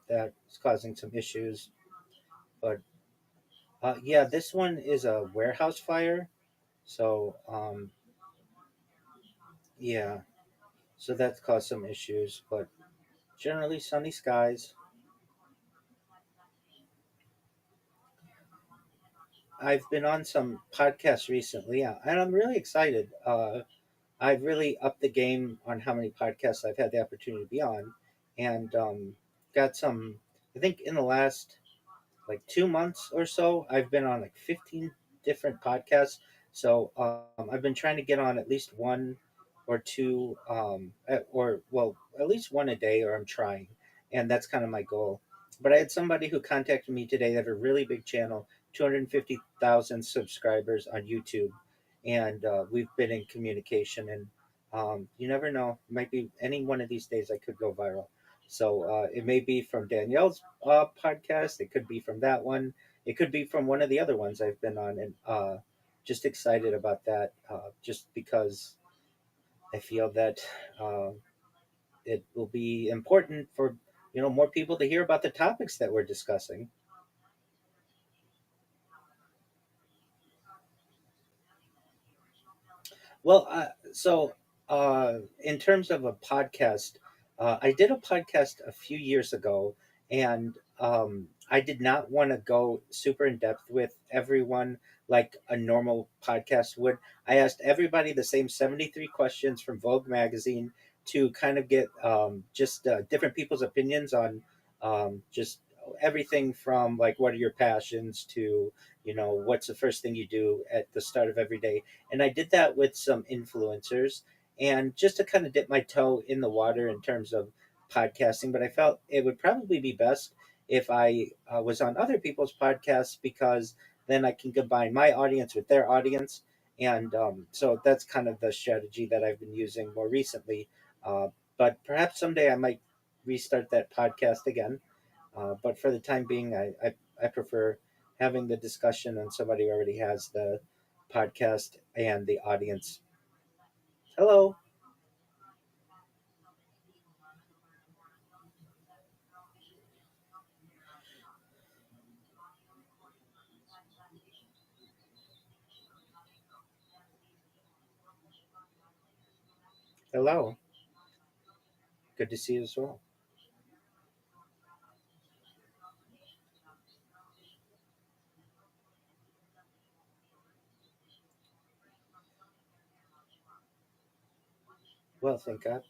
that's causing some issues, but yeah, this one is a warehouse fire. So yeah, so that's caused some issues, but generally sunny skies. I've been on some podcasts recently, yeah, and I'm really excited. I've really upped the game on how many podcasts I've had the opportunity to be on, and got some. I think in the last like 2 months or so, I've been on like 15 different podcasts. So I've been trying to get on at least one or two, or well, at least one a day, or I'm trying, and that's kind of my goal. But I had somebody who contacted me today. They have a really big channel, 250,000 subscribers on YouTube, and we've been in communication. And you never know, might be any one of these days I could go viral. So it may be from Danielle's podcast. It could be from that one. It could be from one of the other ones I've been on, and just excited about that. Just because I feel that uh, it will be important for more people to hear about the topics that we're discussing. Well, in terms of a podcast, I did a podcast a few years ago, and I did not want to go super in depth with everyone like a normal podcast would. I asked everybody the same 73 questions from Vogue magazine to kind of get just different people's opinions on just everything from like what are your passions to what's the first thing you do at the start of every day. And I did that with some influencers, and just to kind of dip my toe in the water in terms of podcasting. But I felt it would probably be best if I was on other people's podcasts, because then I can combine my audience with their audience. And so that's kind of the strategy that I've been using more recently. But perhaps someday I might restart that podcast again. But for the time being, I prefer having the discussion and somebody who already has the podcast and the audience. Hello. Hello. Good to see you as well. Well, thank God.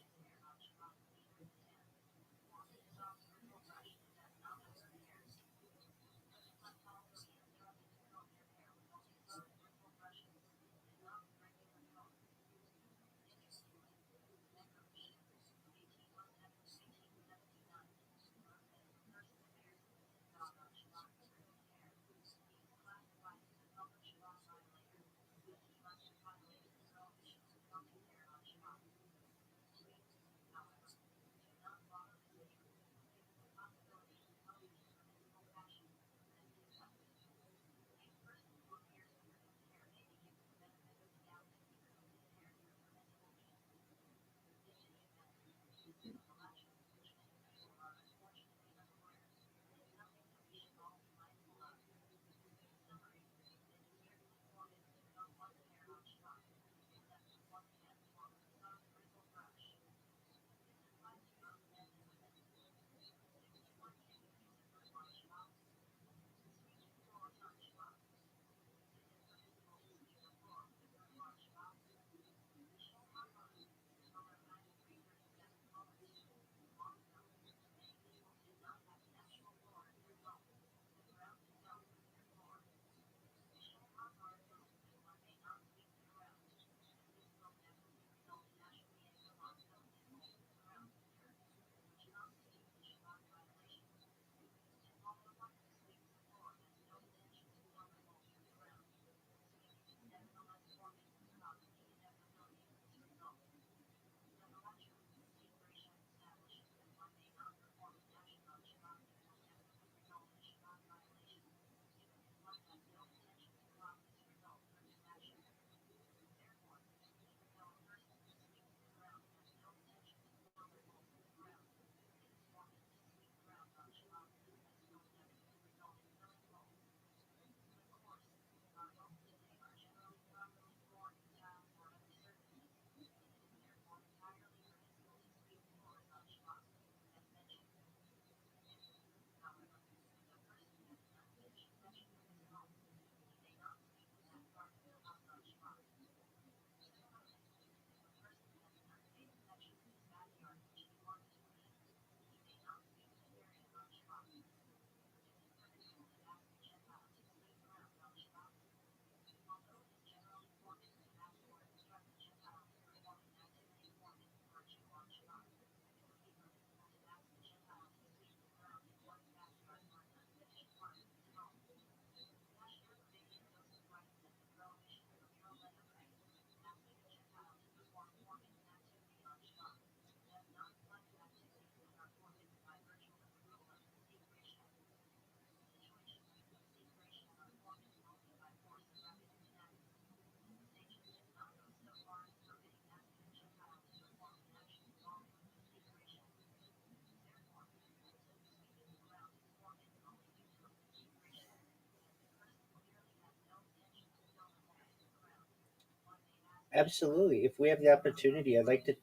Absolutely. If we have the opportunity, I'd like to,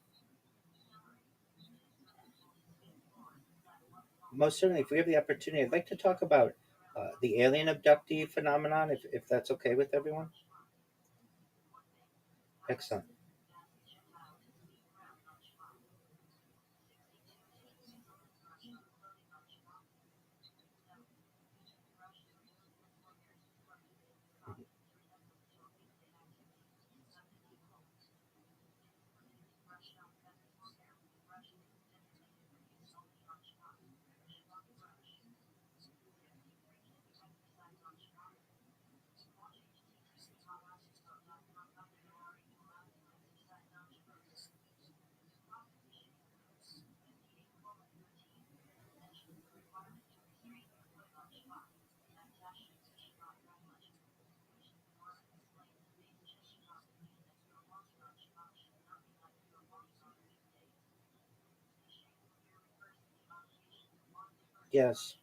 most certainly, if we have the opportunity, I'd like to talk about the alien abductee phenomenon, if that's okay with everyone. Excellent. Yes.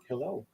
Hello.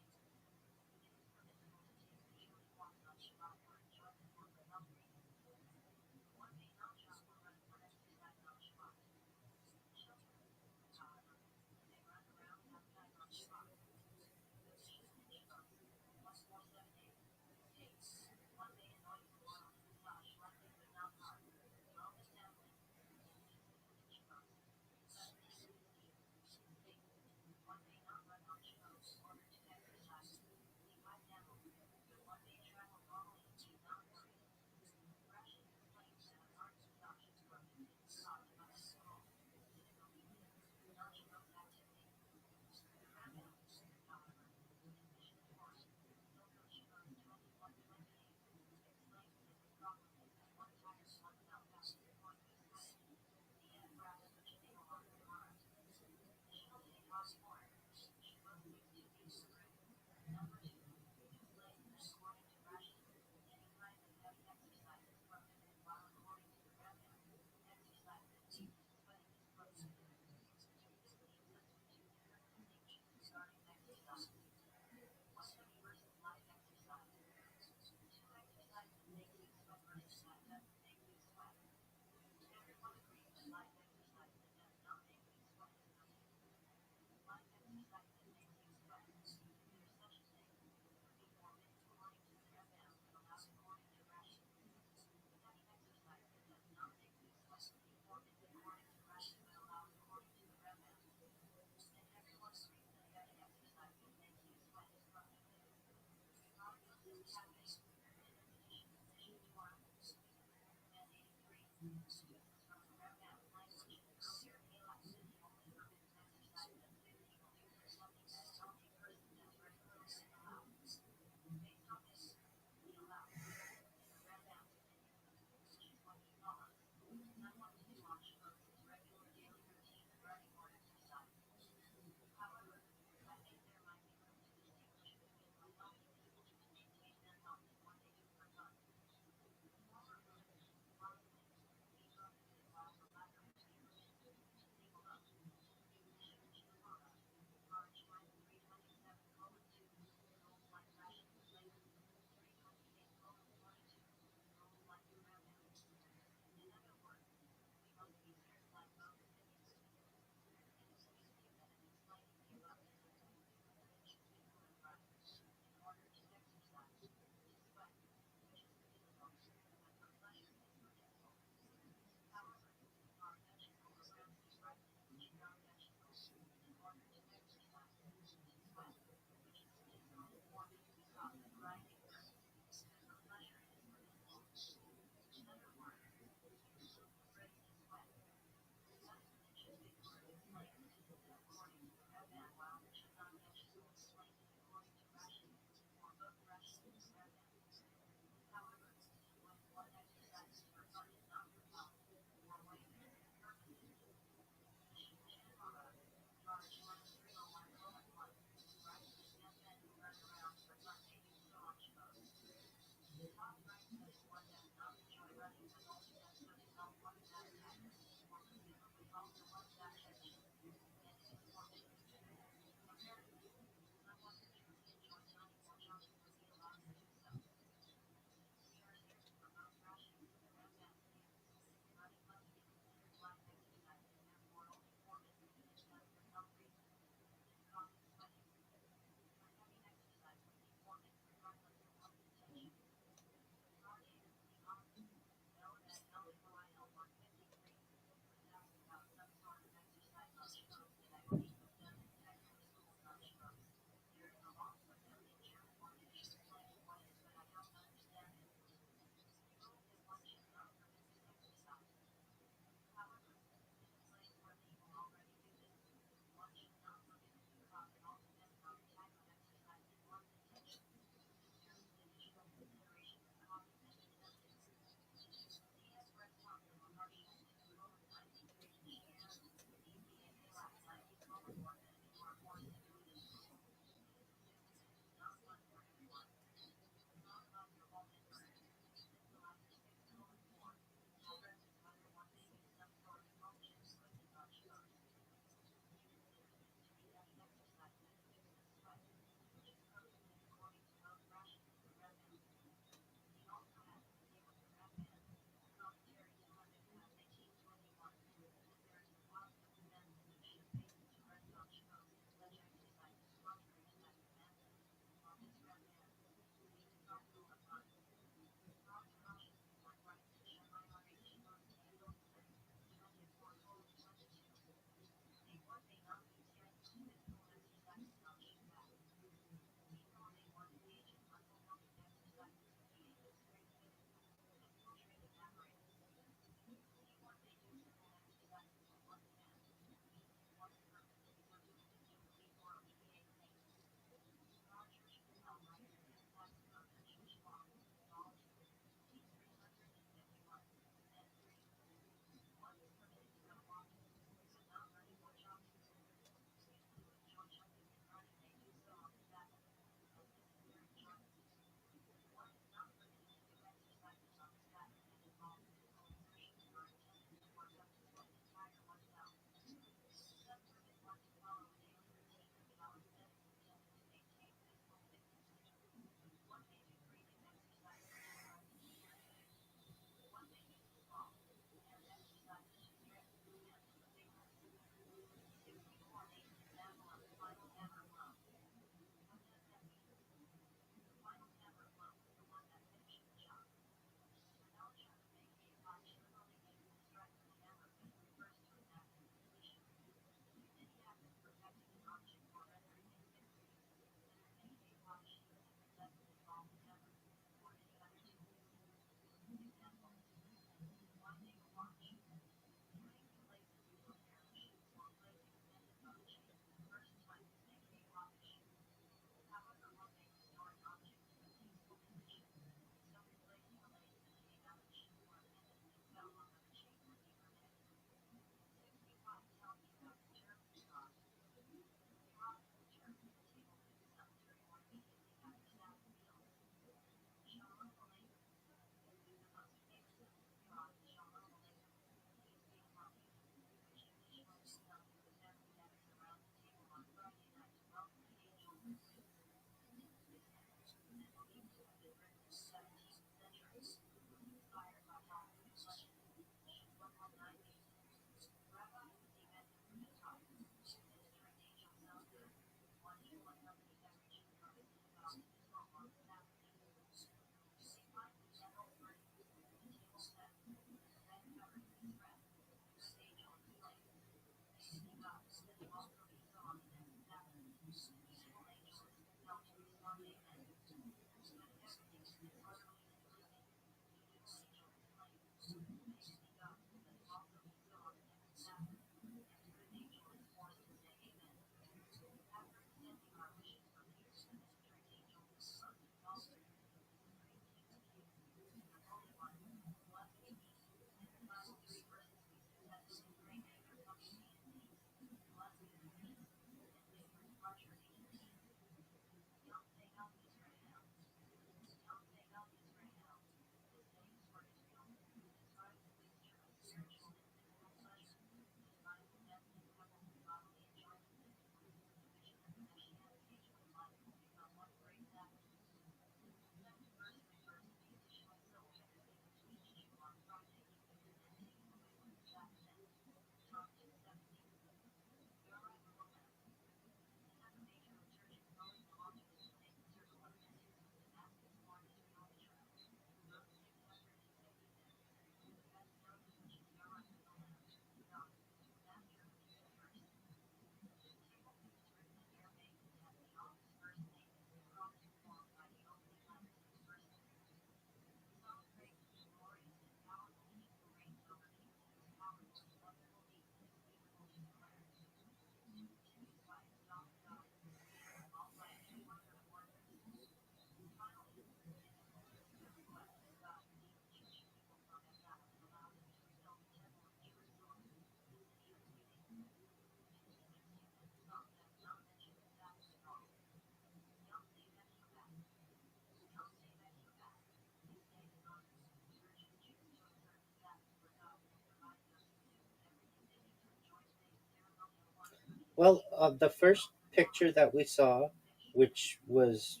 Well, the first picture that we saw, which was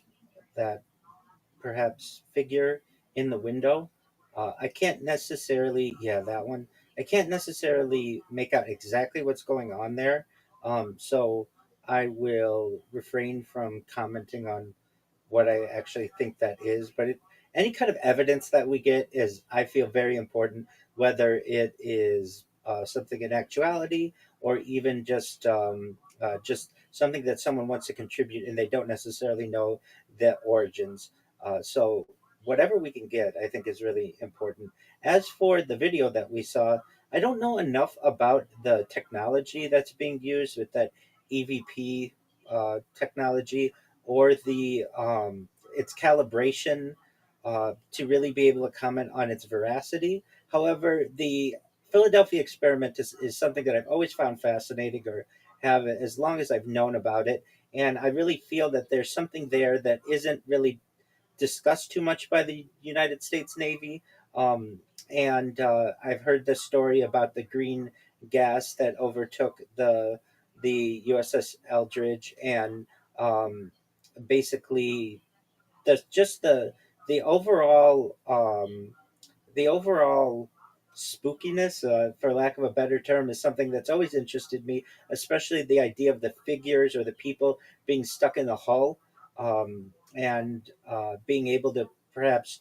that perhaps figure in the window, I can't necessarily, yeah, that one. I can't necessarily make out exactly what's going on there. So I will refrain from commenting on what I actually think that is. But any kind of evidence that we get is, I feel, very important, whether it is something in actuality or even just something that someone wants to contribute and they don't necessarily know the origins. So whatever we can get, I think, is really important. As for the video that we saw, I don't know enough about the technology that's being used with that EVP technology, or the its calibration, to really be able to comment on its veracity. However, the Philadelphia experiment is something that I've always found fascinating, or have as long as I've known about it. And I really feel that there's something there that isn't really discussed too much by the United States Navy. Um, and I've heard the story about the green gas that overtook the USS Eldridge, and um, basically just the overall the overall spookiness, for lack of a better term, is something that's always interested me, especially the idea of the figures or the people being stuck in the hull, and being able to perhaps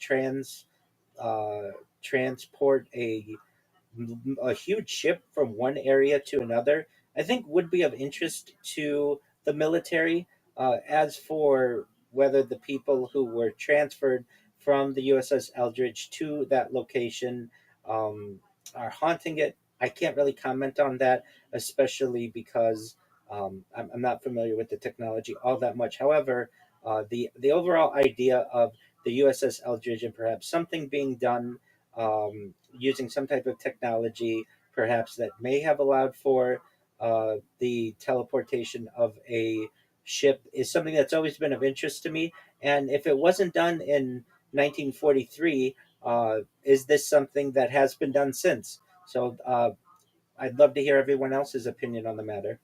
uh, transport a huge ship from one area to another, I think would be of interest to the military. As for whether the people who were transferred from the USS Eldridge to that location um, are haunting it, I can't really comment on that, especially because I'm not familiar with the technology all that much. However, the overall idea of the USS Eldridge and perhaps something being done using some type of technology, perhaps that may have allowed for the teleportation of a ship, is something that's always been of interest to me. And if it wasn't done in 1943, is this something that has been done since? So I'd love to hear everyone else's opinion on the matter.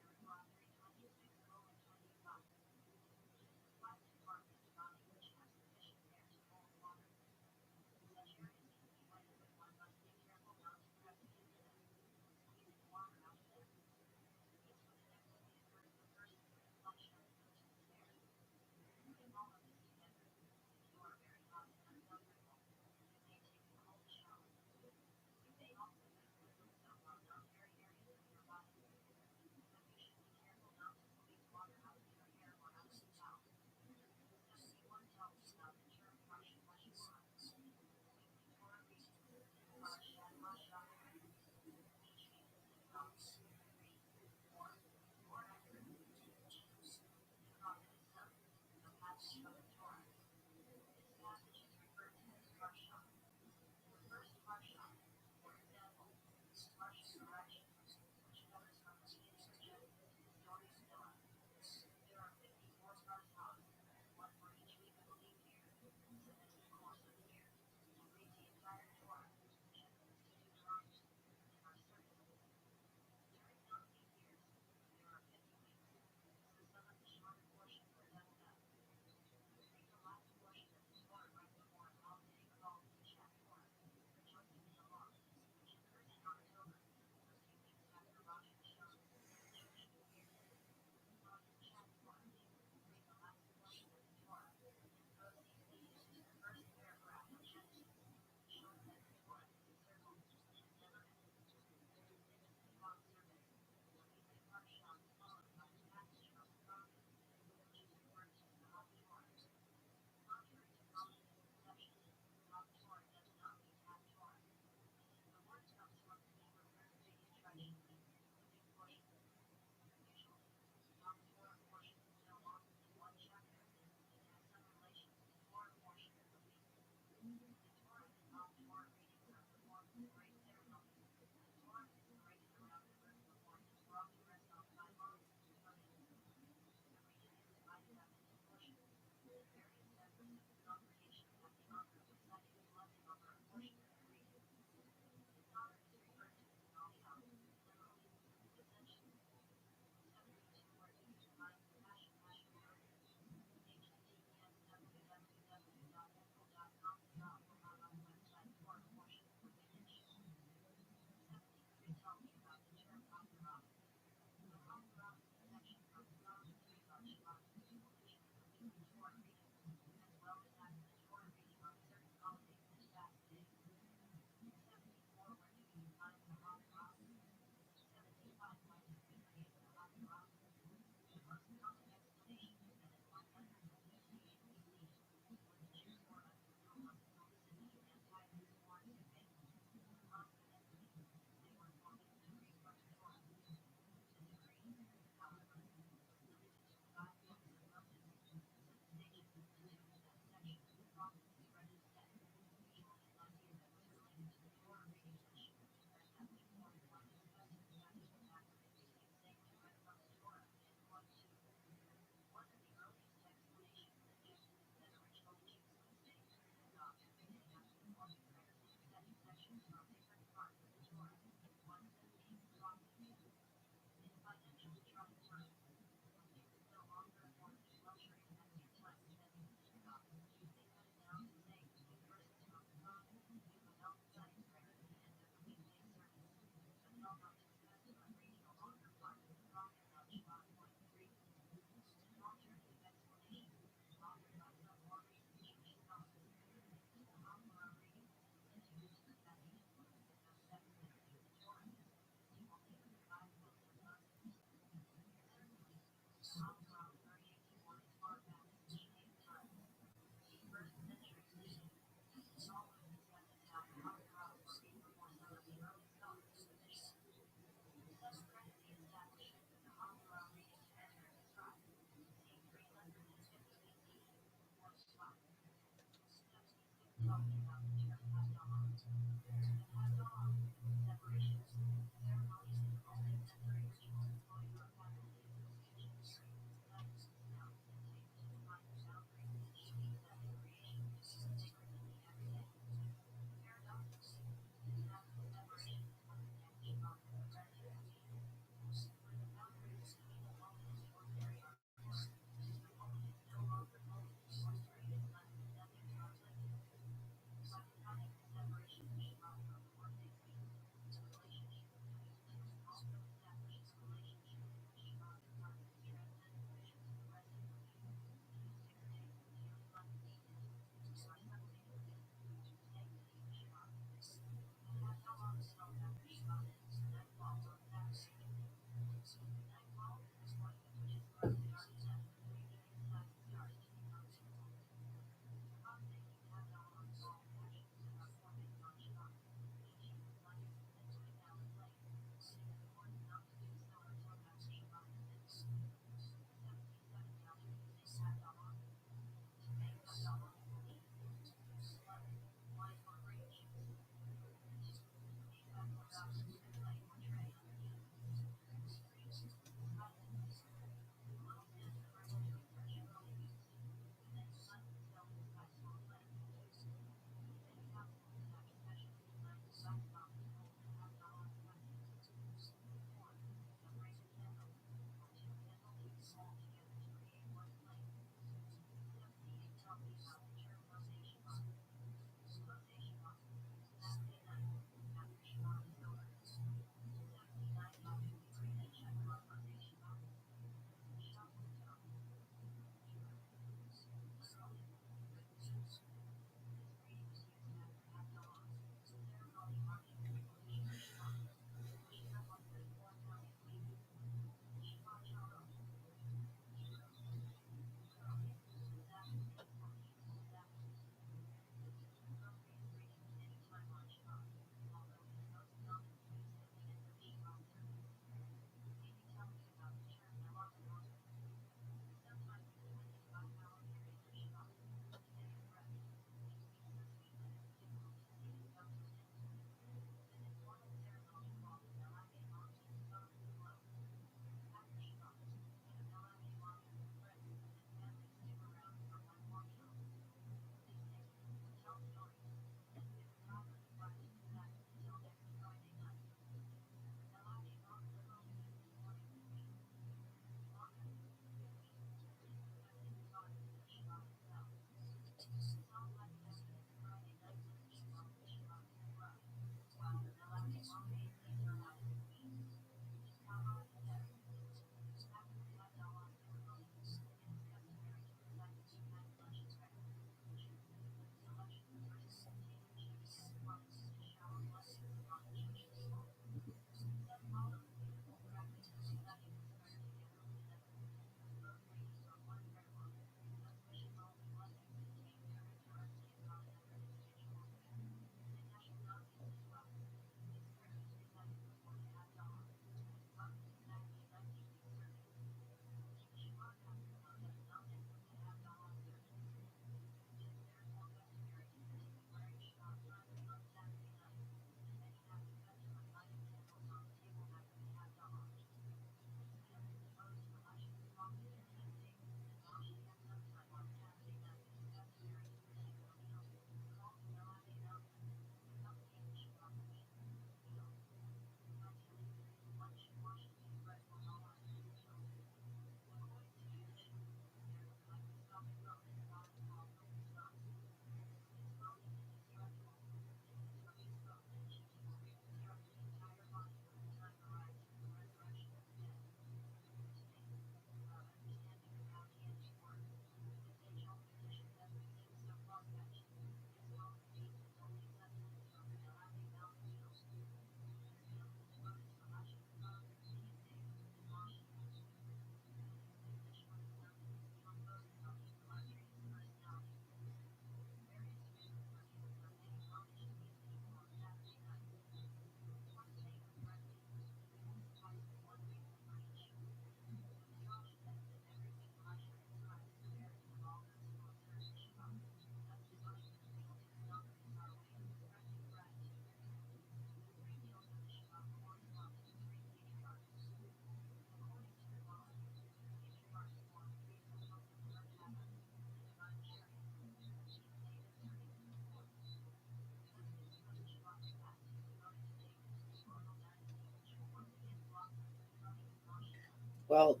Well,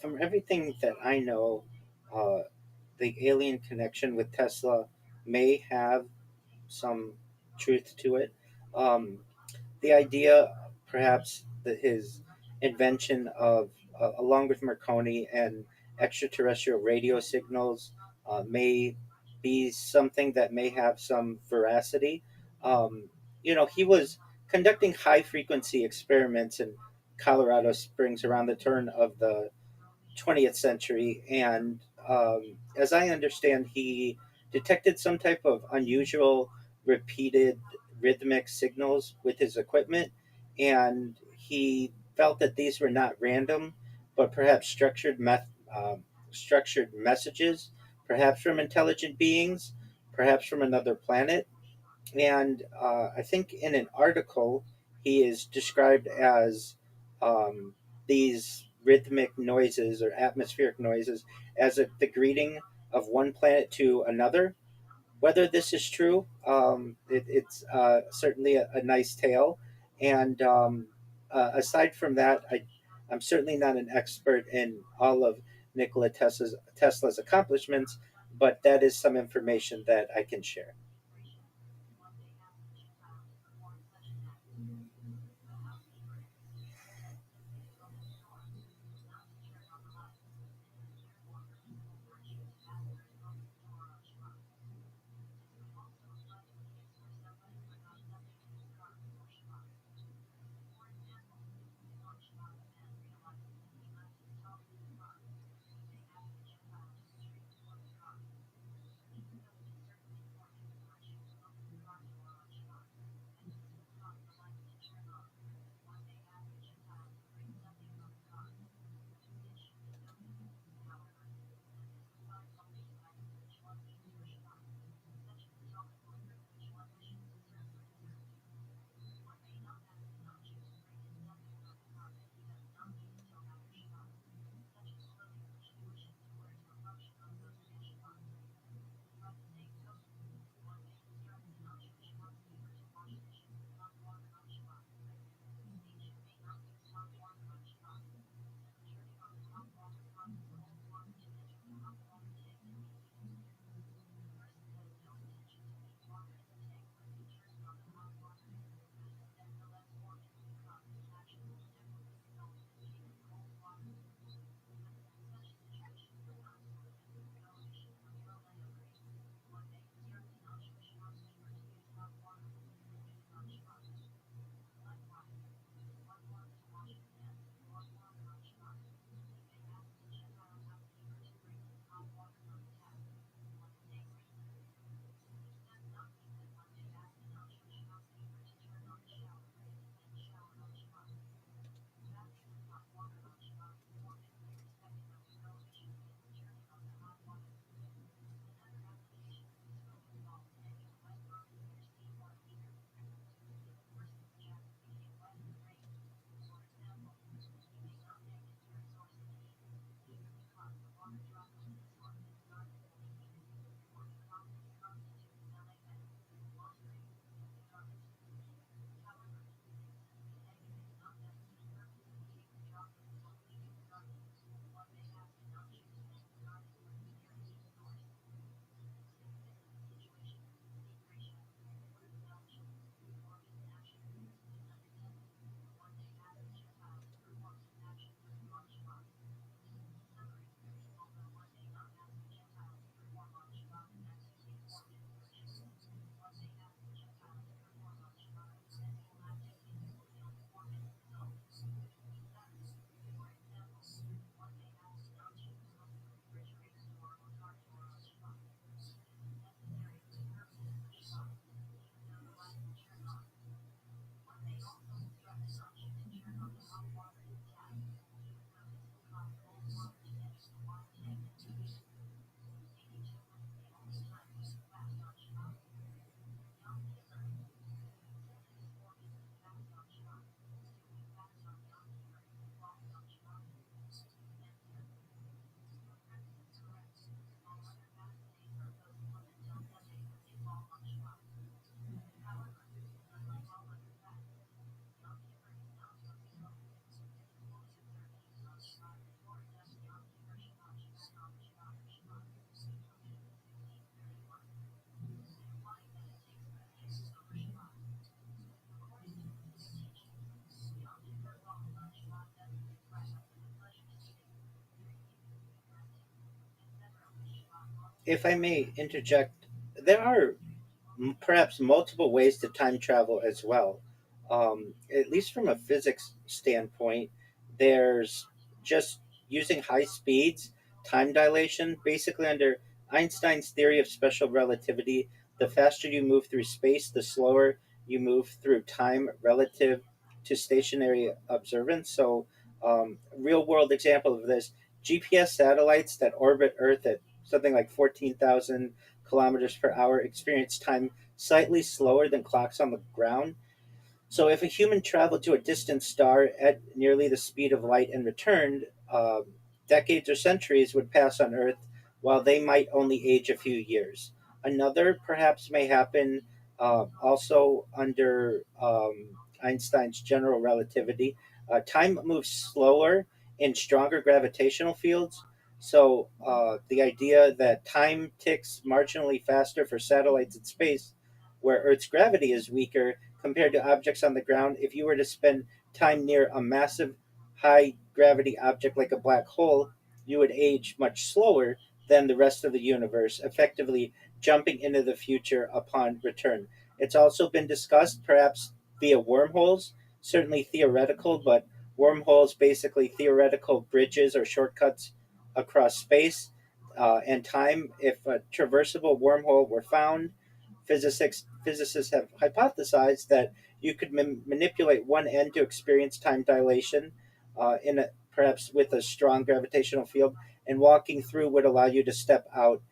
from everything that I know, uh, the alien connection with Tesla may have some truth to it. Um, the idea, perhaps, that his invention of, along with Marconi and extraterrestrial radio signals, may be something that may have some veracity. Um, he was conducting high frequency experiments in Colorado Springs around the turn of the 20th century, and as I understand, he detected some type of unusual repeated rhythmic signals with his equipment, and he felt that these were not random, but perhaps structured messages, perhaps from intelligent beings, perhaps from another planet. And I think in an article, he is described as um, these rhythmic noises or atmospheric noises as the greeting of one planet to another. Whether this is true, it's certainly a nice tale. And aside from that, I'm certainly not an expert in all of Tesla's accomplishments, but that is some information that I can share. if I may interject, there are perhaps multiple ways to time travel as well. At least from a physics standpoint, there's just using high speeds, time dilation. Basically, under Einstein's theory of special relativity, the faster you move through space, the slower you move through time relative to stationary observance. So, real world example of this: GPS satellites that orbit Earth at something like 14,000 kilometers per hour experience time slightly slower than clocks on the ground. So, if a human traveled to a distant star at nearly the speed of light and returned, decades or centuries would pass on Earth while they might only age a few years. Another perhaps may happen also under Einstein's general relativity. Time moves slower in stronger gravitational fields. So, the idea that time ticks marginally faster for satellites in space, where Earth's gravity is weaker compared to objects on the ground. If you were to spend time near a massive high gravity object like a black hole, you would age much slower than the rest of the universe, effectively jumping into the future upon return. It's also been discussed, perhaps via wormholes, certainly theoretical, but wormholes basically theoretical bridges or shortcuts across space and time. If a traversable wormhole were found, physicists have hypothesized that you could manipulate one end to experience time dilation perhaps with a strong gravitational field, and walking through would allow you to step out.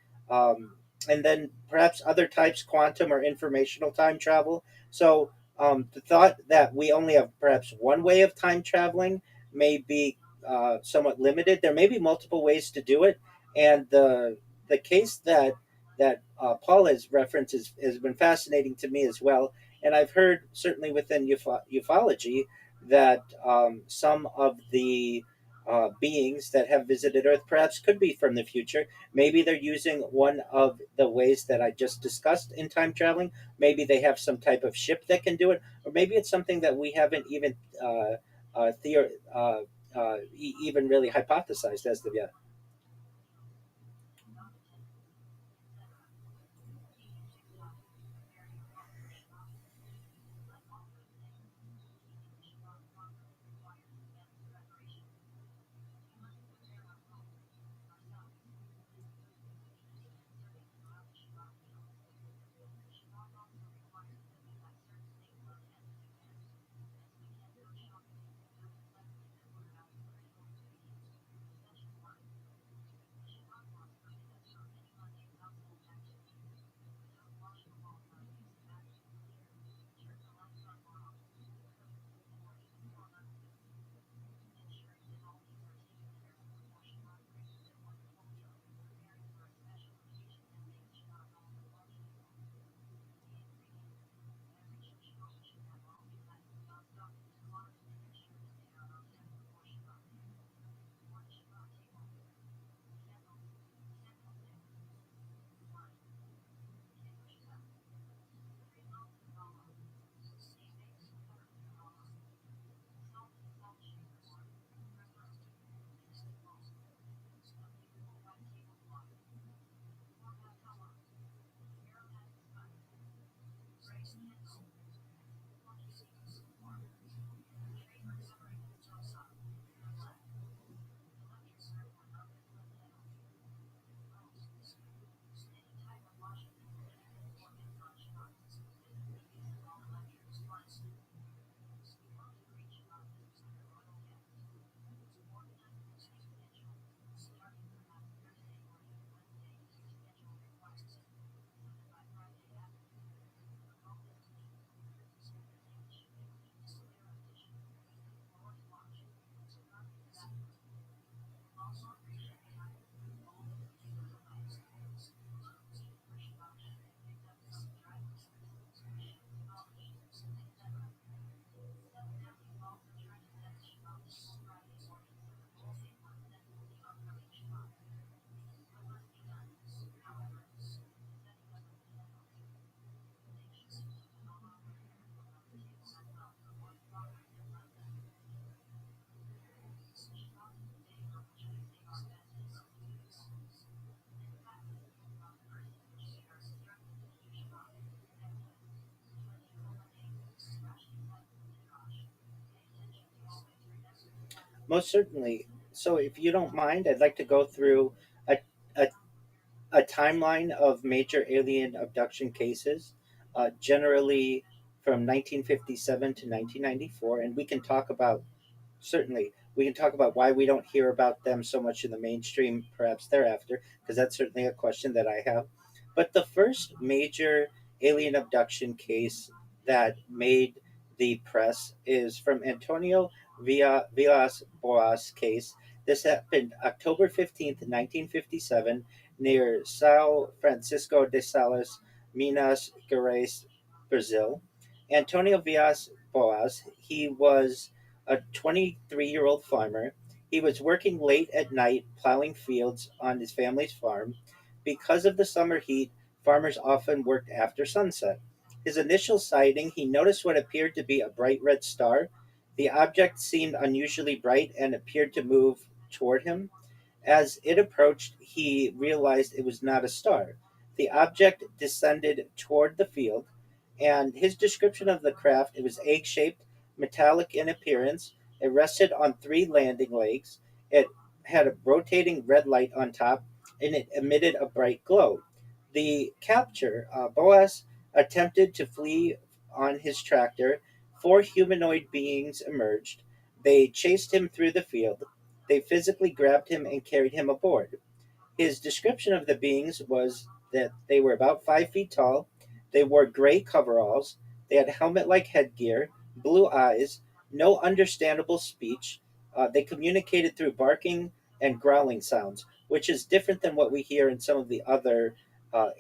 And then perhaps other types, quantum or informational time travel. So the thought that we only have perhaps one way of time traveling may be somewhat limited. There may be multiple ways to do it, and the case that Paul has referenced has been fascinating to me as well. And I've heard certainly within ufology that some of the beings that have visited Earth perhaps could be from the future. Maybe they're using one of the ways that I just discussed in time traveling. Maybe they have some type of ship that can do it, or maybe it's something that we haven't even even really hypothesized as of yet. Most certainly. So, if you don't mind, I'd like to go through a, a, a timeline of major alien abduction cases, generally from 1957 to 1994, and we can talk about certainly we can talk about why we don't hear about them so much in the mainstream, perhaps thereafter, because that's certainly a question that I have. But the first major alien abduction case that made the press is from Antonio Villas Boas case. This happened October 15th, 1957, near Sao Francisco de Salas, Minas Gerais, Brazil. Antonio Villas Boas, he was a 23-year-old farmer. He was working late at night plowing fields on his family's farm. Because of the summer heat, farmers often worked after sunset. His initial sighting, he noticed what appeared to be a bright red star. The object seemed unusually bright and appeared to move toward him. As it approached, he realized it was not a star. The object descended toward the field, and his description of the craft, it was egg shaped, metallic in appearance. It rested on three landing legs. It had a rotating red light on top, and it emitted a bright glow. The capture, Boas attempted to flee on his tractor. Four humanoid beings emerged. They chased him through the field. They physically grabbed him and carried him aboard. His description of the beings was that they were about 5 feet tall. They wore gray coveralls. They had helmet like headgear, blue eyes, no understandable speech. They communicated through barking and growling sounds, which is different than what we hear in some of the other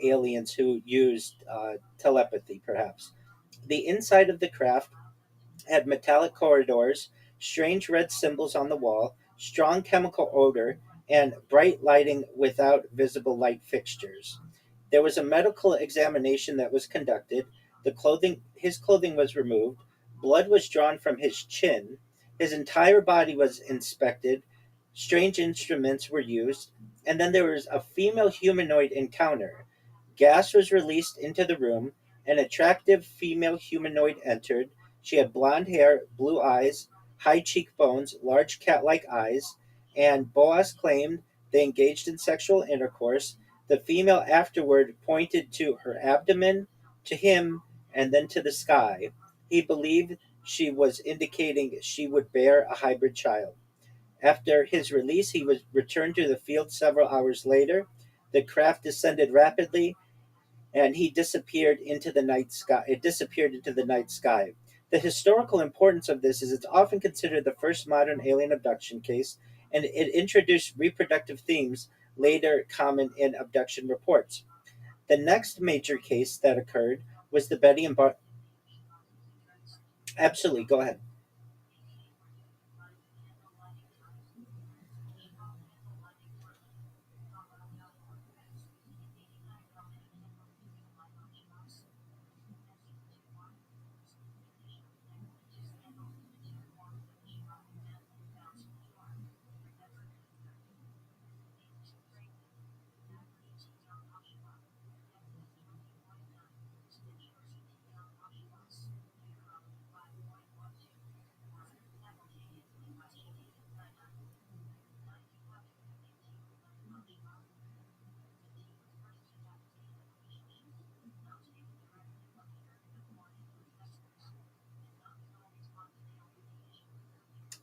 aliens who used telepathy, perhaps. The inside of the craft had metallic corridors, strange red symbols on the wall, strong chemical odor, and bright lighting without visible light fixtures. There was a medical examination that was conducted. His clothing was removed. Blood was drawn from his chin. His entire body was inspected. Strange instruments were used. And then there was a female humanoid encounter. Gas was released into the room. An attractive female humanoid entered. She had blonde hair, blue eyes, high cheekbones, large cat like eyes, and Boas claimed they engaged in sexual intercourse. The female afterward pointed to her abdomen, to him, and then to the sky. He believed she was indicating she would bear a hybrid child. After his release, he was returned to the field several hours later. The craft descended rapidly, and he disappeared into the night sky. It disappeared into the night sky. The historical importance of this is it's often considered the first modern alien abduction case, and it introduced reproductive themes later common in abduction reports. The next major case that occurred was the Betty and Bar. Absolutely, go ahead.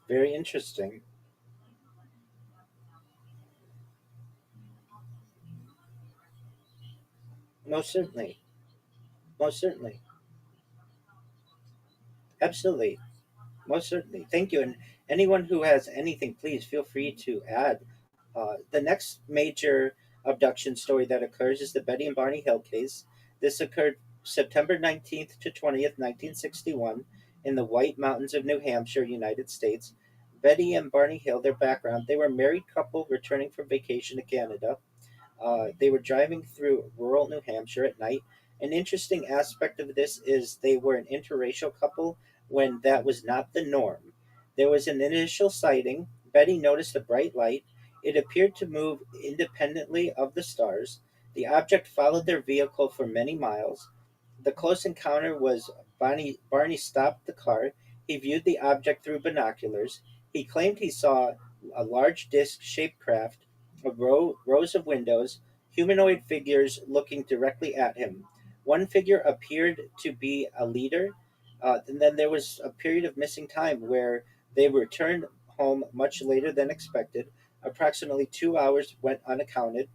Very interesting. Most certainly. Most certainly. Absolutely. Most certainly. Thank you. And anyone who has anything, please feel free to add. The next major abduction story that occurs is the Betty and Barney Hill case. This occurred September 19th to 20th, 1961, in the White Mountains of New Hampshire, United States. Betty and Barney Hill, their background, they were a married couple returning from vacation to Canada. They were driving through rural New Hampshire at night. An interesting aspect of this is they were an interracial couple when that was not the norm. There was an initial sighting. Betty noticed a bright light. It appeared to move independently of the stars. The object followed their vehicle for many miles. The close encounter was Barney stopped the car. He viewed the object through binoculars. He claimed he saw a large disc-shaped craft, rows of windows, humanoid figures looking directly at him. One figure appeared to be a leader, and then there was a period of missing time where they returned home much later than expected. Approximately 2 hours went unaccounted.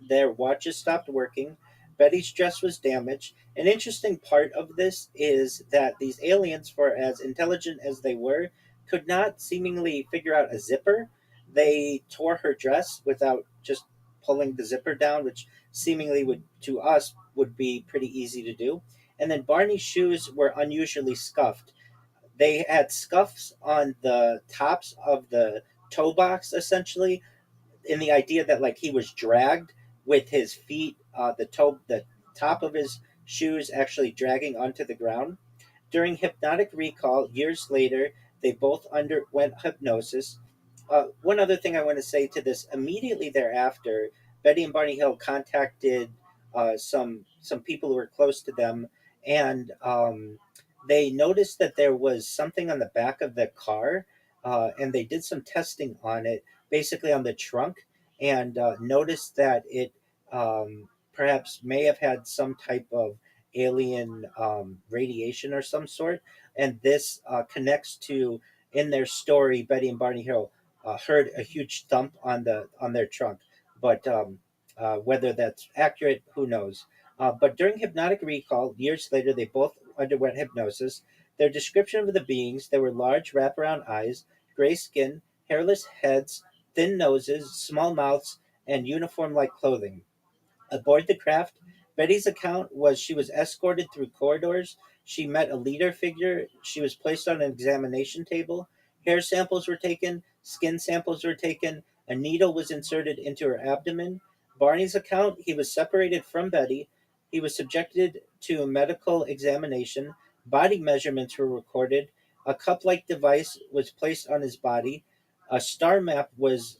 Their watches stopped working. Betty's dress was damaged. An interesting part of this is that these aliens, for as intelligent as they were, could not seemingly figure out a zipper. They tore her dress without just pulling the zipper down, which seemingly would to us would be pretty easy to do. And then Barney's shoes were unusually scuffed. They had scuffs on the tops of the toe box, essentially, in the idea that like he was dragged with his feet, the top of his shoes actually dragging onto the ground. During hypnotic recall years later, they both underwent hypnosis. One other thing I want to say to this: immediately thereafter, Betty and Barney Hill contacted some people who were close to them, and they noticed that there was something on the back of the car, and they did some testing on it, basically on the trunk, and noticed that it perhaps may have had some type of alien radiation or some sort, and this connects to in their story. Betty and Barney Hill heard a huge thump on their trunk, but whether that's accurate, who knows? But during hypnotic recall, years later, they both underwent hypnosis. Their description of the beings: there were large wraparound eyes, gray skin, hairless heads, thin noses, small mouths, and uniform-like clothing. Aboard the craft, Betty's account was she was escorted through corridors. She met a leader figure. She was placed on an examination table. Hair samples were taken. Skin samples were taken. A needle was inserted into her abdomen. Barney's account: he was separated from Betty. He was subjected to a medical examination. Body measurements were recorded. A cup-like device was placed on his body. A star map was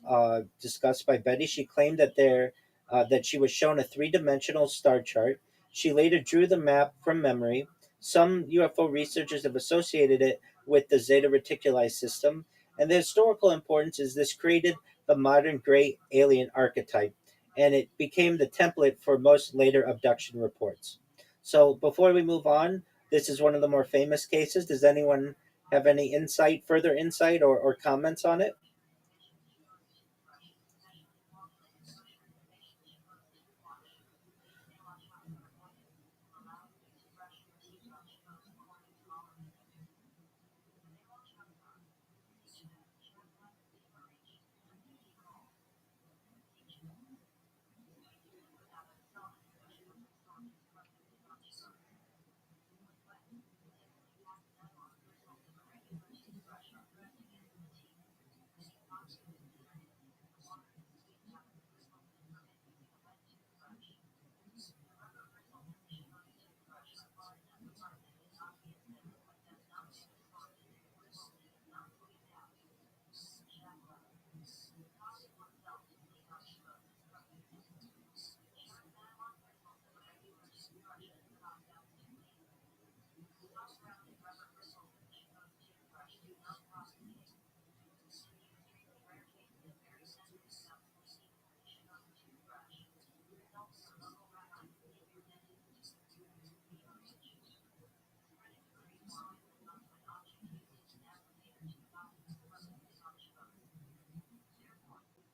discussed by Betty. She claimed that she was shown a three-dimensional star chart. She later drew the map from memory. Some UFO researchers have associated it with the Zeta Reticuli system, and the historical importance is this created the modern gray alien archetype, and it became the template for most later abduction reports. So before we move on, this is one of the more famous cases. Does anyone have any further insight or comments on it?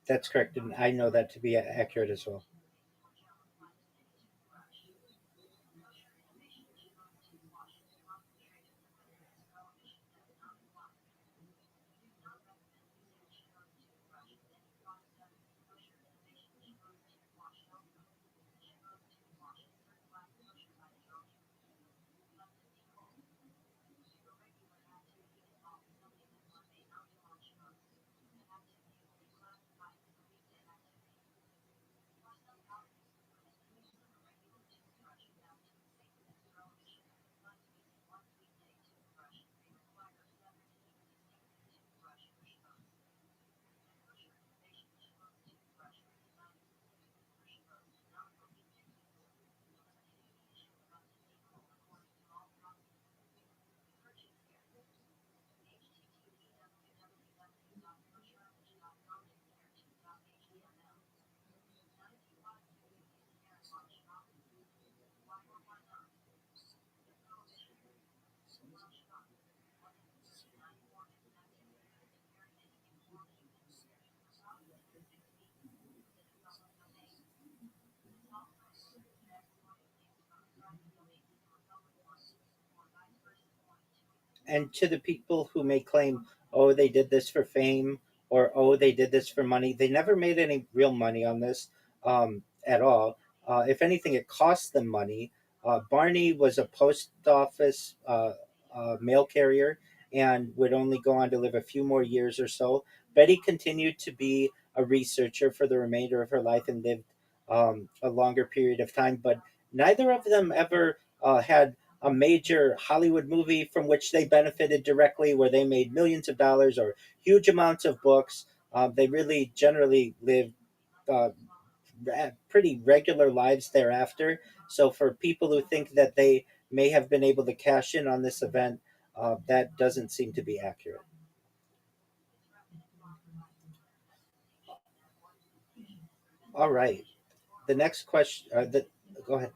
That's correct, and I know that to be accurate as well. And to the people who may claim, oh, they did this for fame, or oh, they did this for money, they never made any real money on this at all. If anything, it cost them money. Barney was a post office mail carrier and would only go on to live a few more years or so. Betty continued to be a researcher for the remainder of her life and lived a longer period of time, but neither of them ever had a major Hollywood movie from which they benefited directly, where they made millions of dollars or huge amounts of books. They really generally lived uh, pretty regular lives thereafter. So, for people who think that they may have been able to cash in on this event, that doesn't seem to be accurate. All right. The next question, go ahead.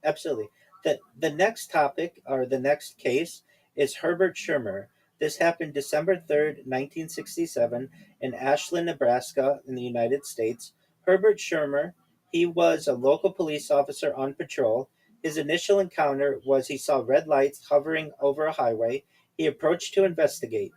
Absolutely. The next topic or the next case is Herbert Schirmer. This happened December 3rd, 1967, in Ashland, Nebraska, in the United States. Herbert Schirmer, he was a local police officer on patrol. His initial encounter was he saw red lights hovering over a highway. He approached to investigate.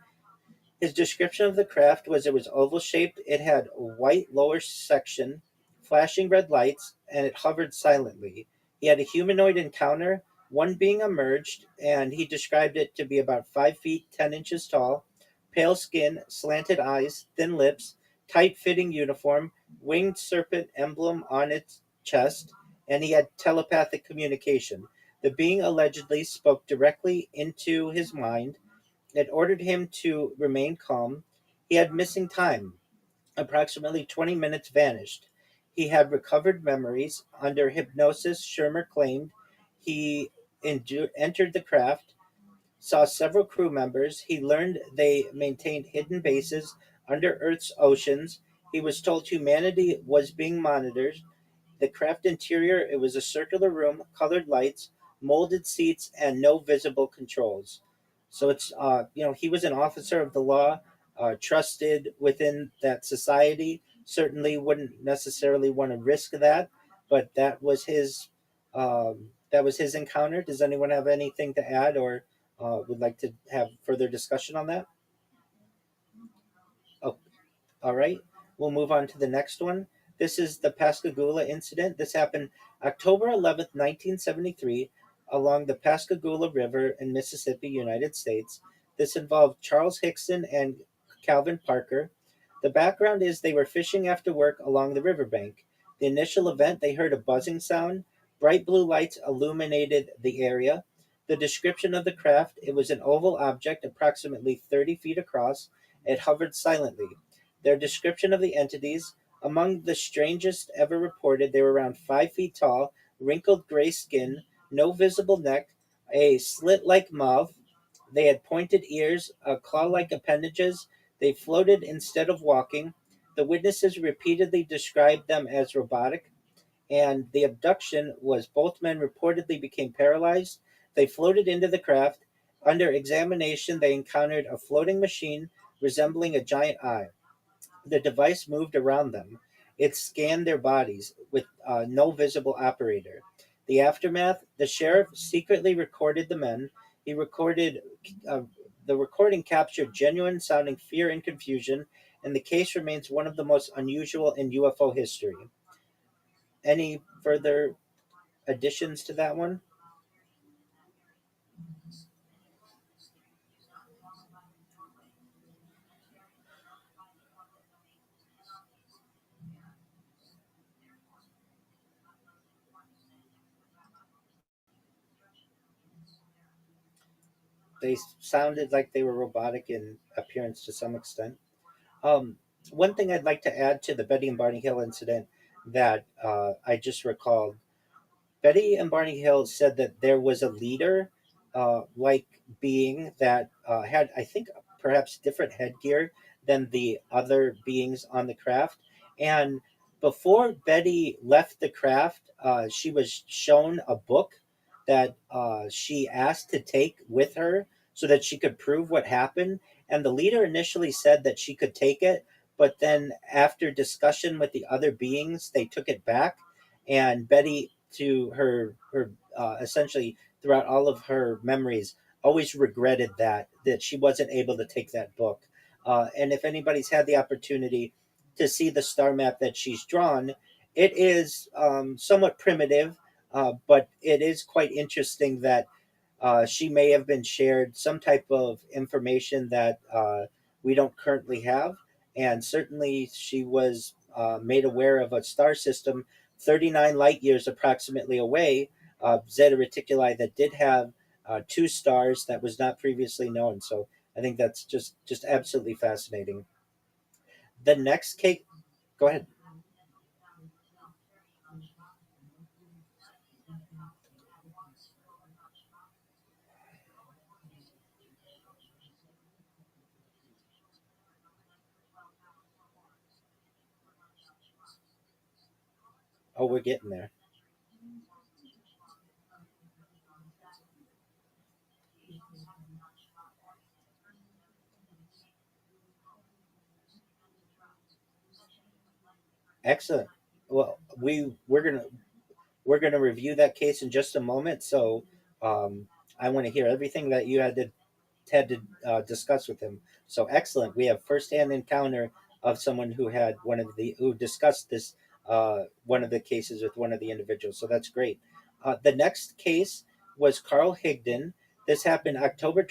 His description of the craft was it was oval shaped, it had a white lower section, flashing red lights, and it hovered silently. He had a humanoid encounter. One being emerged, and he described it to be about 5 feet 10 inches tall, pale skin, slanted eyes, thin lips, tight fitting uniform, winged serpent emblem on its chest, and he had telepathic communication. The being allegedly spoke directly into his mind. It ordered him to remain calm. He had missing time. Approximately 20 minutes vanished. He had recovered memories. Under hypnosis, Schirmer claimed he entered the craft, saw several crew members. He learned they maintained hidden bases under Earth's oceans. He was told humanity was being monitored. The craft interior, it was a circular room, colored lights, molded seats, and no visible controls. So it's he was an officer of the law, trusted within that society. Certainly wouldn't necessarily want to risk that, but that was his encounter. Does anyone have anything to add, or would like to have further discussion on that? Oh, all right. We'll move on to the next one. This is the Pascagoula incident. This happened October 11th, 1973, along the Pascagoula River in Mississippi, United States. This involved Charles Hickson and Calvin Parker. The background is they were fishing after work along the riverbank. The initial event, they heard a buzzing sound. Bright blue lights illuminated the area. The description of the craft, it was an oval object approximately 30 feet across. It hovered silently. Their description of the entities, among the strangest ever reported, they were around 5 feet tall, wrinkled gray skin, no visible neck, a slit-like mouth. They had pointed ears, claw-like appendages. They floated instead of walking. The witnesses repeatedly described them as robotic, and the abduction was both men reportedly became paralyzed. They floated into the craft. Under examination, they encountered a floating machine resembling a giant eye. The device moved around them. It scanned their bodies with no visible operator. The aftermath, the sheriff secretly recorded the men. He recorded, the recording captured genuine sounding fear and confusion, and the case remains one of the most unusual in UFO history. Any further additions to that one? They sounded like they were robotic in appearance to some extent. Um, One thing I'd like to add to the Betty and Barney Hill incident that I just recalled, Betty and Barney Hill said that there was a leader like being that had, I think, perhaps different headgear than the other beings on the craft. And before Betty left the craft, she was shown a book that she asked to take with her so that she could prove what happened. And the leader initially said that she could take it, but then after discussion with the other beings, they took it back. And Betty, to her essentially throughout all of her memories, always regretted that she wasn't able to take that book. And if anybody's had the opportunity to see the star map that she's drawn, it is somewhat primitive, but it is quite interesting that she may have been shared some type of information that we don't currently have. And certainly she was made aware of a star system 39 light years approximately away, Zeta Reticuli, that did have two stars that was not previously known. So I think that's just absolutely fascinating. The next case, go ahead. Oh, we're getting there. Excellent. Well, we're gonna review that case in just a moment. So I want to hear everything that you had to discuss with him. So excellent. We have firsthand encounter of someone who discussed this one of the cases with one of the individuals. So that's great. The next case was Carl Higdon. This happened October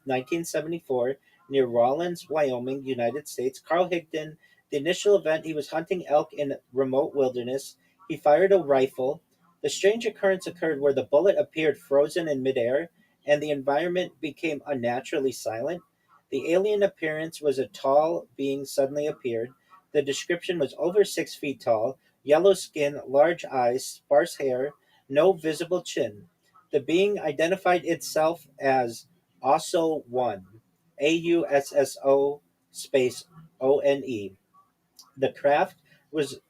25th, 1974, near Rawlins, Wyoming, United States. Carl Higdon, the initial event, he was hunting elk in remote wilderness. He fired a rifle. The strange occurrence occurred where the bullet appeared frozen in midair and the environment became unnaturally silent. The alien appearance was a tall being suddenly appeared. The description was over 6 feet tall, yellow skin, large eyes, sparse hair, no visible chin. The being identified itself as AUSSO 1, AUSSO space ONE. The craft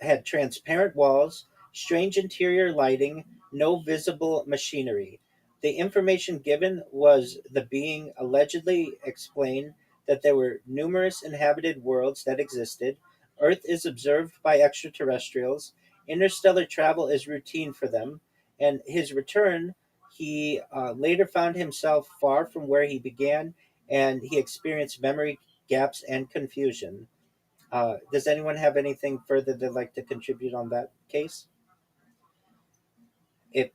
had transparent walls, strange interior lighting, no visible machinery. The information given was the being allegedly explained that there were numerous inhabited worlds that existed. Earth is observed by extraterrestrials. Interstellar travel is routine for them. And his return, he later found himself far from where he began, and he experienced memory gaps and confusion. Does anyone have anything further they'd like to contribute on that case? If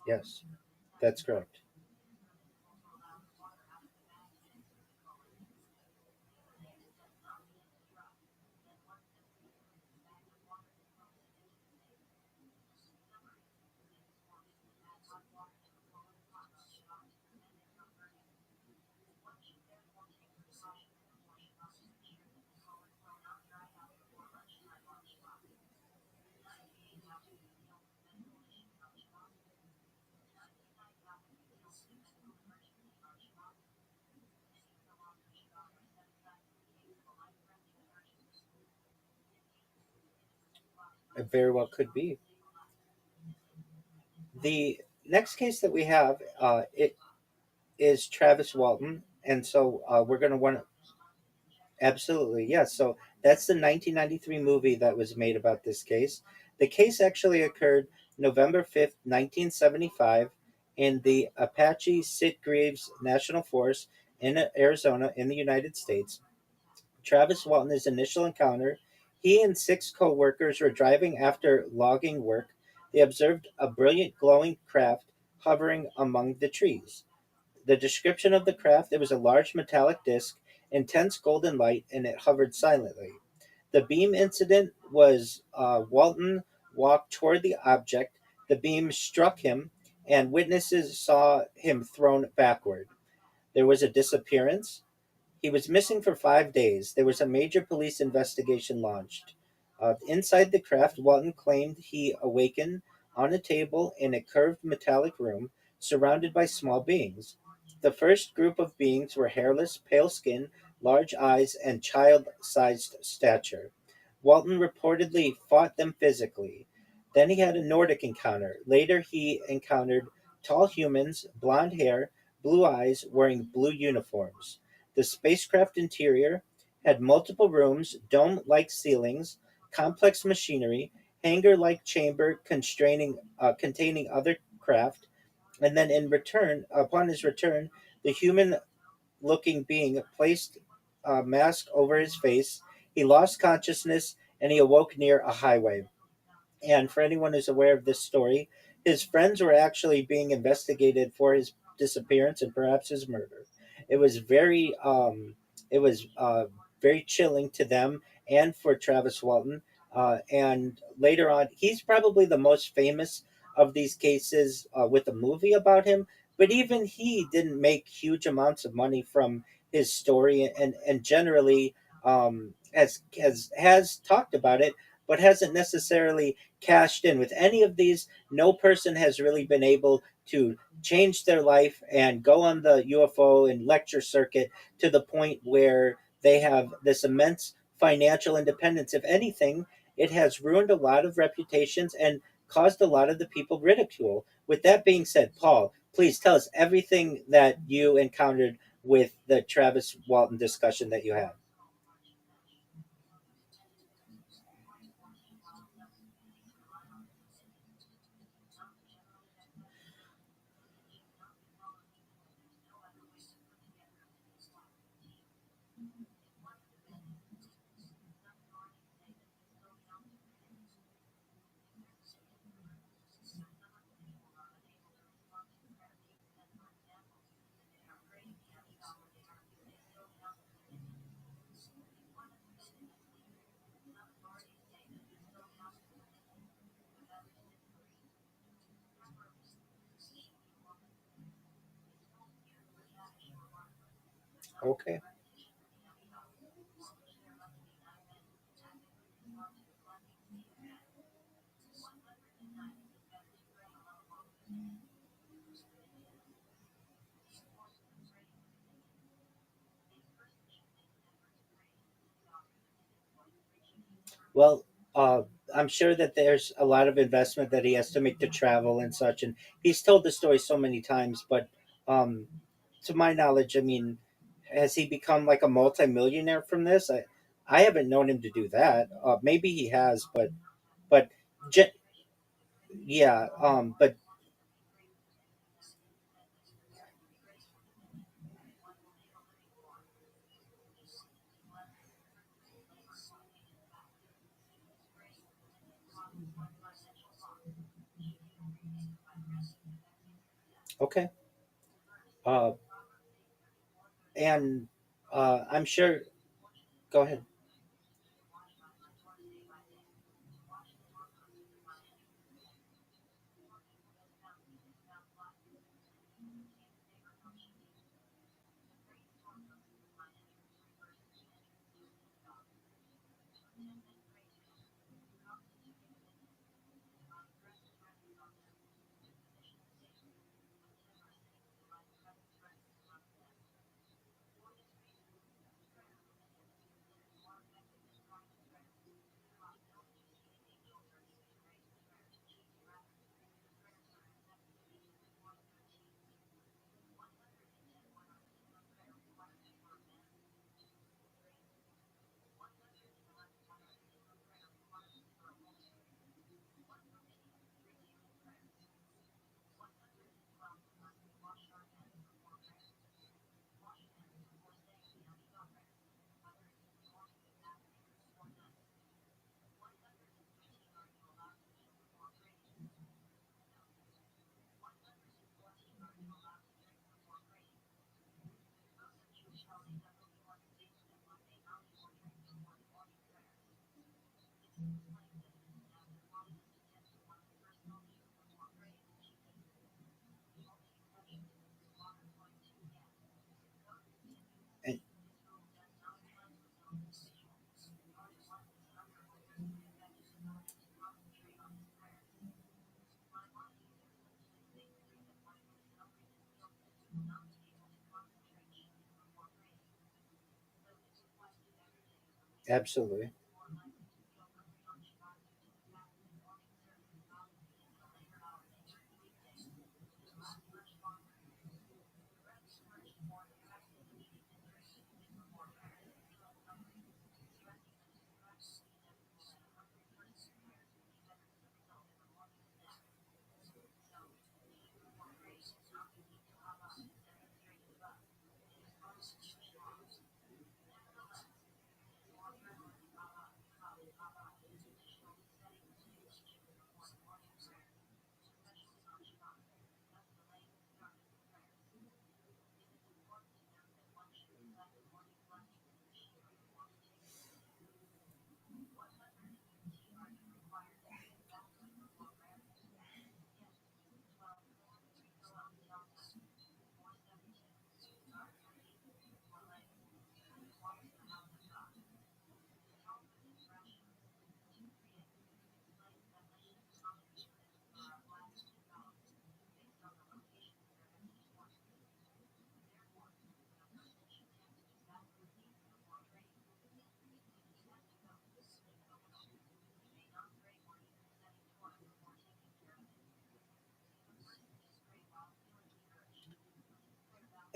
yes, that's correct. It very well could be. The next case that we have, it is Travis Walton, and so we're going to want to absolutely yes. So that's the 1993 movie that was made about this case. The case actually occurred November 5th, 1975, in the Apache Sitgreaves National Forest in Arizona, in the United States. Travis Walton's initial encounter, he and six co-workers were driving after logging work. They observed a brilliant glowing craft hovering among the trees. The description of the craft, it was a large metallic disc, intense golden light, and it hovered silently. The beam incident was Walton walked toward the object. The beam struck him, and witnesses saw him thrown backward. There was a disappearance. He was missing for 5 days. There was a major police investigation launched. Inside the craft, Walton claimed he awakened on a table in a curved metallic room surrounded by small beings. The first group of beings were hairless, pale skin, large eyes, and child sized stature. Walton reportedly fought them physically. Then he had a Nordic encounter. Later, he encountered tall humans, blonde hair, blue eyes, wearing blue uniforms. The spacecraft interior had multiple rooms, dome like ceilings, complex machinery, hangar like chamber containing other craft, and then in return, upon his return, the human looking being placed a mask over his face. He lost consciousness and he awoke near a highway. And for anyone who's aware of this story, his friends were actually being investigated for his disappearance and perhaps his murder. It was it was very chilling to them and for Travis Walton. And later on, he's probably the most famous of these cases with a movie about him. But even he didn't make huge amounts of money from his story, and generally has talked about it, but hasn't necessarily cashed in with any of these. No person has really been able to change their life and go on the UFO and lecture circuit to the point where they have this immense financial independence. If anything, it has ruined a lot of reputations and caused a lot of the people ridicule. With that being said, Paul, please tell us everything that you encountered with the Travis Walton discussion that you had. Okay. Well, I'm sure that there's a lot of investment that he has to make to travel and such, and he's told the story so many times. But um, to my knowledge, I mean, has he become like a multimillionaire from this? I haven't known him to do that. Maybe he has, but ge- yeah, but okay. Uh, and I'm sure. Go ahead. And absolutely.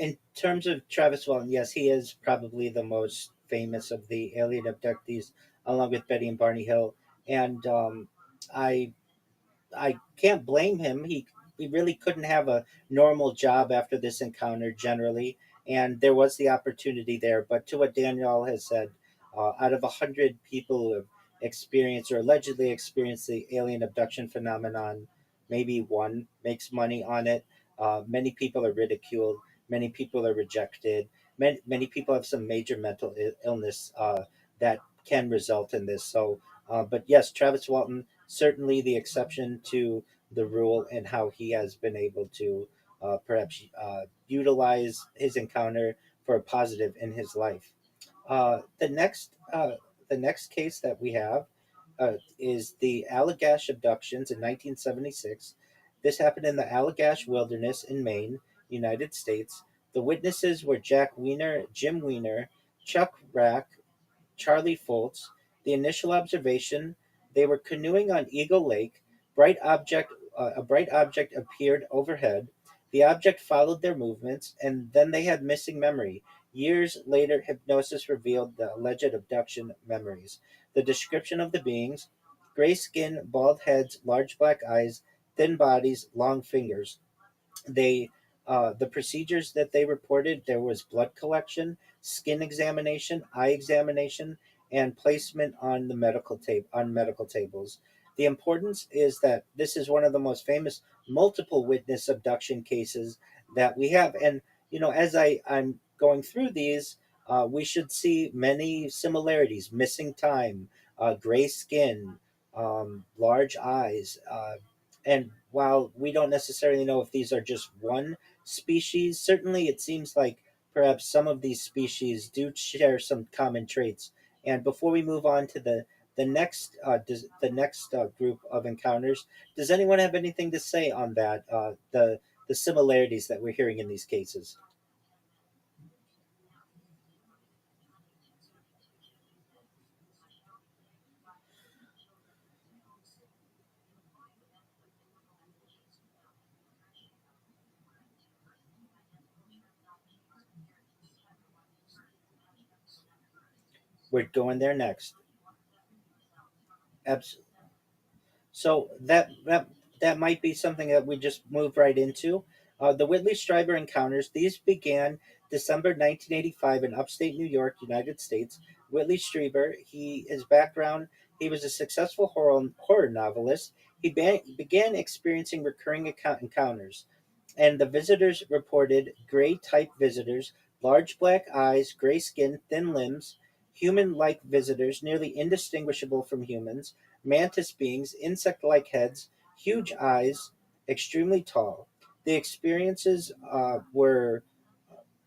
In terms of Travis Walton, yes, he is probably the most famous of the alien abductees, along with Betty and Barney Hill. And I I can't blame him. He really couldn't have a normal job after this encounter generally, and there was the opportunity there. But to what Danielle has said, out of 100 people who have experienced or allegedly experienced the alien abduction phenomenon, maybe one makes money on it. Many people are ridiculed. Many people are rejected. Many people have some major mental illness that can result in this. So, but yes, Travis Walton certainly the exception to the rule and how he has been able to perhaps utilize his encounter for a positive in his life. The next case that we have is the Allagash abductions in 1976. This happened in the Allagash Wilderness in Maine, United States. The witnesses were Jack Weiner, Jim Weiner, Chuck Rack, Charlie Foltz. The initial observation: they were canoeing on Eagle Lake. A bright object appeared overhead. The object followed their movements, and then they had missing memory. Years later, hypnosis revealed the alleged abduction memories. The description of the beings: gray skin, bald heads, large black eyes, thin bodies, long fingers. They the procedures that they reported: there was blood collection, skin examination, eye examination, and placement on the medical tables. The importance is that this is one of the most famous multiple witness abduction cases that we have. And as I'm going through these, we should see many similarities: missing time, gray skin, large eyes, and while we don't necessarily know if these are just one species, certainly it seems like perhaps some of these species do share some common traits. And before we move on to the next group of encounters, does anyone have anything to say on that? The similarities that we're hearing in these cases. We're going there next. Absolutely. So that might be something that we just move right into. The Whitley Strieber encounters. These began December 1985 in upstate New York, United States. Whitley Strieber, his background: he was a successful horror novelist. He began experiencing recurring encounters, and the visitors reported gray type visitors, large black eyes, gray skin, thin limbs. human like visitors, nearly indistinguishable from humans, mantis beings, insect like heads, huge eyes, extremely tall. The experiences were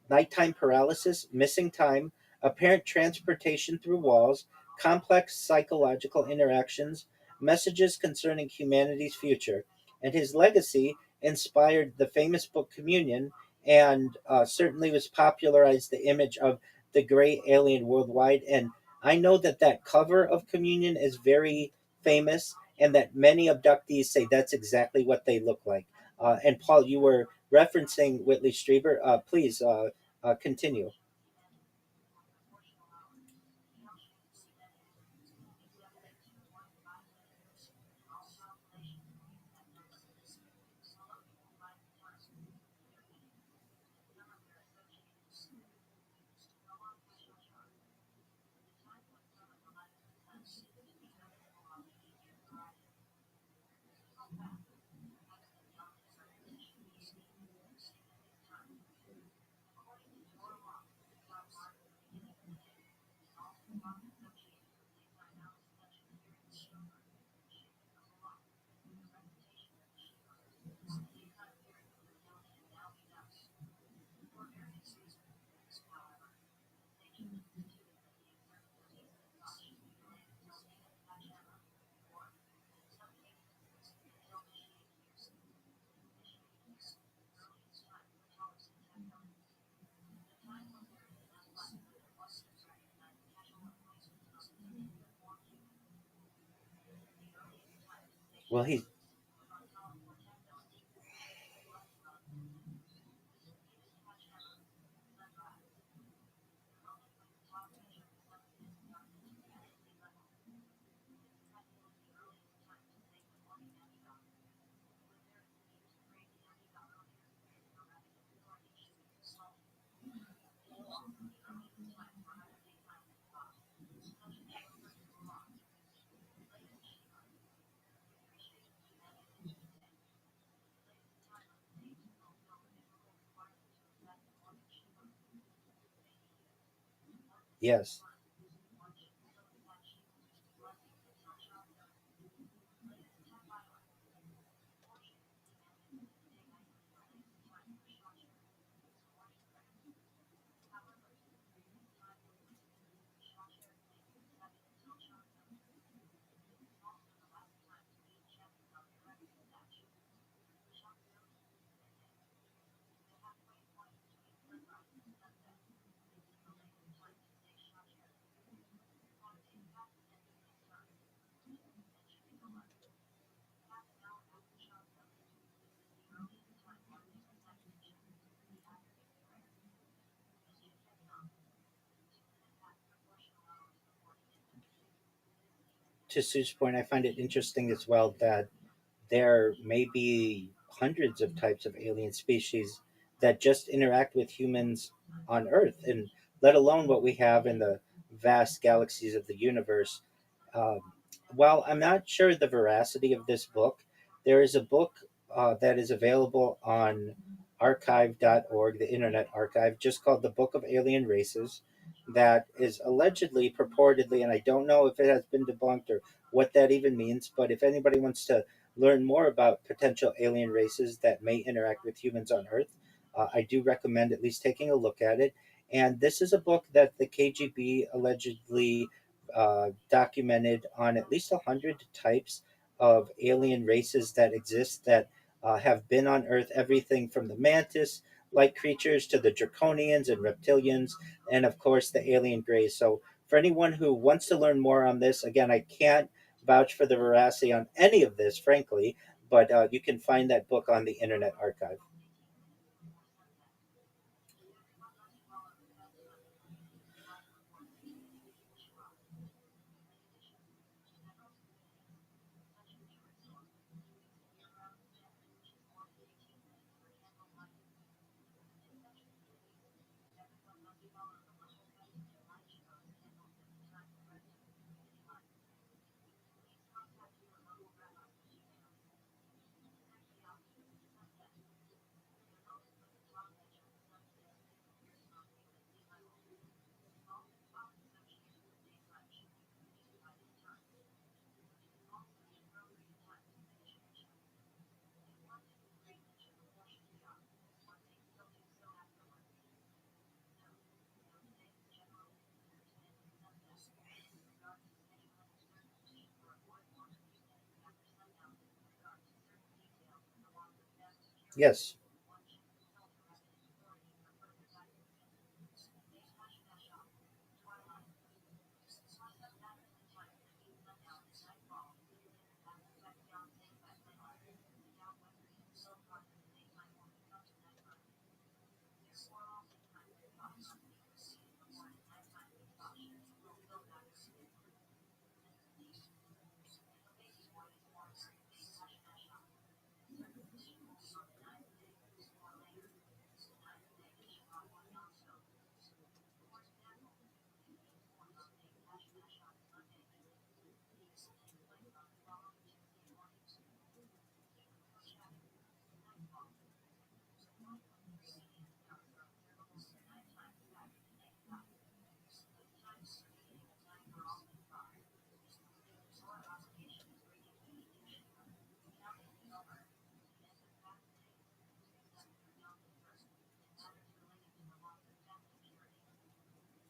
nighttime paralysis, missing time, apparent transportation through walls, complex psychological interactions, messages concerning humanity's future. And his legacy inspired the famous book Communion and certainly was popularized the image of the gray alien worldwide. And I know that that cover of Communion is very famous and that many abductees say that's exactly what they look like. And Paul, you were referencing Whitley Strieber. Please continue. Well, he yes. To Sue's point, I find it interesting as well that there may be hundreds of types of alien species that just interact with humans on Earth, and let alone what we have in the vast galaxies of the universe. Um, while I'm not sure the veracity of this book, there is a book that is available on archive.org, the Internet Archive, just called The Book of Alien Races, that is allegedly, purportedly, and I don't know if it has been debunked or what that even means, but if anybody wants to learn more about potential alien races that may interact with humans on Earth, I do recommend at least taking a look at it. And this is a book that the KGB allegedly documented on at least 100 types of alien races that exist that have been on Earth, everything from the mantis like creatures to the draconians and reptilians, and of course the alien greys. So, for anyone who wants to learn more on this, again, I can't vouch for the veracity on any of this, frankly, but you can find that book on the Internet Archive. Yes.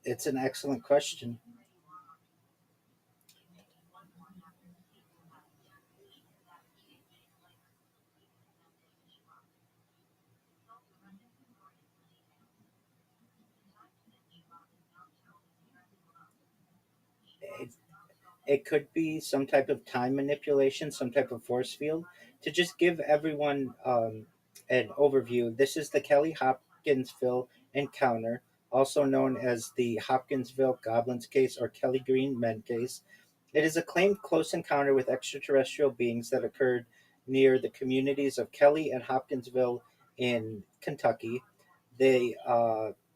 It's an excellent question. It, it could be some type of time manipulation, some type of force field. To just give everyone an overview, this is the Kelly Hopkinsville encounter, also known as the Hopkinsville Goblins case or Kelly Green Men case. It is a claimed close encounter with extraterrestrial beings that occurred near the communities of Kelly and Hopkinsville in Kentucky. They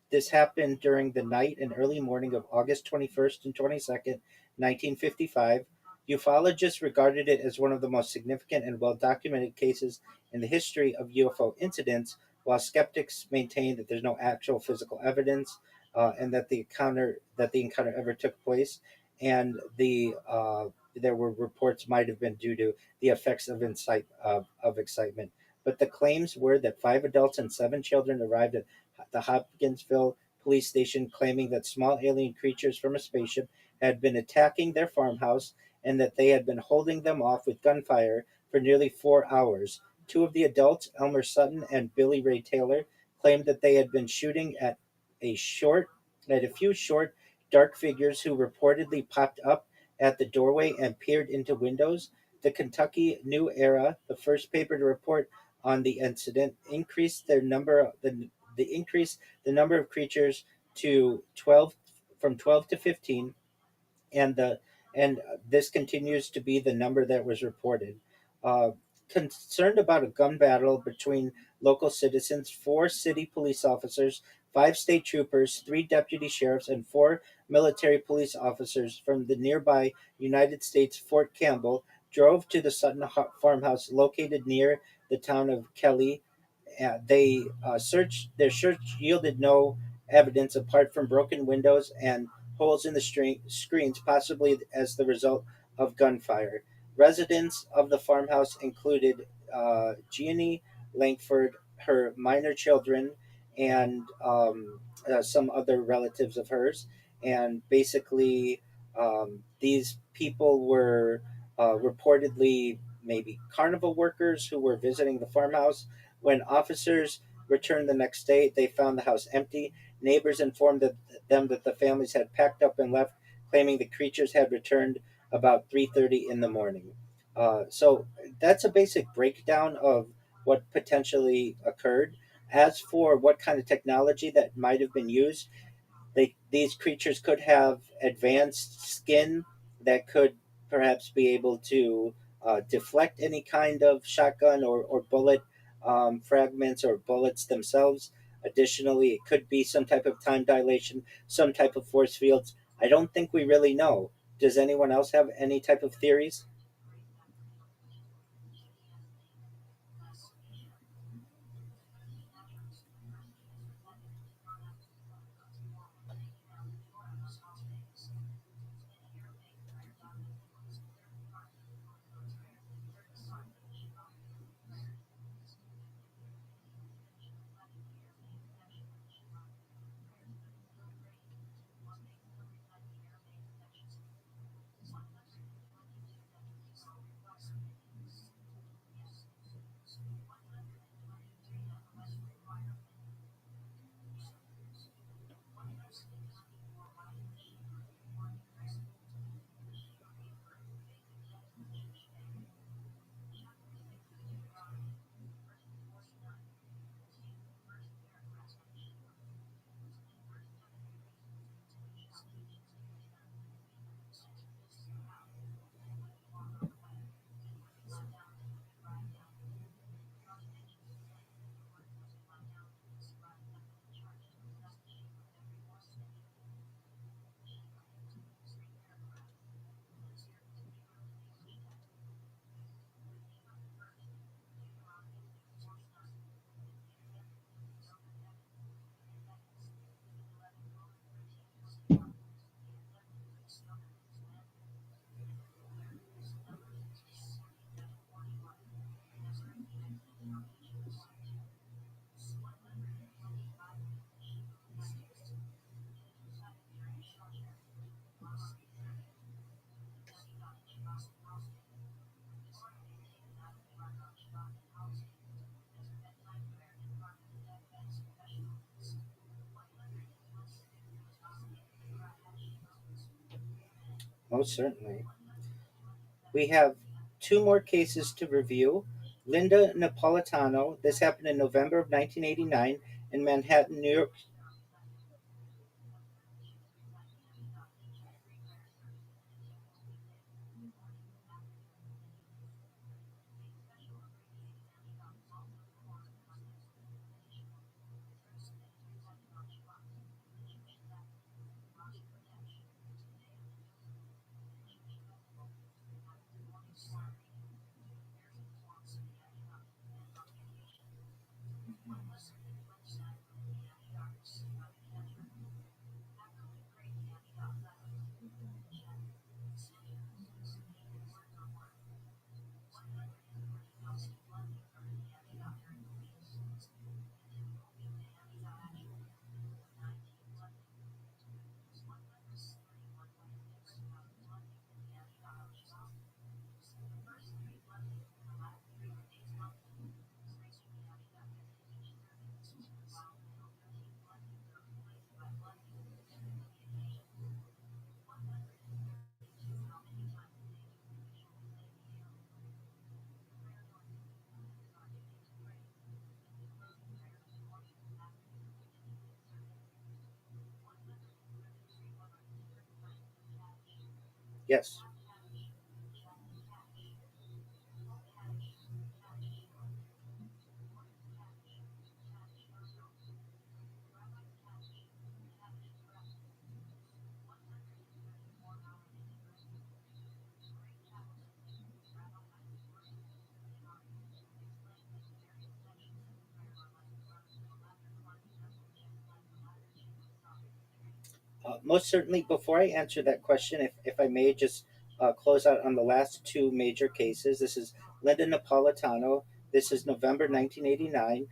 This happened during the night and early morning of August 21st and 22nd, 1955. Ufologists regarded it as one of the most significant and well documented cases in the history of UFO incidents, while skeptics maintained that there's no actual physical evidence and that the encounter ever took place, and there were reports might have been due to the effects of excitement. But the claims were that 5 adults and 7 children arrived at the Hopkinsville police station claiming that small alien creatures from a spaceship had been attacking their farmhouse and that they had been holding them off with gunfire for nearly 4 hours. Two of the adults, Elmer Sutton and Billy Ray Taylor, claimed that they had been shooting a short at a few short, dark figures who reportedly popped up at the doorway and peered into windows. The Kentucky New Era, the first paper to report on the incident, increased the number of creatures to 12 from 12 to 15, and this continues to be the number that was reported. Uh, Concerned about a gun battle between local citizens, 4 city police officers, 5 state troopers, 3 deputy sheriffs, and 4 military police officers from the nearby United States Fort Campbell drove to the farmhouse located near the town of Kelly. Their search yielded no evidence apart from broken windows and holes in the screens, possibly as the result of gunfire. Residents of the farmhouse included Jeannie Langford, her minor children, and some other relatives of hers. And basically, these people were reportedly maybe carnival workers who were visiting the farmhouse. When officers returned the next day, they found the house empty. Neighbors informed them that the families had packed up and left, claiming the creatures had returned about 3:30 in the morning. So that's a basic breakdown of what potentially occurred. As for what kind of technology that might have been used, these creatures could have advanced skin that could perhaps be able to deflect any kind of shotgun or bullet fragments or bullets themselves. Additionally, it could be some type of time dilation, some type of force fields. I don't think we really know. Does anyone else have any type of theories? Most certainly. We have two more cases to review. Linda Napolitano. This happened in November of 1989 in Manhattan, New York. Yes. Most certainly, before I answer that question, if I may just close out on the last two major cases. This is Linda Napolitano. This is November 1989.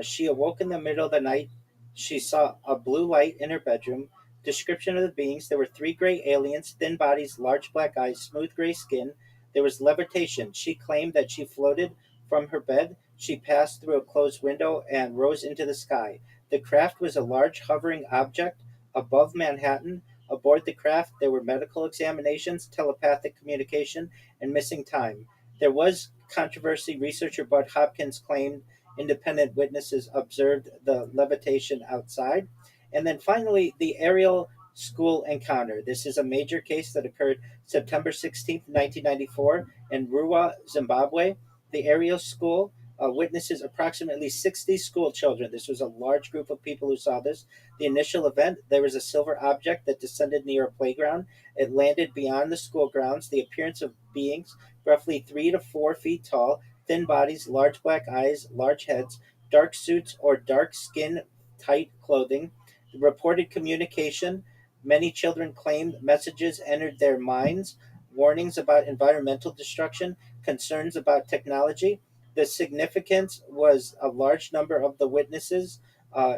She awoke in the middle of the night. She saw a blue light in her bedroom. Description of the beings: there were three gray aliens, thin bodies, large black eyes, smooth gray skin. There was levitation. She claimed that she floated from her bed. She passed through a closed window and rose into the sky. The craft was a large hovering object above Manhattan. Aboard the craft, there were medical examinations, telepathic communication, and missing time. There was controversy. Researcher Bud Hopkins claimed independent witnesses observed the levitation outside. And then finally, the Ariel school encounter. This is a major case that occurred September 16th, 1994, in Ruwa, Zimbabwe. The Ariel school witnesses approximately 60 school children. This was a large group of people who saw this. The initial event: there was a silver object that descended near a playground. It landed beyond the school grounds. The appearance of beings roughly 3 to 4 feet tall, thin bodies, large black eyes, large heads, dark suits or dark skin tight clothing. The reported communication: many children claimed messages entered their minds, warnings about environmental destruction, concerns about technology. The significance was a large number of the witnesses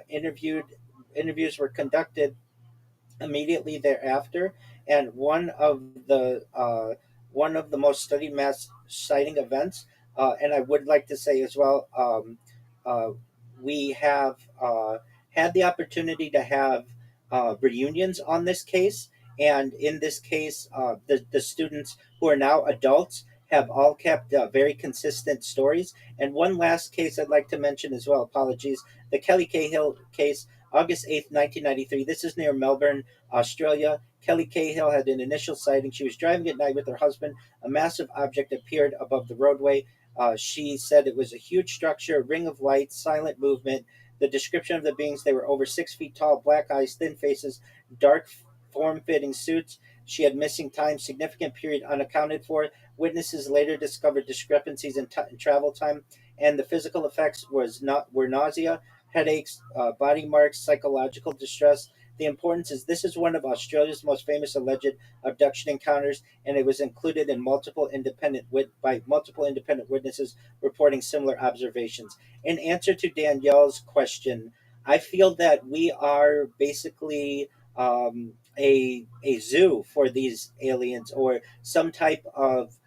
interviewed. Interviews were conducted immediately thereafter, and one of the most studied mass sighting events. And I would like to say as well, uh, we have had the opportunity to have reunions on this case, and in this case, the students who are now adults have all kept very consistent stories. And one last case I'd like to mention as well. Apologies, the Kelly Cahill case, August 8th, 1993. This is near Melbourne, Australia. Kelly Cahill had an initial sighting. She was driving at night with her husband. A massive object appeared above the roadway. She said it was a huge structure, a ring of light, silent movement. The description of the beings: they were over 6 feet tall, black eyes, thin faces, dark form-fitting suits. She had missing time, significant period unaccounted for. Witnesses later discovered discrepancies in travel time, and the physical effects were nausea, headaches, body marks, psychological distress. The importance is this is one of Australia's most famous alleged abduction encounters, and it was included in by multiple independent witnesses reporting similar observations. In answer to Danielle's question, I feel that we are basically a zoo for these aliens, or some type of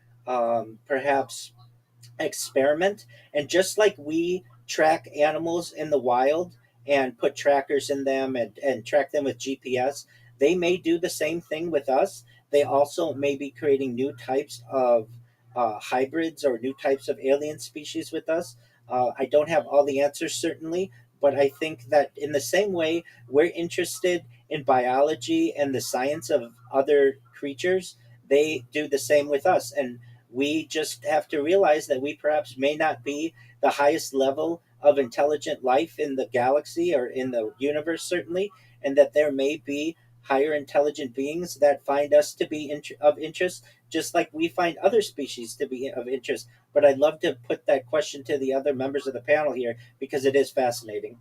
perhaps experiment. And just like we track animals in the wild and put trackers in them and track them with GPS, they may do the same thing with us. they also may be creating new types of hybrids or new types of alien species with us. I don't have all the answers, certainly, but I think that in the same way we're interested in biology and the science of other creatures, they do the same with us. And we just have to realize that we perhaps may not be the highest level of intelligent life in the galaxy or in the universe, certainly, and that there may be higher intelligent beings that find us to be of interest, just like we find other species to be of interest. But I'd love to put that question to the other members of the panel here because it is fascinating.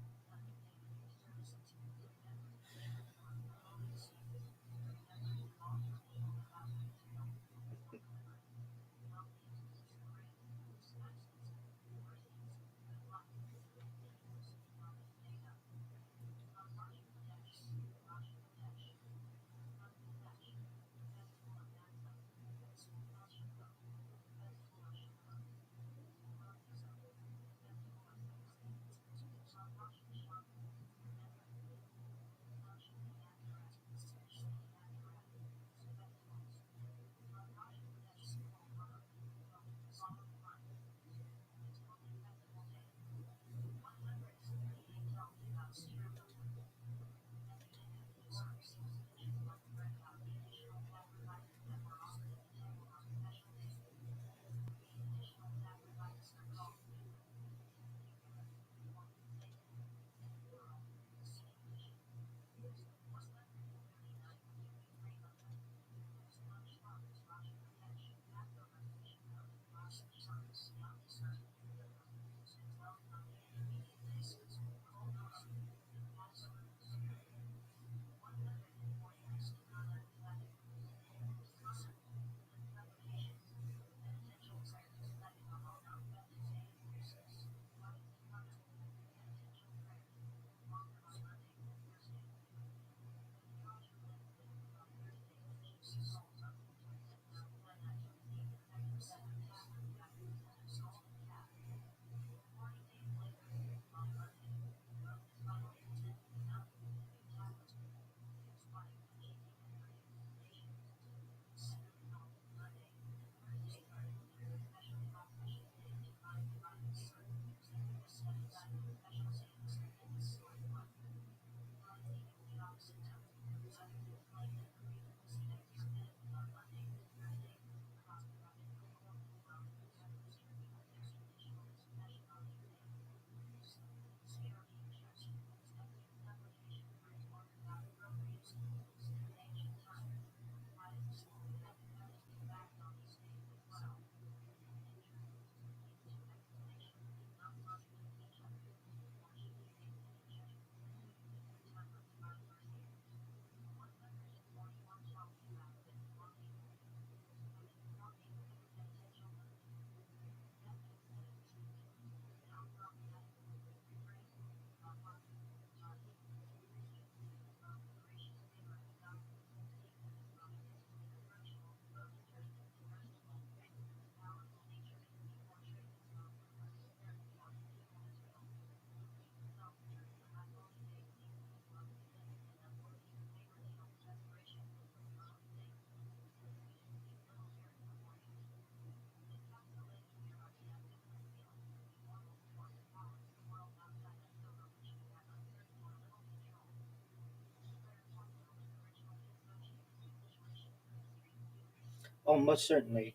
Oh, most certainly.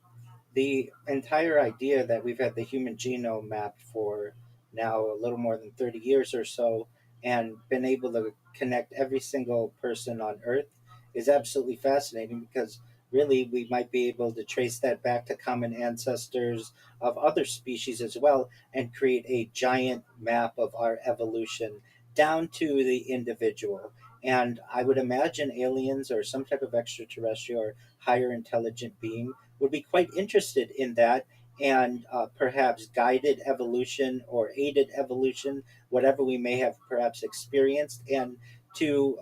The entire idea that we've had the human genome mapped for now a little more than 30 years or so and been able to connect every single person on Earth is absolutely fascinating because really we might be able to trace that back to common ancestors of other species as well and create a giant map of our evolution down to the individual. And I would imagine aliens or some type of extraterrestrial or higher intelligent being would be quite interested in that and perhaps guided evolution or aided evolution, whatever we may have perhaps experienced, and to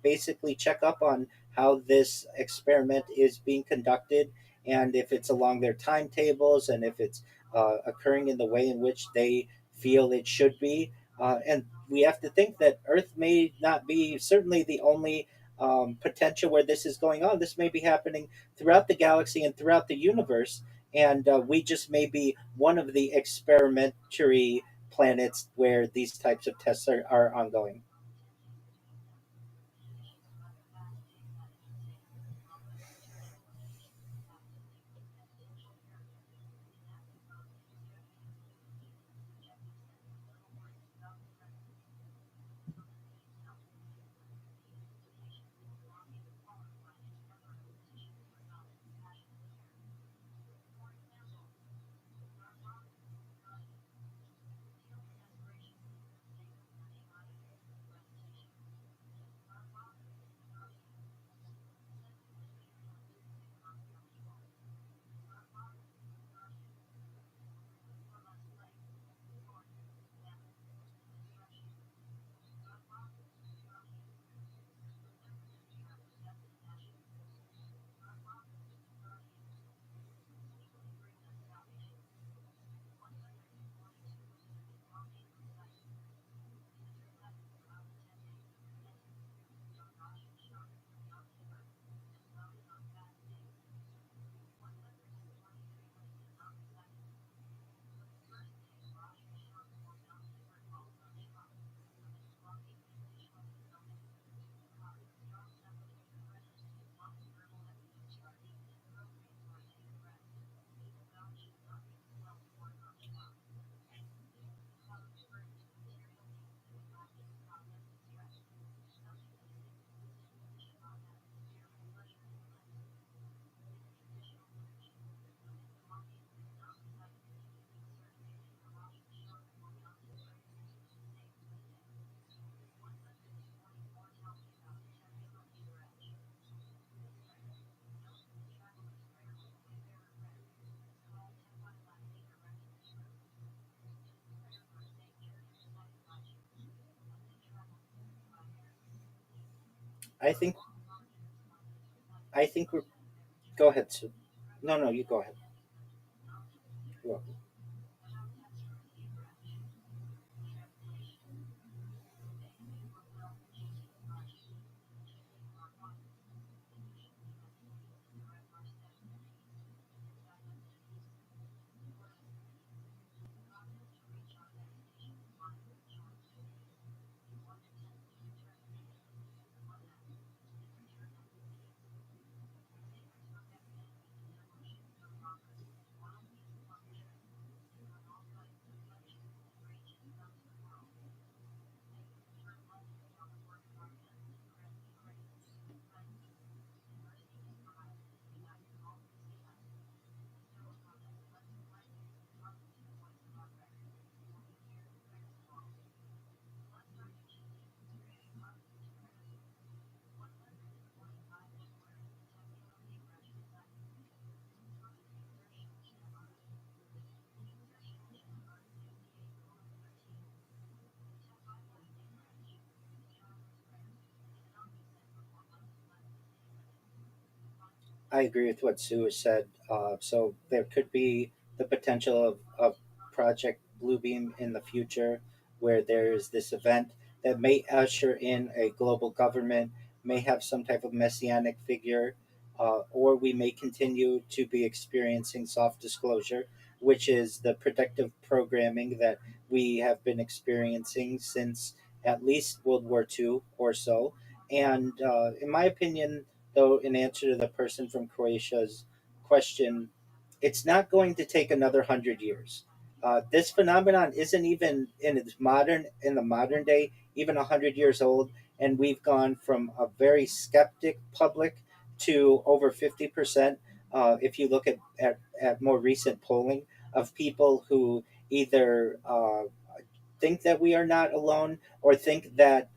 basically check up on how this experiment is being conducted and if it's along their timetables and if it's occurring in the way in which they feel it should be. And we have to think that Earth may not be certainly the only potential where this is going on. This may be happening throughout the galaxy and throughout the universe, and we just may be one of the experimentary planets where these types of tests are ongoing. I think I think we're go ahead, Sue. No, no, you go ahead. You're welcome. I agree with what Sue has said. So there could be the potential of Project Bluebeam in the future, where there is this event that may usher in a global government, may have some type of messianic figure, or we may continue to be experiencing soft disclosure, which is the predictive programming that we have been experiencing since at least World War II or so. And in my opinion, though, in answer to the person from Croatia's question, it's not going to take another 100 years. This phenomenon isn't even in the modern day, even 100 years old, and we've gone from a very skeptic public to over 50%. If you look at more recent polling of people who either think that we are not alone, or think that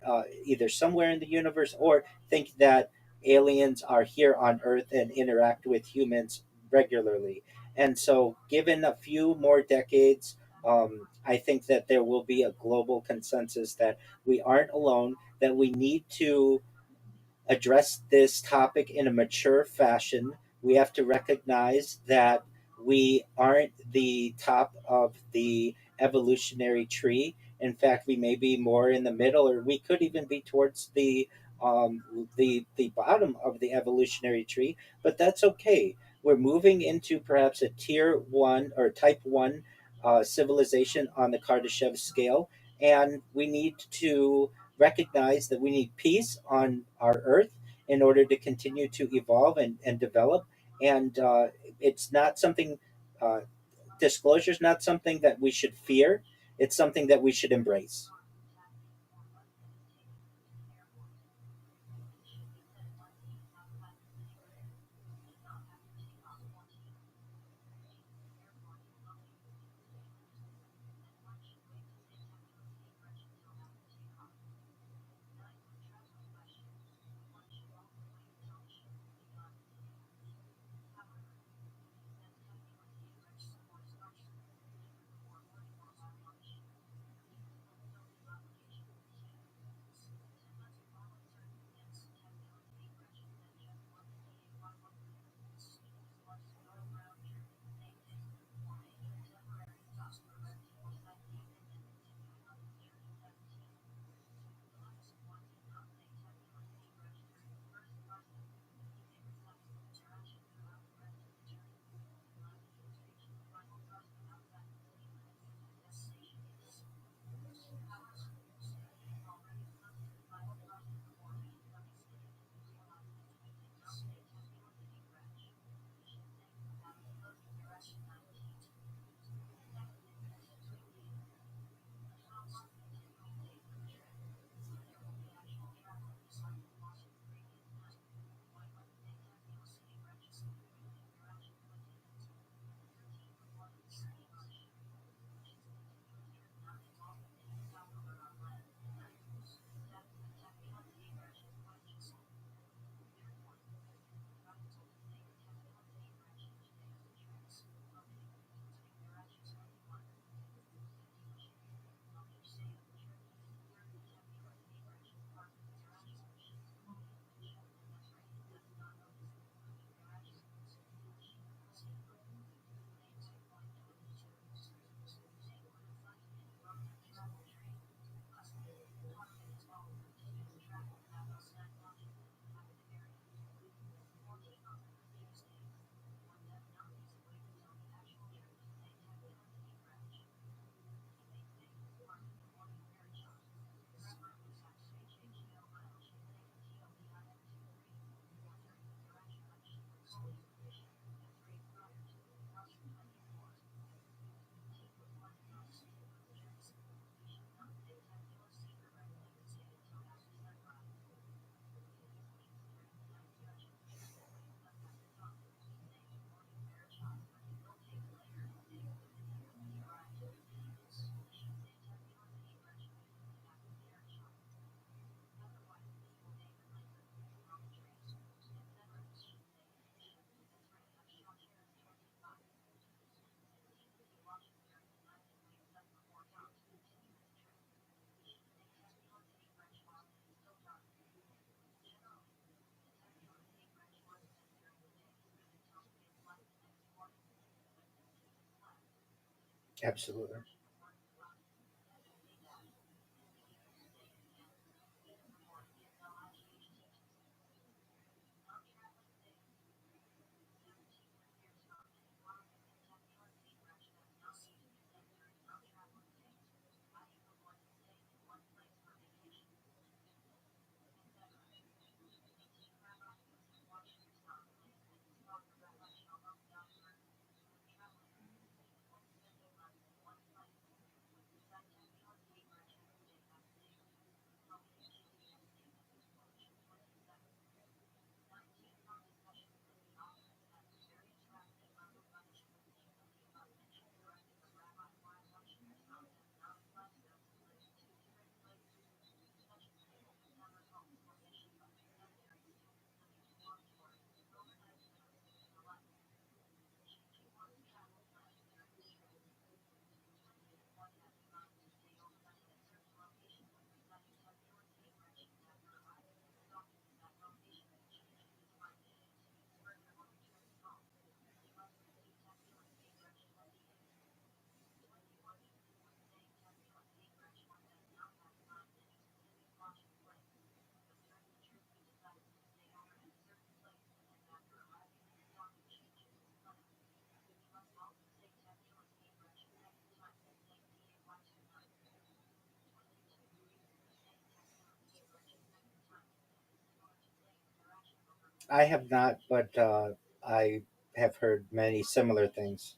either somewhere in the universe, or think that aliens are here on Earth and interact with humans regularly. And so, given a few more decades, I think that there will be a global consensus that we aren't alone, that we need to address this topic in a mature fashion. We have to recognize that we aren't the top of the evolutionary tree. In fact, we may be more in the middle, or we could even be towards the the bottom of the evolutionary tree, but that's okay. We're moving into perhaps a tier one or type one civilization on the Kardashev scale, and we need to recognize that we need peace on our Earth in order to continue to evolve and develop. And it's not something. Disclosure is not something that we should fear. It's something that we should embrace. Absolutely. I have not, but I have heard many similar things.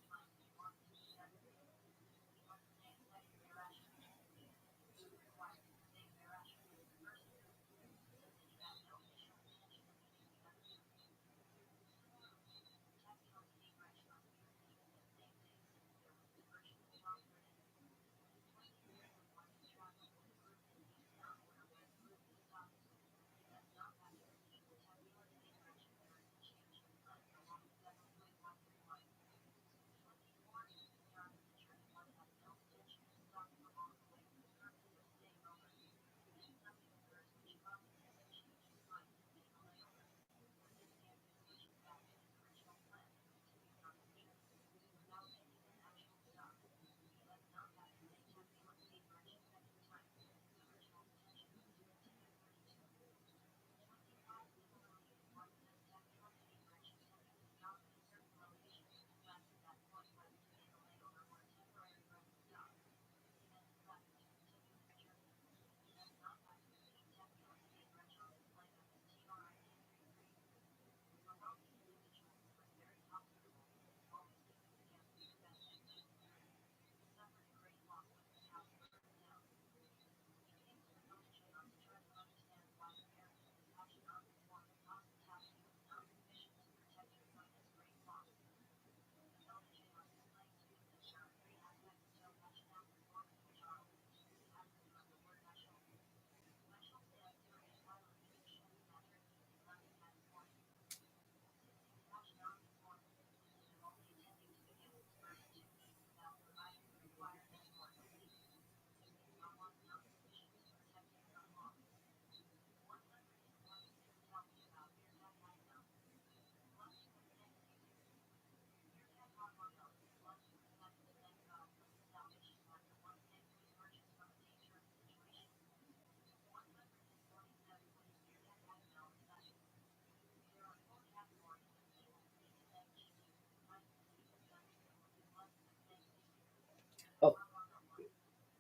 Oh,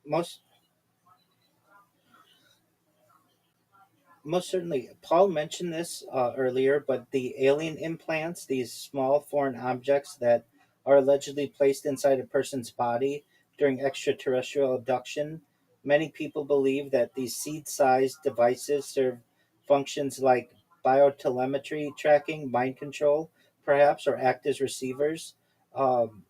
most most certainly. Paul mentioned this earlier, but the alien implants, these small foreign objects that are allegedly placed inside a person's body during extraterrestrial abduction, many people believe that these seed sized devices serve functions like biotelemetry tracking, mind control, perhaps, or act as receivers. Um,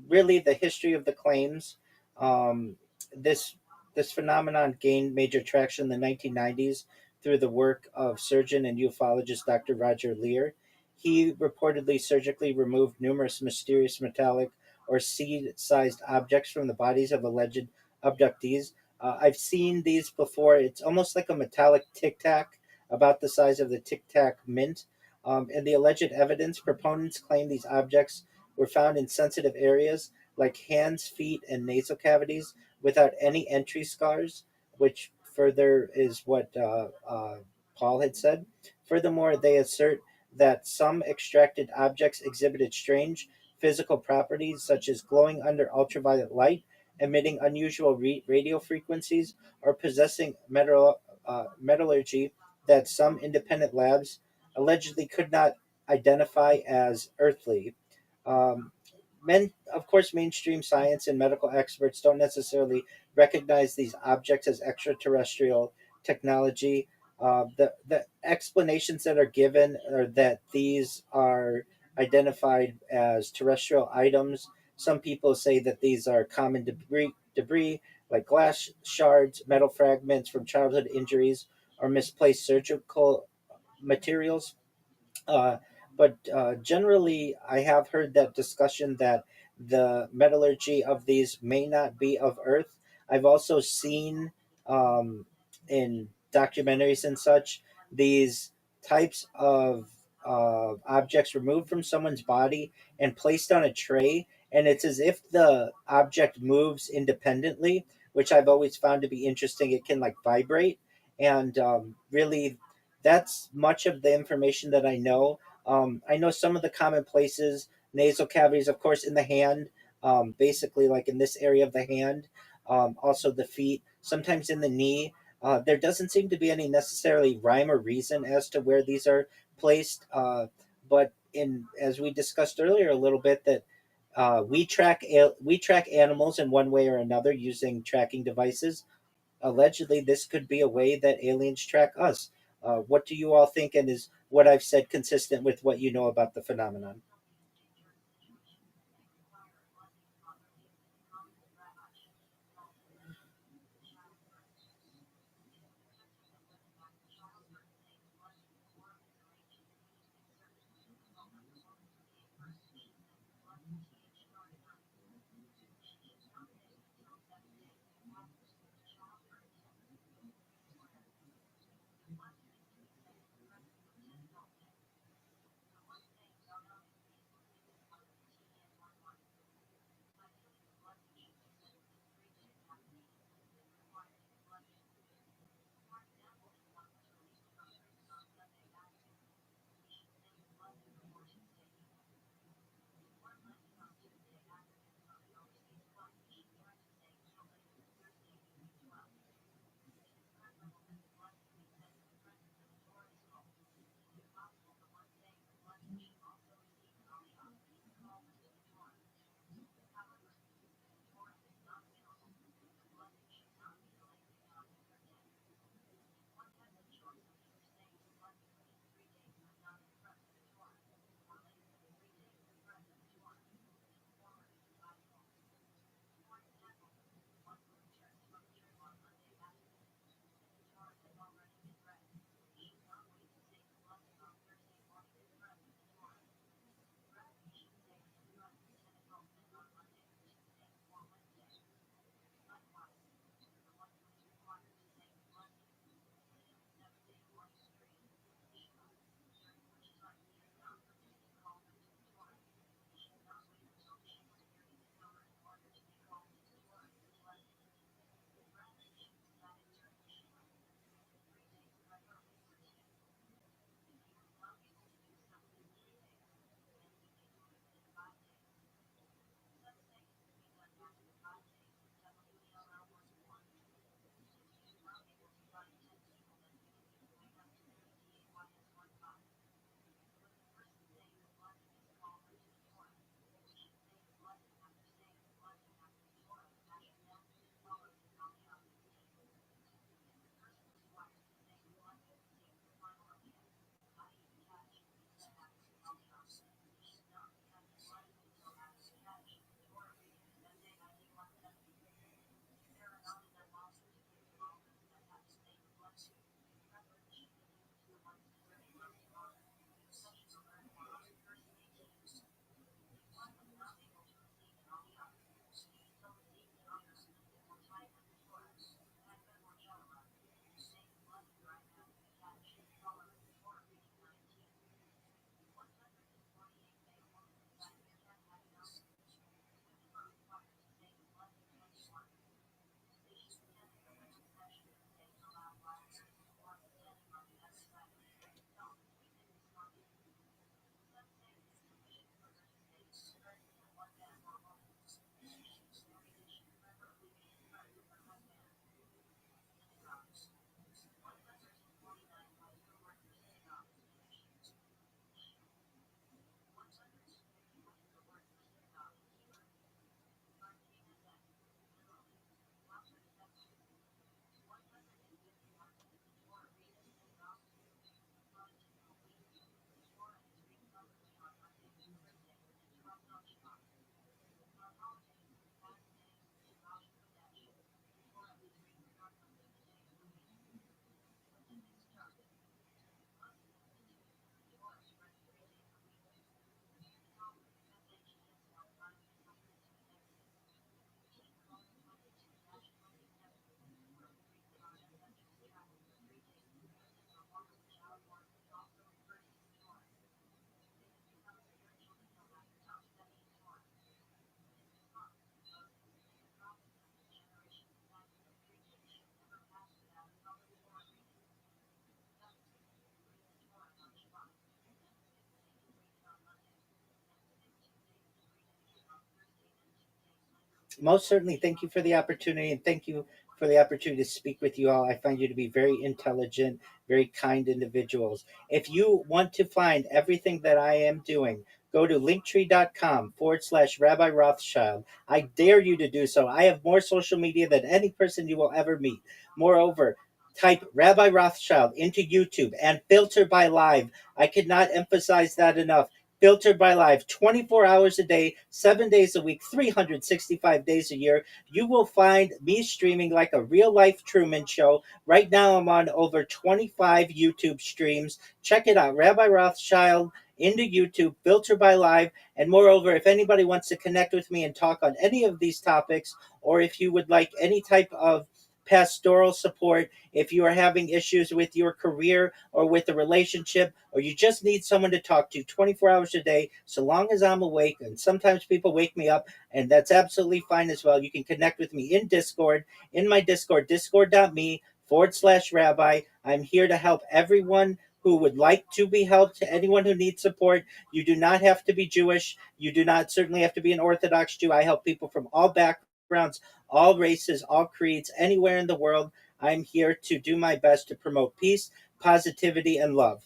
Really, the history of the claims. Um, this this phenomenon gained major traction in the 1990s through the work of surgeon and ufologist Dr. Roger Lear. He reportedly surgically removed numerous mysterious metallic or seed-sized objects from the bodies of alleged abductees. I've seen these before. It's almost like a metallic tic tac, about the size of the tic tac mint. In the alleged evidence, proponents claim these objects were found in sensitive areas like hands, feet, and nasal cavities without any entry scars, which further is what Paul had said. Furthermore, they assert that some extracted objects exhibited strange physical properties, such as glowing under ultraviolet light, emitting unusual radio frequencies, or possessing metallurgy that some independent labs allegedly could not identify as earthly. um, of course, mainstream science and medical experts don't necessarily recognize these objects as extraterrestrial technology. The explanations that are given are that these are identified as terrestrial items. Some people say that these are common debris like glass shards, metal fragments from childhood injuries, or misplaced surgical materials. But generally, I have heard that discussion that the metallurgy of these may not be of Earth. I've also seen um, in documentaries and such these types of objects removed from someone's body and placed on a tray, and it's as if the object moves independently, which I've always found to be interesting. It can like vibrate, and really that's much of the information that I know. I know some of the common places, nasal cavities, of course, in the hand, basically like in this area of the hand, also the feet, sometimes in the knee. There doesn't seem to be any necessarily rhyme or reason as to where these are placed, but in as we discussed earlier a little bit that we track animals in one way or another using tracking devices. Allegedly, this could be a way that aliens track us. What do you all think? And is what I've said consistent with what you know about the phenomenon? Most certainly, thank you for the opportunity, and thank you for the opportunity to speak with you all. I find you to be very intelligent, very kind individuals. If you want to find everything that I am doing, go to linktree.com/Rabbi Rothschild. I dare you to do so. I have more social media than any person you will ever meet. Moreover, type Rabbi Rothschild into YouTube and Filter by Live. I could not emphasize that enough. Filtered by Live, 24 hours a day, 7 days a week, 365 days a year. You will find me streaming like a real life Truman Show. Right now, I'm on over 25 YouTube streams. Check it out, Rabbi Rothschild into YouTube, Filtered by Live. And moreover, if anybody wants to connect with me and talk on any of these topics, or if you would like any type of pastoral support, if you are having issues with your career or with a relationship, or you just need someone to talk to 24 hours a day, so long as I'm awake, and sometimes people wake me up, and that's absolutely fine as well. You can connect with me in Discord, in my Discord, discord.me/rabbi. I'm here to help everyone who would like to be helped, to anyone who needs support. You do not have to be Jewish. You do not certainly have to be an Orthodox Jew. I help people from all backgrounds, all races, all creeds, anywhere in the world. I'm here to do my best to promote peace, positivity, and love.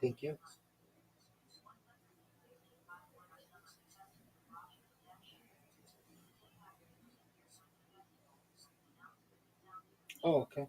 Thank you. Oh, okay.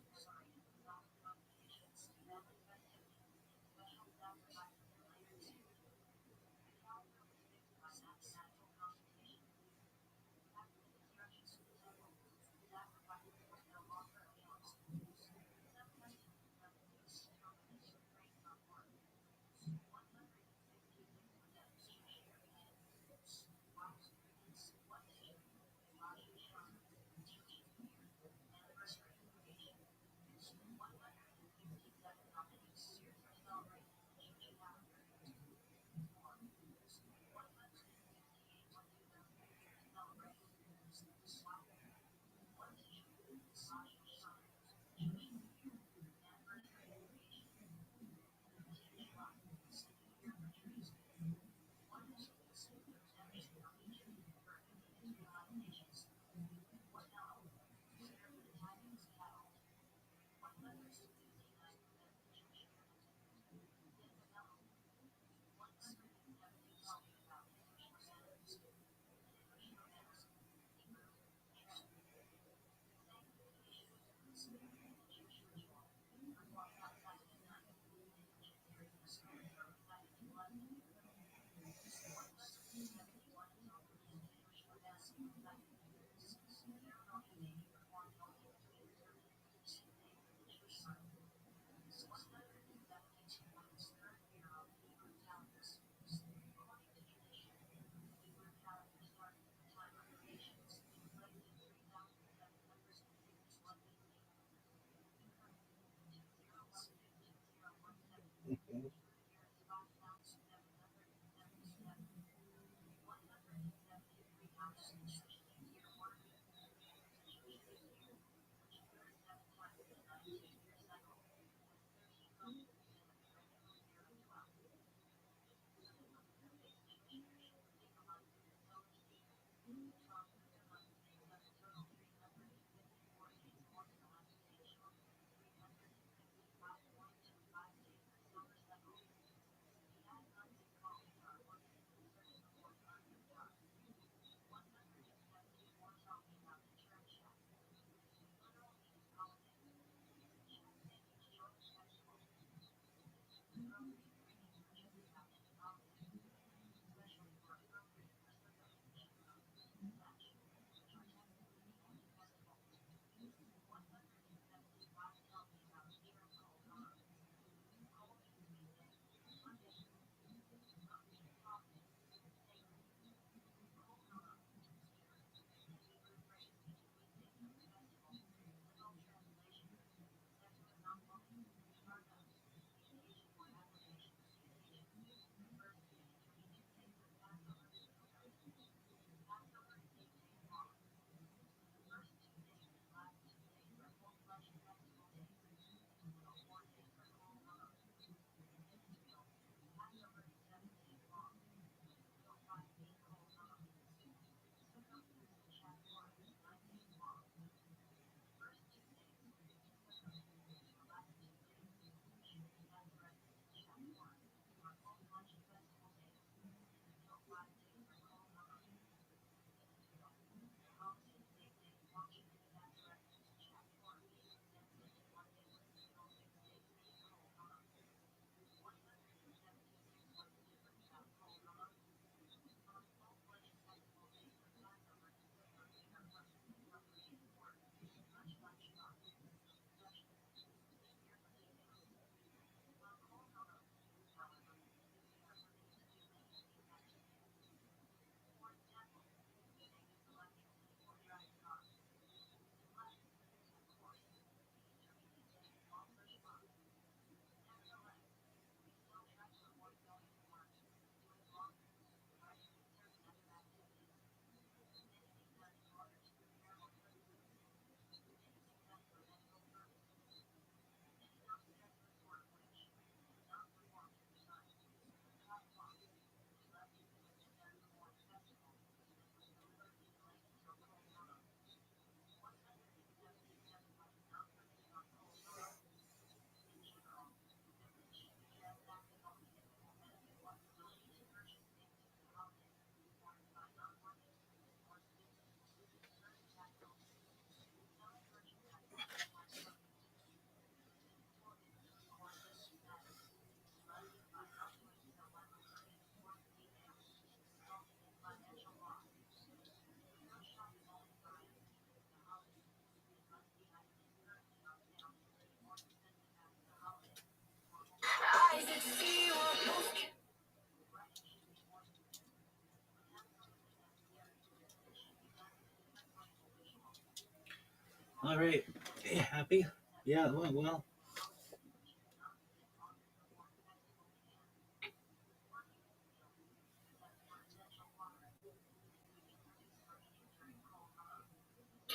All right. You happy? Yeah, well.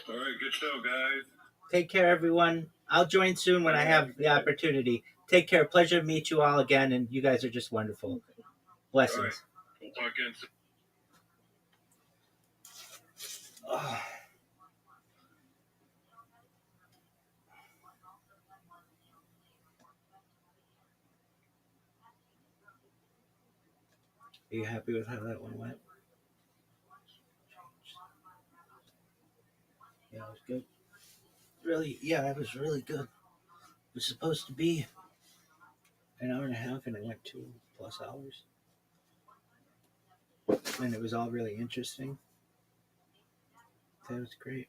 All right, good show, guys. Take care, everyone. I'll join soon when I have the opportunity. Take care. Pleasure to meet you all again, and you guys are just wonderful. Blessings. We'll talk again soon. Oh. Are you happy with how that one went? Yeah, it was good. Really, yeah, it was really good. It was supposed to be an hour and a half, and it went 2+ hours. And it was all really interesting. That was great.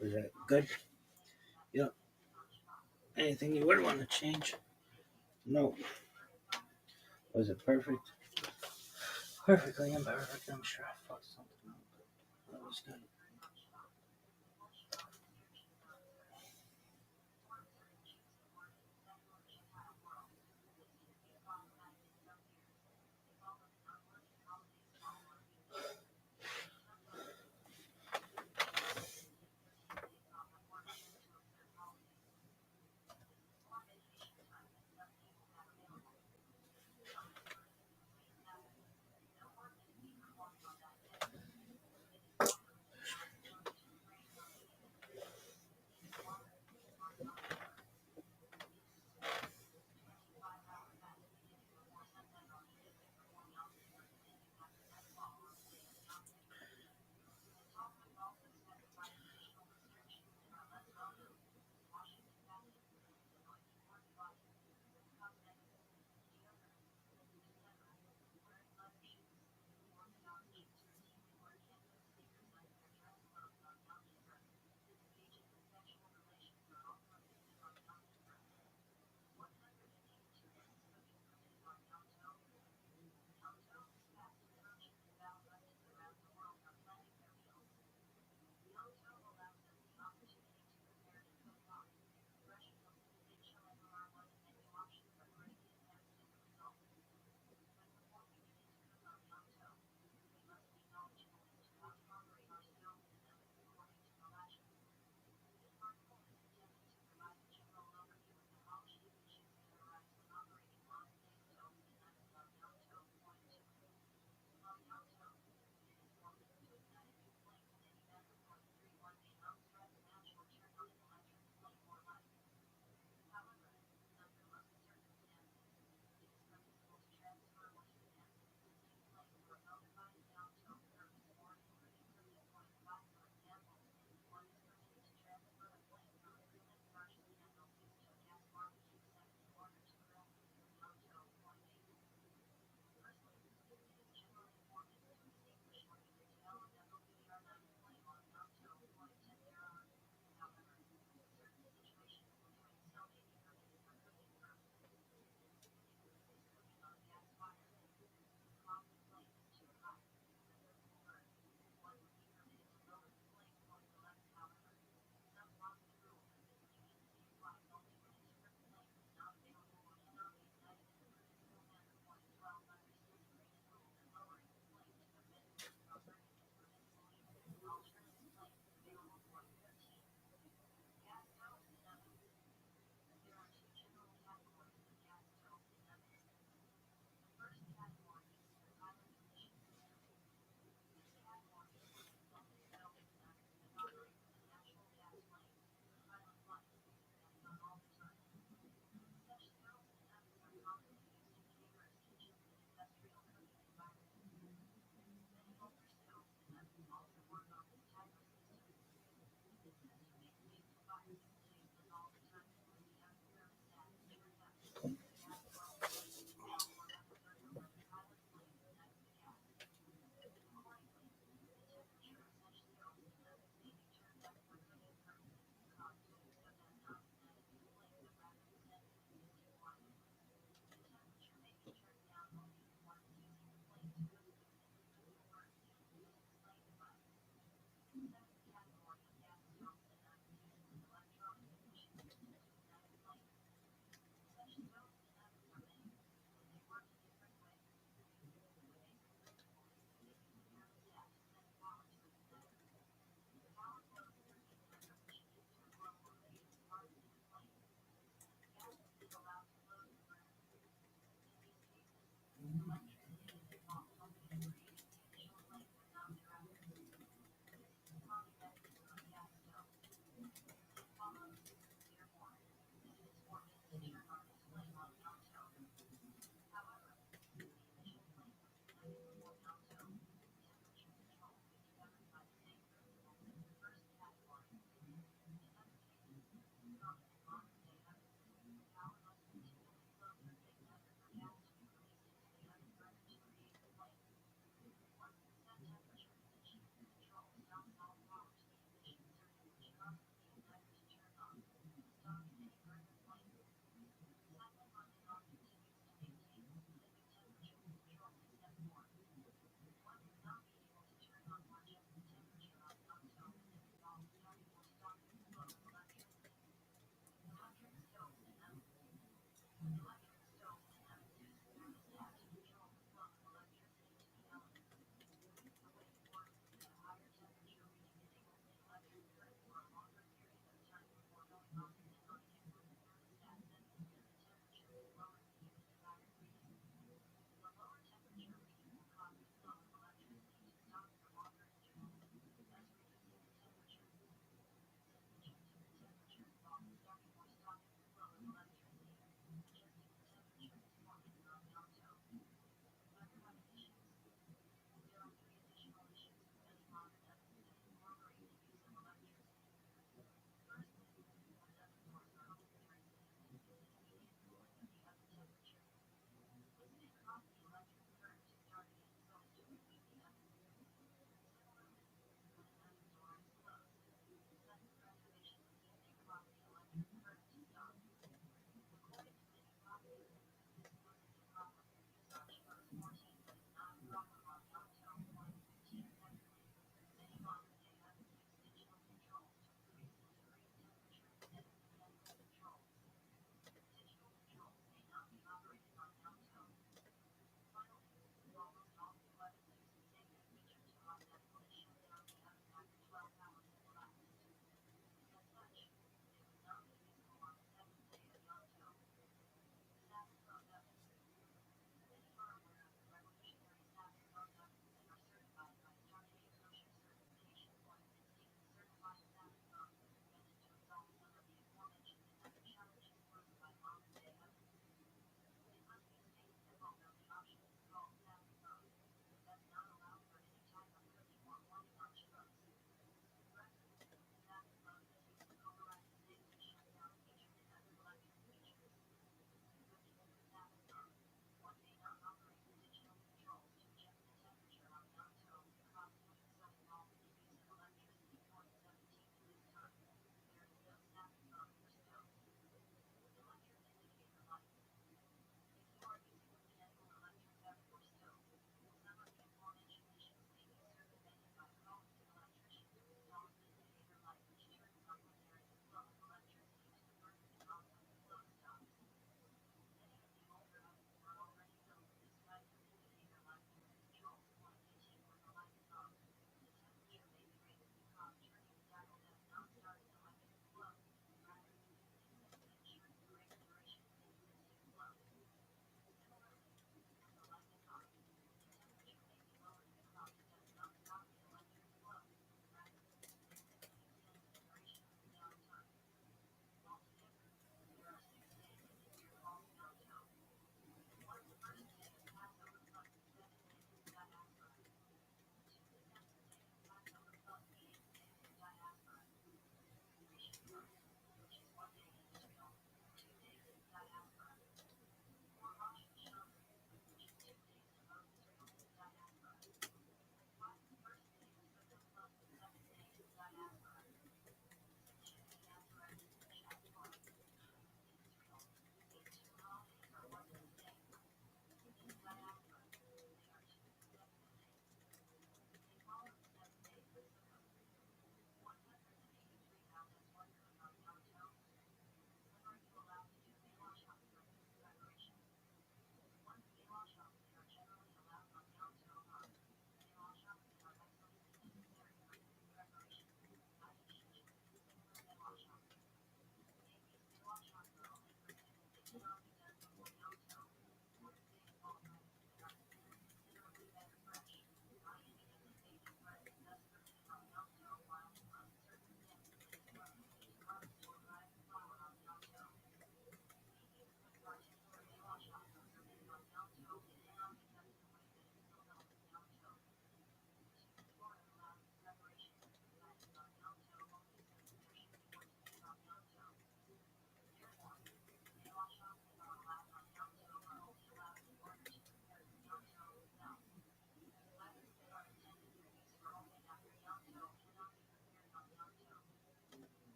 Was that good? Yep. Anything you would want to change? No. Was it perfect? Perfectly imperfect. I'm sure I fucked something up, but that was good.